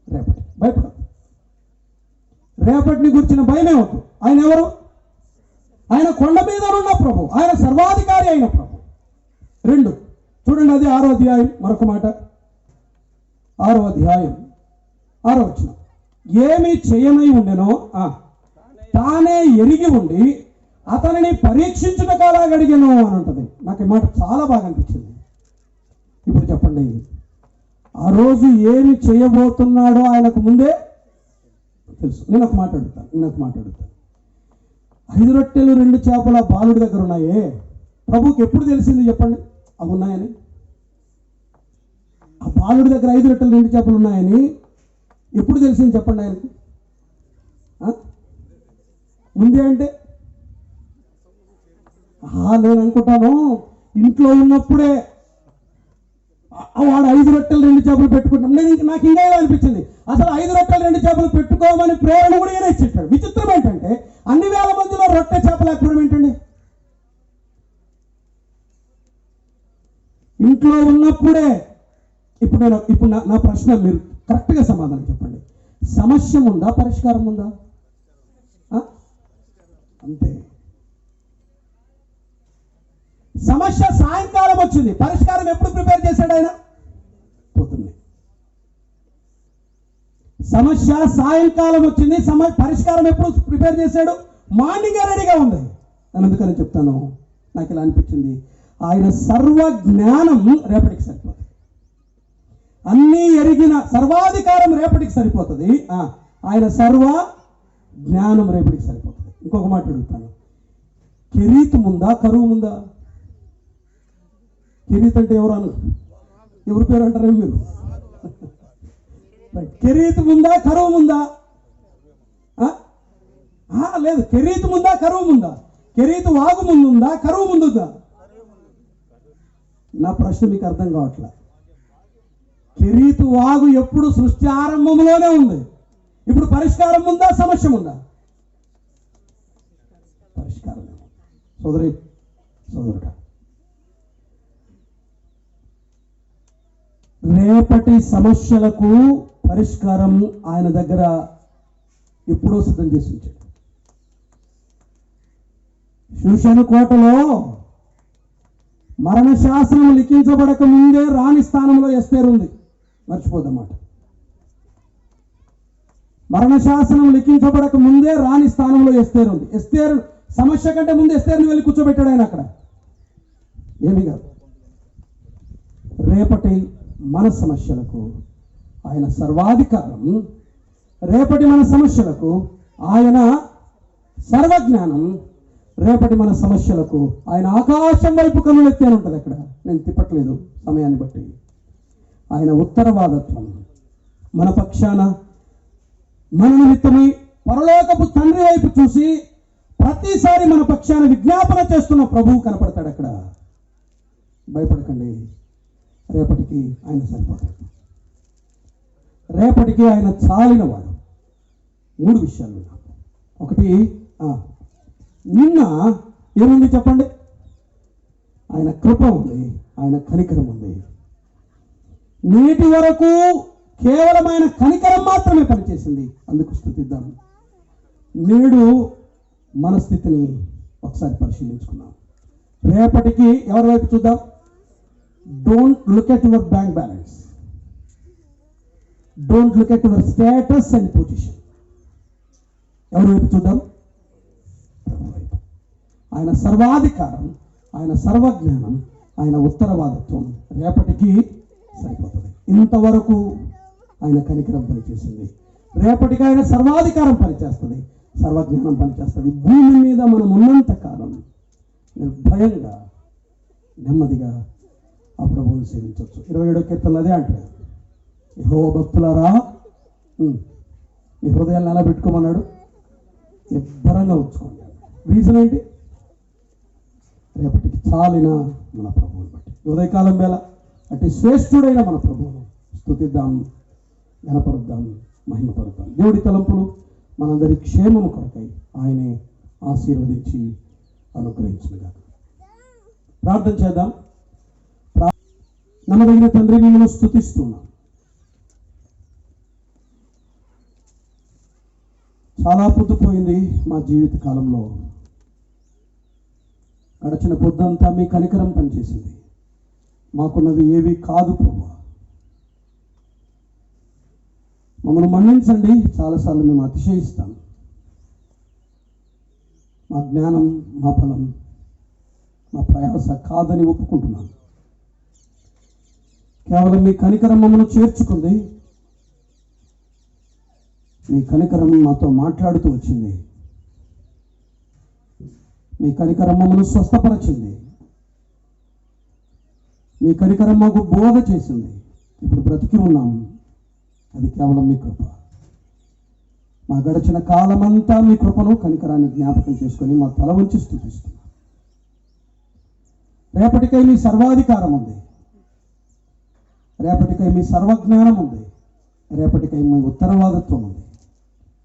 Speaker 5: రేపటి. భయపడదు. రేపటిని గురించిన భయమే వద్దు. ఆయన ఎవరు? ఆయన కొండ మీద ఉన్న ప్రభు, ఆయన సర్వాధికారి అయిన ప్రభు. 2 చూడండి, అది 6వ అధ్యాయం. మరొక మాట, 6వ అధ్యాయం 6వ వచనం, ఏమి చేయనై ఉండెనో తానే ఎరిగి ఉండి అతనిని పరీక్షించుటకు అలా అడిగాను అని ఉంటుంది. నాకు ఈ మాట చాలా బాగా అనిపించింది. ఇప్పుడు చెప్పండి, ఆ రోజు ఏమి చేయబోతున్నాడో ఆయనకు ముందే తెలుసు. నేను ఒక మాట అడుగుతాను. 5 రొట్టెలు 2 చేపల బాలుడి దగ్గర ఉన్నాయే, ప్రభుకి ఎప్పుడు తెలిసింది చెప్పండి అవి ఉన్నాయని? ఆ బాలుడి దగ్గర 5 రొట్టెలు 2 చేపలు ఉన్నాయని ఎప్పుడు తెలిసింది చెప్పండి ఆయనకి? ముందే అంటే నేను అనుకుంటాను ఇంట్లో ఉన్నప్పుడే వాడు 5 రొట్టెలు 2 చేపలు పెట్టుకుంటాం. నాకు ఇంకా ఇలా అనిపించింది, అసలు 5 రొట్టెలు 2 చేపలు పెట్టుకోమని ప్రేరణ కూడా ఈయన ఇచ్చేటాడు. విచిత్రం ఏంటంటే అన్ని వేల మందిలో రొట్టె చేపలు లేకపోవడం ఏంటండి? ఇంట్లో ఉన్నప్పుడే. ఇప్పుడు నా ప్రశ్న మీరు కరెక్ట్గా సమాధానం చెప్పండి. సమస్య ఉందా, పరిష్కారం ఉందా? అంతే. సమస్య సాయంకాలం వచ్చింది, పరిష్కారం ఎప్పుడు ప్రిపేర్ చేశాడు ఆయన? పొద్దున్నే. సమస్య సాయంకాలం వచ్చింది, పరిష్కారం ఎప్పుడు ప్రిపేర్ చేశాడు? మార్నింగ్ రెడీగా ఉంది. నేను అందుకని చెప్తాను, నాకు ఇలా అనిపించింది, ఆయన సర్వ జ్ఞానం రేపటికి సరిపోతుంది. అన్నీ ఎరిగిన సర్వాధికారం రేపటికి సరిపోతుంది. ఆయన సర్వ జ్ఞానం రేపటికి సరిపోతుంది. ఇంకొక మాట అడుగుతాను, కెరీతు ముందా, కరువు ముందా? కెరీత్ అంటే ఎవరి పేరు అంటారేమో మీరు? కెరీత్ ముందా, కరువు ముందా? లేదు, కెరీత్ ముందా, కరువు ముందా? కెరీత్ వాగు ముందుందా, కరువు ముందుందా? నా ప్రశ్న మీకు అర్థం కావట్లా. కెరీతు వాగు ఎప్పుడు సృష్టి ఆరంభంలోనే ఉంది. ఇప్పుడు పరిష్కారం ఉందా, సమస్య ఉందా? పరిష్కారం. సోదరుడా, రేపటి సమస్యలకు పరిష్కారం ఆయన దగ్గర ఎప్పుడో సిద్ధం చేసి ఉంచాడు. శూషను కోటలో మరణశాసనం లిఖించబడక ముందే రాణి స్థానంలో ఎస్తేరు ఉంది. మర్చిపోదన్నమాట. మరణశాసనం లిఖించబడక ముందే రాణి స్థానంలో ఎస్తేరు ఉంది. ఎస్తేరు సమస్య కంటే ముందు ఎస్తేరుని వెళ్ళి కూర్చోబెట్టాడు ఆయన అక్కడ. ఏమీ కాదు. రేపటి మన సమస్యలకు ఆయన సర్వాధికారం, రేపటి మన సమస్యలకు ఆయన సర్వజ్ఞానం, రేపటి మన సమస్యలకు ఆయన ఆకాశం వైపు కన్నులెత్తి అని ఉంటుంది అక్కడ. నేను తిప్పట్లేదు సమయాన్ని బట్టి. ఆయన ఉత్తరవాదత్వం మన పక్షాన, మన నిమిత్తమై పరలోకపు తండ్రి వైపు చూసి ప్రతిసారి మన పక్షాన విజ్ఞాపన చేస్తున్న ప్రభువు కనపడతాడు అక్కడ. భయపడకండి, రేపటికి ఆయన సరిపోతాడు. రేపటికి ఆయన చాలిన వాడు. 3 విషయాలు. ఒకటి, నిన్న ఏముంది చెప్పండి? ఆయన కృప ఉంది, ఆయన కనికరం ఉంది. నేటి వరకు కేవలం ఆయన కనికరం మాత్రమే పనిచేసింది, అందుకు స్తుతిద్దాం. నేడు మన స్థితిని ఒకసారి పరిశీలించుకున్నాం. రేపటికి ఎవరి వైపు చూద్దాం? Don't look at your bank balance, don't look at your status and position. ఎవరి వైపు చూద్దాం? ఆయన సర్వాధికారం, ఆయన సర్వజ్ఞానం, ఆయన ఉత్తరవాదత్వం రేపటికి సరిపోతుంది. ఇంతవరకు ఆయన కనికరం పనిచేసింది. రేపటికి ఆయన సర్వాధికారం పనిచేస్తుంది, సర్వజ్ఞానం పనిచేస్తుంది. భూమి మీద మనం ఉన్నంత కాలం నిర్భయంగా నెమ్మదిగా ఆ ప్రభువుని సేవించవచ్చు. 27వ కీర్తనలో అదే అంటాడు, యెహోవా భక్తులారా మీ హృదయాన్ని ఎలా పెట్టుకోమన్నాడు, నిబ్బరంగా ఉంచుకోండి. రీజన్ ఏంటి? రేపటికి చాలిన మన ప్రభువుని బట్టి. ఉదయకాలం వేళ అటు శ్రేష్ఠుడైన మన ప్రభువును స్తుతిద్దాం, గణపరుద్దాం, మహిమపరుద్దాం. దేవుడి తలంపులు మనందరి క్షేమము కొరకై ఆయనే ఆశీర్వదించి అనుగ్రహించునుగా. ప్రార్థన చేద్దాం. నమ్మదగిన తండ్రి, మిమ్మల్ని స్తుతిస్తున్నాం. చాలా పొద్దుపోయింది మా జీవిత కాలంలో. గడిచిన పొద్దంతా మీ కనికరం పనిచేసింది. మాకున్నవి ఏవి కాదు ప్రభువా, మమ్మల్ని మన్నించండి. చాలాసార్లు మేము అతిశయిస్తాం. మా జ్ఞానం, మా బలం, మా ప్రయాస కాదని ఒప్పుకుంటున్నాం. కేవలం మీ కనికరం మమ్మల్ని చేర్చుకుంది. మీ కనికరం మాతో మాట్లాడుతూ వచ్చింది. మీ కనికరం మమ్మల్ని స్వస్థపరచింది. మీ కనికరం మాకు బోధ చేసింది. ఇప్పుడు బ్రతికి ఉన్నాము, అది కేవలం మీ కృప. మా గడిచిన కాలమంతా మీ కృపను, కనికరాన్ని జ్ఞాపకం చేసుకొని మా తల వంచి స్తుతిస్తున్నాం. రేపటికై మీ సర్వాధికారం ఉంది, రేపటికై మీ సర్వజ్ఞానం ఉంది, రేపటికై మీ ఉత్తరవాదత్వం ఉంది.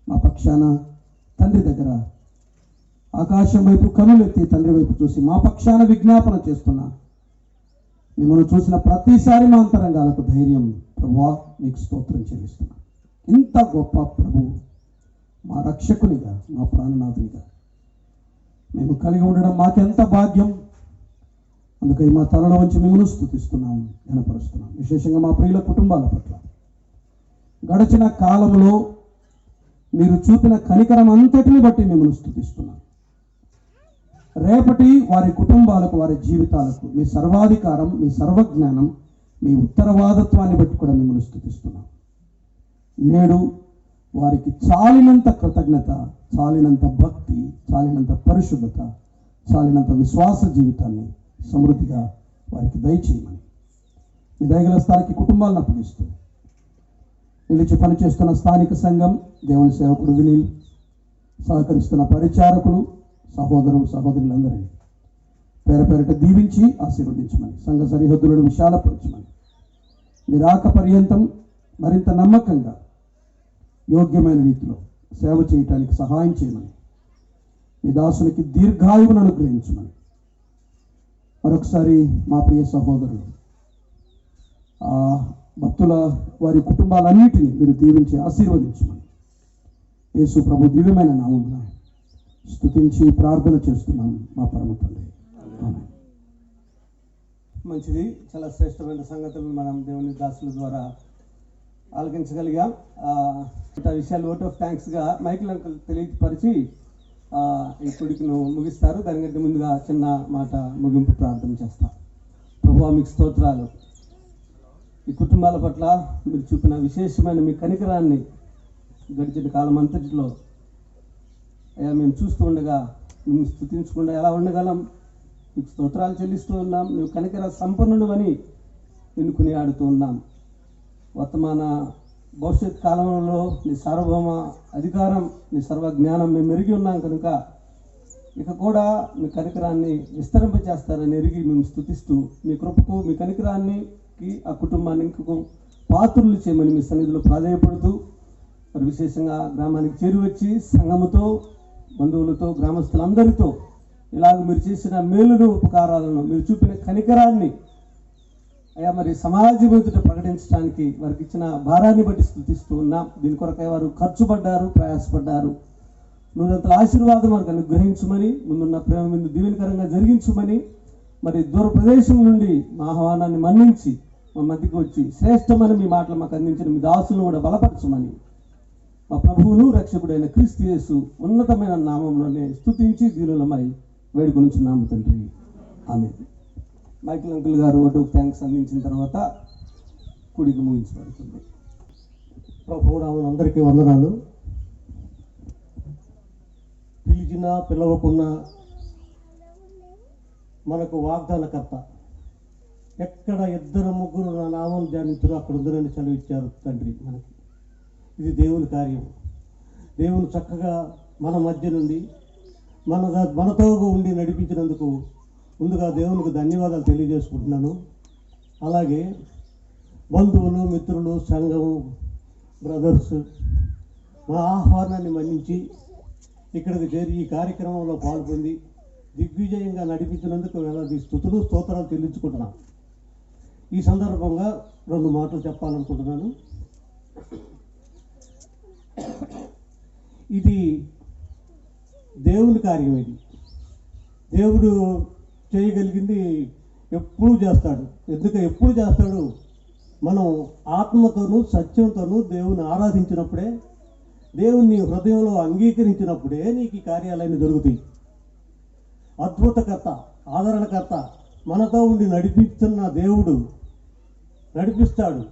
Speaker 5: మా పక్షాన తండ్రి దగ్గర ఆకాశం వైపు కనులెత్తి తండ్రి వైపు చూసి మా పక్షాన విజ్ఞాపన చేస్తున్నా. మిమ్మల్ని చూసిన ప్రతిసారి మా అంతరంగాలకు ధైర్యం, ప్రభువా మీకు స్తోత్రం చెల్లిస్తున్నా. ఇంత గొప్ప ప్రభు మా రక్షకునిగా, మా ప్రాణనాథునిగా మేము కలిగి ఉండడం మాకెంత భాగ్యం. అందుకని మా తలలో వంచి మిమ్మల్ని స్తుతిస్తున్నాం, ఘనపరుస్తున్నాం. విశేషంగా మా ప్రియుల కుటుంబాల పట్ల గడిచిన కాలంలో మీరు చూపిన కనికరం అంతటిని బట్టి మిమ్మల్ని స్తుతిస్తున్నాం. రేపటి వారి కుటుంబాలకు, వారి జీవితాలకు మీ సర్వాధికారం, మీ సర్వజ్ఞానం, మీ ఉత్తరవాదత్వాన్ని బట్టి కూడా మిమ్మల్ని స్తుతిస్తున్నాం. నేడు వారికి చాలినంత కృతజ్ఞత, చాలినంత భక్తి, చాలినంత పరిశుద్ధత, చాలినంత విశ్వాస జీవితాన్ని సమృద్ధిగా వారికి దయచేయమని మీ దయగల స్థానికి కుటుంబాలను అప్పగిస్తూ నిలిచి పనిచేస్తున్న స్థానిక సంఘం, దేవుని సేవకుడు వినీల్, సహకరిస్తున్న పరిచారకులు, సహోదరులందరినీ పేర పేరిట దీవించి ఆశీర్వదించమని, సంఘ సరిహద్దులను విశాలపరచమని, మీ రాక పర్యంతం మరింత నమ్మకంగా యోగ్యమైన రీతిలో సేవ చేయటానికి సహాయం చేయమని, మీ దాసునికి దీర్ఘాయువును అనుగ్రహించమని మరొకసారి మా ప్రియ సహోదరులు భక్తుల వారి కుటుంబాలన్నిటినీ మీరు దీవించి ఆశీర్వదించమని యేసు ప్రభు దివ్యమైన నామమున స్తుతించి ప్రార్థన చేస్తున్నాం మా పరమ తండ్రి. ఆమేన్.
Speaker 3: మంచిది. చాలా శ్రేష్టమైన సంగతులు మనం దేవుని దాసుల ద్వారా ఆలకించగలిగాం. ఆ విషయాలు ఓట్ ఆఫ్ థ్యాంక్స్గా మైకిల్ అంకుల్ తెలియపరిచి ఈ కొడుకును ముగిస్తారు. దానికంటే ముందుగా చిన్న మాట ముగింపు ప్రార్థన చేస్తాం. ప్రభువా మీకు స్తోత్రాలు. ఈ కుటుంబాల పట్ల మీరు చూపిన విశేషమైన మీ కనికరాన్ని గడిచిన కాలం అంతటిలో అయ్యా మేము చూస్తూ ఉండగా మేము స్తుతించకుండా ఎలా ఉండగలం? మీకు స్తోత్రాలు చెల్లిస్తూ ఉన్నాం. నువ్వు కనికర సంపన్నుడు అని ఎన్నుకుని ఆడుతూ ఉన్నాం. వర్తమాన భవిష్యత్ కాలంలో నీ సార్వభౌమ అధికారం, నీ సర్వజ్ఞానం మేము ఎరిగి ఉన్నాం కనుక ఇక కూడా మీ కనికరాన్ని విస్తరింపచేస్తారని ఎరిగి మేము స్తుతిస్తూ మీ కృపకు, మీ కనికరాన్ని ఆ కుటుంబాన్ని ఇంకొక పాత్రులు చేయమని మీ సన్నిధిలో ప్రాధాన్యపడుతూ మరి విశేషంగా గ్రామానికి చేరువచ్చి సంఘముతో, బంధువులతో, గ్రామస్తులందరితో ఇలాగ మీరు చేసిన మేలును, ఉపకారాలను, మీరు చూపిన కనికరాన్ని అయ్యా మరి సమాజం ఎదుట ప్రకటించడానికి వారికి ఇచ్చిన భారాన్ని బట్టి స్తుతిస్తూ ఉన్నాం. దీని కొరకై వారు ఖర్చు పడ్డారు, ప్రయాసపడ్డారు. నూరంతల ఆశీర్వాదం వారికి అనుగ్రహించమని, ముందున్న ప్రేమ విందు దీవెనకరంగా జరిగించమని, మరి దూర ప్రదేశం నుండి మా ఆహ్వానాన్ని మన్నించి మా మధ్యకి వచ్చి శ్రేష్టమైన మీ మాటలు మాకు అందించిన మీ దాసులను కూడా బలపరచమని మా ప్రభువును రక్షకుడైన క్రీస్తు యేసు ఉన్నతమైన నామంలోనే స్తుతించి దీనులమై వేడుకొనుచున్నాము తండ్రి. ఆమేన్. మైకిల్ అంకుల్ గారు ఓటు థ్యాంక్స్ అందించిన తర్వాత
Speaker 5: కుడికి ముగించబడుతుంది.
Speaker 3: ప్రభువు నామమున అందరికీ వందనాలు. పిలిచినా పిలవకున్నా మనకు వాగ్దానకర్త, ఎక్కడ ఇద్దరు ముగ్గురు నా నామం ధ్యానించరు అక్కడ ఉందరని సెలవిచ్చారు తండ్రి. మనకి ఇది దేవుని కార్యం. దేవుని చక్కగా మన మధ్య నుండి మనతో ఉండి నడిపించినందుకు ముందుగా దేవునికి ధన్యవాదాలు తెలియజేసుకుంటున్నాను. అలాగే బంధువులు, మిత్రులు, సంఘము, బ్రదర్స్ మా ఆహ్వానాన్ని మన్నించి ఇక్కడికి చేరి ఈ కార్యక్రమంలో పాల్గొంది దిగ్విజయంగా నడిపించినందుకు వేలాది స్తుతులు స్తోత్రాలు చెల్లించుకుంటున్నాను. ఈ సందర్భంగా 2 మాటలు చెప్పాలనుకుంటున్నాను. ఇది దేవుని కార్యం. ఇది దేవుడు చేయగలిగింది ఎప్పుడు చేస్తాడు. ఎప్పుడు చేస్తాడు? మనం ఆత్మతోనూ సత్యంతోనూ దేవుని ఆరాధించినప్పుడే, దేవుని హృదయంలో అంగీకరించినప్పుడే నీకు ఈ కార్యాలన్నీ జరుగుతాయి. అద్భుతకర్త, ఆదరణకర్త, మనతో ఉండి నడిపిస్తున్న దేవుడు నడిపిస్తాడు.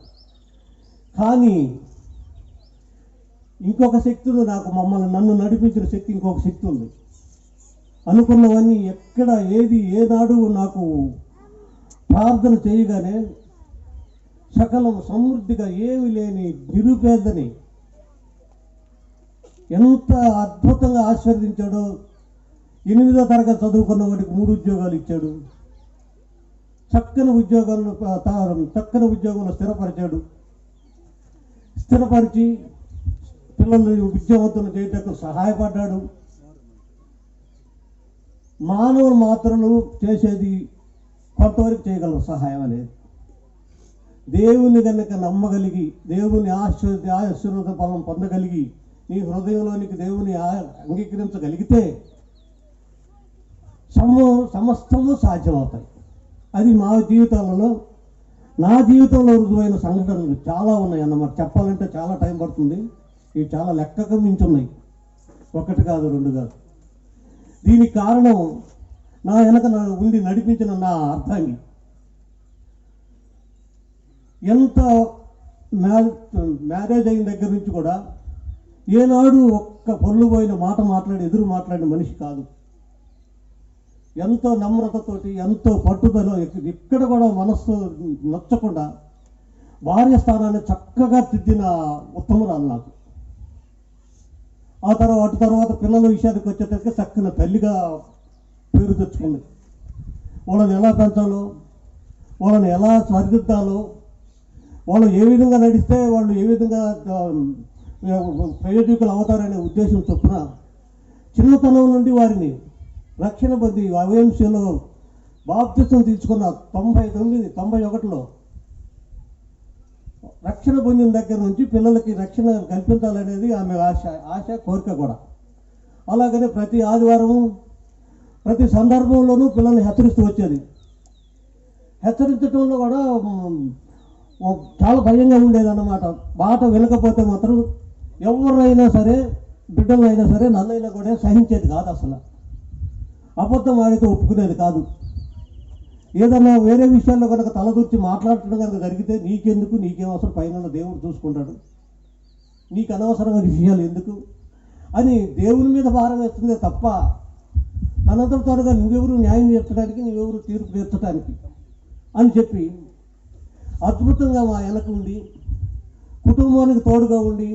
Speaker 3: కానీ ఇంకొక శక్తి ఉంది. నన్ను నడిపించిన శక్తి ఇంకొక శక్తి ఉంది. అనుకున్నవన్నీ ఎక్కడ ఏనాడు నాకు ప్రార్థన చేయగానే సకలం సమృద్ధిగా ఏమి లేని నిరుపేదని ఎంత అద్భుతంగా ఆశీర్వదించాడో. 8వ తరగతి చదువుకున్న వాడికి 3 ఉద్యోగాలు ఇచ్చాడు. చక్కని ఉద్యోగంలో స్థిరపరిచి పిల్లల్ని విద్యావంతులు చేయటకు సహాయపడ్డాడు. మానవులు మాత్రలు చేసేది కొంతవరకు చేయగలరు సహాయం అనేది. దేవుని కనుక నమ్మగలిగి, దేవుని ఆశీర్వాద ఫలం పొందగలిగి, నీ హృదయంలోనికి దేవుని అంగీకరించగలిగితే సమస్తము సాధ్యమవుతాయి. అది మా జీవితాలలో, నా జీవితంలో రుజువైన సంఘటనలు చాలా ఉన్నాయి అన్నమాట. చెప్పాలంటే చాలా టైం పడుతుంది. ఇవి చాలా లెక్కకు మించున్నాయి. 1 కాదు 2 కాదు. దీనికి కారణం నా వెనక ఉండి నడిపించిన నా అర్థాన్ని. ఎంత మ్యారేజ్ అయిన దగ్గర నుంచి కూడా ఏనాడు ఒక్క పొల్లు పోయిన మాట ఎదురు మాట్లాడిన మనిషి కాదు. ఎంతో నమ్రతతోటి, ఎంతో పట్టుదల, ఇక్కడ కూడా మనస్సు నచ్చకుండా భార్య స్థానాన్ని చక్కగా తిద్దిన ఉత్తమురాలు నాకు. అటు తర్వాత పిల్లల విషయానికి వచ్చేటప్పటికి చక్కని తల్లిగా పేరు తెచ్చుకుంది. వాళ్ళని ఎలా పెంచాలో, వాళ్ళని ఎలా సరిదిద్దాలో, వాళ్ళు ఏ విధంగా నడిస్తే వాళ్ళు ఏ విధంగా ప్రయోజకులు అవుతారనే ఉద్దేశం చొప్పున చిన్నతనం నుండి వారిని రక్షణ పొంది అవేంశంలో బాప్తిసం తీసుకున్న 91లో రక్షణ పొందిన దగ్గర నుంచి పిల్లలకి రక్షణ కల్పించాలనేది ఆమె ఆశ కోరిక కూడా. అలాగనే ప్రతి ఆదివారము, ప్రతి సందర్భంలోనూ పిల్లల్ని హెచ్చరిస్తూ వచ్చేది. హెచ్చరించడంలో కూడా చాలా భయంగా ఉండేదన్నమాట. మాట వినకపోతే మాత్రం ఎవరైనా సరే, బిడ్డలైనా సరే, నన్నైనా కూడా సహించేది కాదు. అసలు అబద్ధం ఆడితే ఒప్పుకునేది కాదు. ఏదన్నా వేరే విషయాల్లో కనుక తలదూర్చి మాట్లాడటం కనుక జరిగితే నీకెందుకు, నీకేం అవసరం, పైన దేవుడు చూసుకుంటాడు, నీకు అనవసరమైన విషయాలు ఎందుకు అని దేవుని మీద భారం వేస్తుందే తప్ప తనంతట త్వరగా నువ్వెవరు న్యాయం తీర్చడానికి, నువ్వెవరు తీర్పు తీర్చడానికి అని చెప్పి అద్భుతంగా మా వెనక ఉండి కుటుంబానికి తోడుగా ఉండి,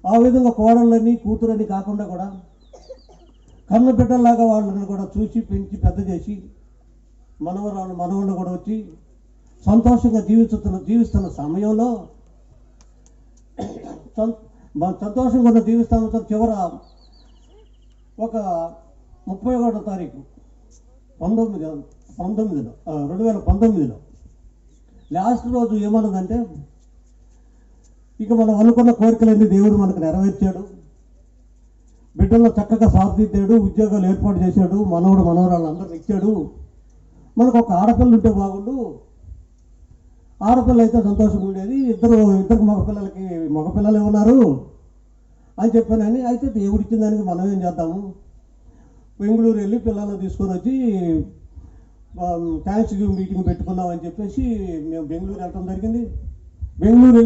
Speaker 3: ఆ విధంగా కోడళ్ళని కూతురని కాకుండా కూడా కన్న బిడ్డల్లాగా వాళ్ళని కూడా చూసి పెంచి పెద్ద చేసి మనవళ్ళు కూడా వచ్చి సంతోషంగా జీవిస్తున్న సమయంలో సంతోషంగా ఉన్న జీవిస్తాను. చివర ఒక 31వ తారీఖు 2019లో లాస్ట్ రోజు ఏమన్నదంటే, ఇక మనం అనుకున్న కోరికలన్నీ దేవుడు మనకు నెరవేర్చాడు, బిడ్డల్లో చక్కగా సాధిద్దాడు, ఉద్యోగాలు ఏర్పాటు చేశాడు, మనవరాళ్ళు అందరిని ఇచ్చాడు, మనకు ఒక ఆడపిల్ల ఉంటే బాగుండు, ఆడపిల్ల అయితే సంతోషంగా ఉండేది, ఇద్దరు మగపిల్లలే ఉన్నారు అని చెప్పానని. అయితే దేవుడు ఇచ్చిన దానికి మనం ఏం చేద్దాము, బెంగళూరు వెళ్ళి పిల్లలను తీసుకొని వచ్చి థ్యాంక్స్ గివింగ్ మీటింగ్ పెట్టుకుందాం అని చెప్పేసి మేము బెంగళూరు వెళ్ళడం జరిగింది. బెంగళూరు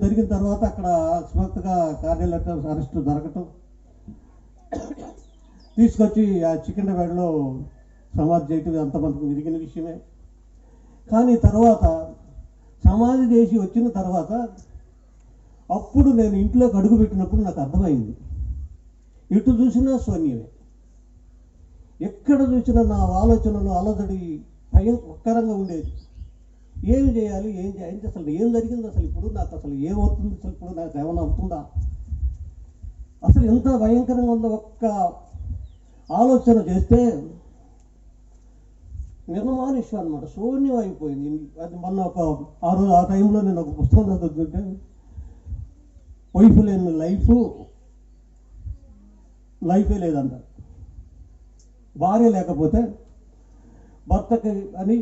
Speaker 3: జరిగిన తర్వాత అక్కడ అకస్మాత్తుగా కార్డియల్ అరెస్ట్ జరగటం, తీసుకొచ్చి ఆ సికింద్రాబాద్లో సమాధి చేయటం అంతమందికి విరిగిన విషయమే. కానీ తర్వాత సమాధి చేసి వచ్చిన తర్వాత అప్పుడు నేను ఇంట్లోకి అడుగు పెట్టినప్పుడు నాకు అర్థమైంది, ఎటు చూసినా శూన్యమే. ఎక్కడ చూసినా నా ఆలోచనలు అలజడి భయంకరంగా ఉండేది. ఏం చేయాలి అసలు ఏం జరిగింది, అసలు ఇప్పుడు నాకు అసలు ఏమవుతుంది, అసలు ఇప్పుడు నాకు ఏమైనా అవుతుందా, అసలు ఎంత భయంకరంగా ఉందో ఒక్క ఆలోచన చేస్తే నిర్మానుష్యం అనమాట, శూన్యం అయిపోయింది. అది మొన్న ఆ టైంలో నేను ఒక పుస్తకం చదువుతుంటే, వైఫ్ లేని లైఫే లేదంట. భార్య లేకపోతే భర్తకి అని,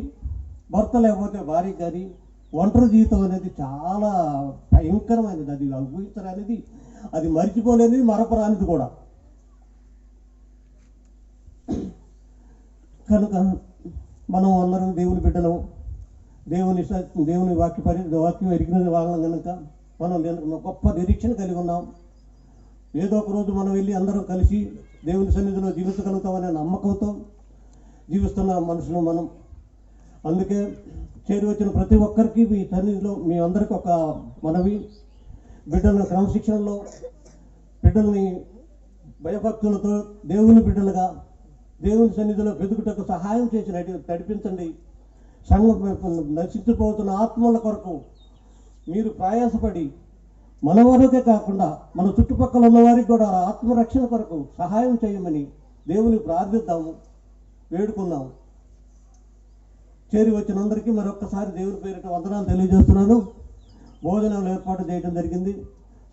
Speaker 3: భర్త లేకపోతే భార్యకి కానీ ఒంటరి జీవితం అనేది చాలా భయంకరమైనది. అది అనుభవించడానికి, అది మరిచిపోలేనిది, మరపరానిది కూడా. కనుక మనం అందరం దేవుని బిడ్డలు, దేవుని వాక్యం ఎరిగిన వాళ్ళం కనుక మనం గొప్ప నిరీక్షణ కలిగి ఉన్నాం. ఏదో ఒక రోజు మనం వెళ్ళి అందరం కలిసి దేవుని సన్నిధిలో జీవించగలుగుతామనే నమ్మకంతో జీవిస్తున్న మనుషులు మనం. అందుకే చేరి వచ్చిన ప్రతి ఒక్కరికి మీ సన్నిధిలో మీ అందరికీ ఒక మనవి, బిడ్డలను క్రమశిక్షణలో, బిడ్డల్ని భయభక్తులతో దేవుని బిడ్డలుగా దేవుని సన్నిధిలో వెతుకుటకు సహాయం చేసి నడిపించండి. సంఘం నశించిపోతున్న ఆత్మల కొరకు మీరు ప్రయాసపడి మన వరకే కాకుండా మన చుట్టుపక్కల ఉన్న వారికి కూడా ఆత్మరక్షణ కొరకు సహాయం చేయమని దేవుని ప్రార్థిద్దాము, వేడుకుందాము. చేరి వచ్చిన అందరికీ మరొక్కసారి దేవుని పేరిట వందనాలు తెలియజేస్తున్నాను. భోజనాలు ఏర్పాటు చేయడం జరిగింది.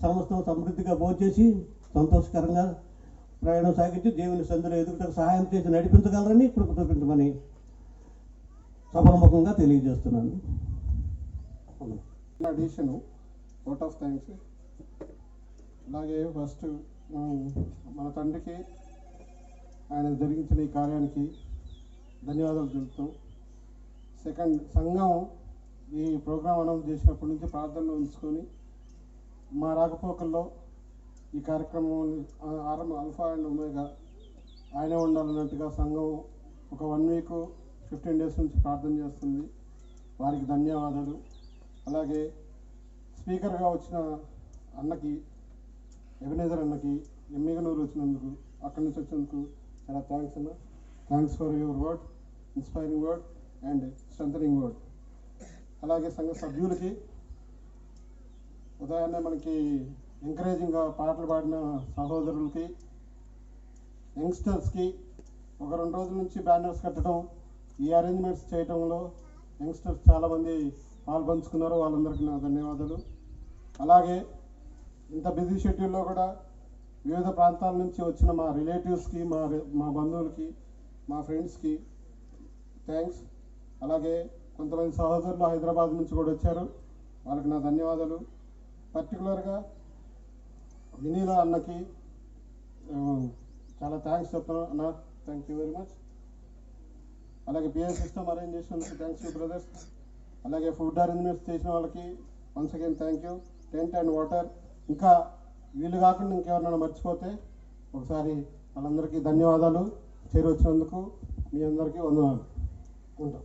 Speaker 3: సమస్తం సమృద్ధిగా భోంచేసి సంతోషకరంగా ప్రయాణం సాగించి దేవుని సందులో ఎదుగుటకు సహాయం చేసి నడిపించగలరని కృప చూపించమని సభాముఖంగా తెలియజేస్తున్నాను.
Speaker 4: Addition out of thanks. అలాగే ఫస్ట్ మన తండ్రికి ఆయన జరిగించిన ఈ కార్యానికి ధన్యవాదాలు తెలుపుతాం. సెకండ్, సంఘం ఈ ప్రోగ్రాం అనౌన్స్ చేసినప్పటి నుంచి ప్రార్థనలు ఉంచుకొని మా రాకపోకల్లో ఈ కార్యక్రమం ఆరంభ అల్ఫా అండ్ ఒమేగా ఆయనే ఉండాలన్నట్టుగా సంఘం ఒక 1 వీక్ 15 డేస్ నుంచి ప్రార్థన చేస్తుంది. వారికి ధన్యవాదాలు. అలాగే స్పీకర్గా వచ్చిన అన్నకి, ఎబెనేజర్ అన్నకి, ఎమ్మిగనూరు వచ్చినందుకు, అక్కడి నుంచి వచ్చినందుకు చాలా థ్యాంక్స్ అన్న. Thanks for your word, inspiring word and strengthening word. అలాగే సంఘ సభ్యులకి ఉదయాన్నే మనకి ఎంకరేజింగ్గా పాటలు పాడిన సహోదరులకి, యంగ్స్టర్స్కి ఒక 2 రోజుల నుంచి బ్యానర్స్ కట్టడం, ఈ అరేంజ్మెంట్స్ చేయడంలో యంగ్స్టర్స్ చాలామంది పాల్పంచుకున్నారు. వాళ్ళందరికీ నా ధన్యవాదాలు. అలాగే ఇంత బిజీ షెడ్యూల్లో కూడా వివిధ ప్రాంతాల నుంచి వచ్చిన మా రిలేటివ్స్కి, మా బంధువులకి, మా ఫ్రెండ్స్కి థ్యాంక్స్. అలాగే కొంతమంది సహోదరులు హైదరాబాద్ నుంచి కూడా వచ్చారు, వాళ్ళకి నా ధన్యవాదాలు. పర్టికులర్గా వినీలా అన్నకి చాలా థ్యాంక్స్ చెప్తాను అన్న, థ్యాంక్ యూ వెరీ మచ్. అలాగే పిఏ సిస్టమ్ అరేంజ్ చేసినందుకు థ్యాంక్స్ యూ బ్రదర్స్. అలాగే ఫుడ్ అరేంజ్మెంట్స్ చేసిన వాళ్ళకి once again thank you. Tent and water, ఇంకా వీళ్ళు కాకుండా ఇంకెవరైనా మర్చిపోతే ఒకసారి వాళ్ళందరికీ ధన్యవాదాలు. చేరి వచ్చినందుకు మీ అందరికీ వందనాలు. ఉంటాం.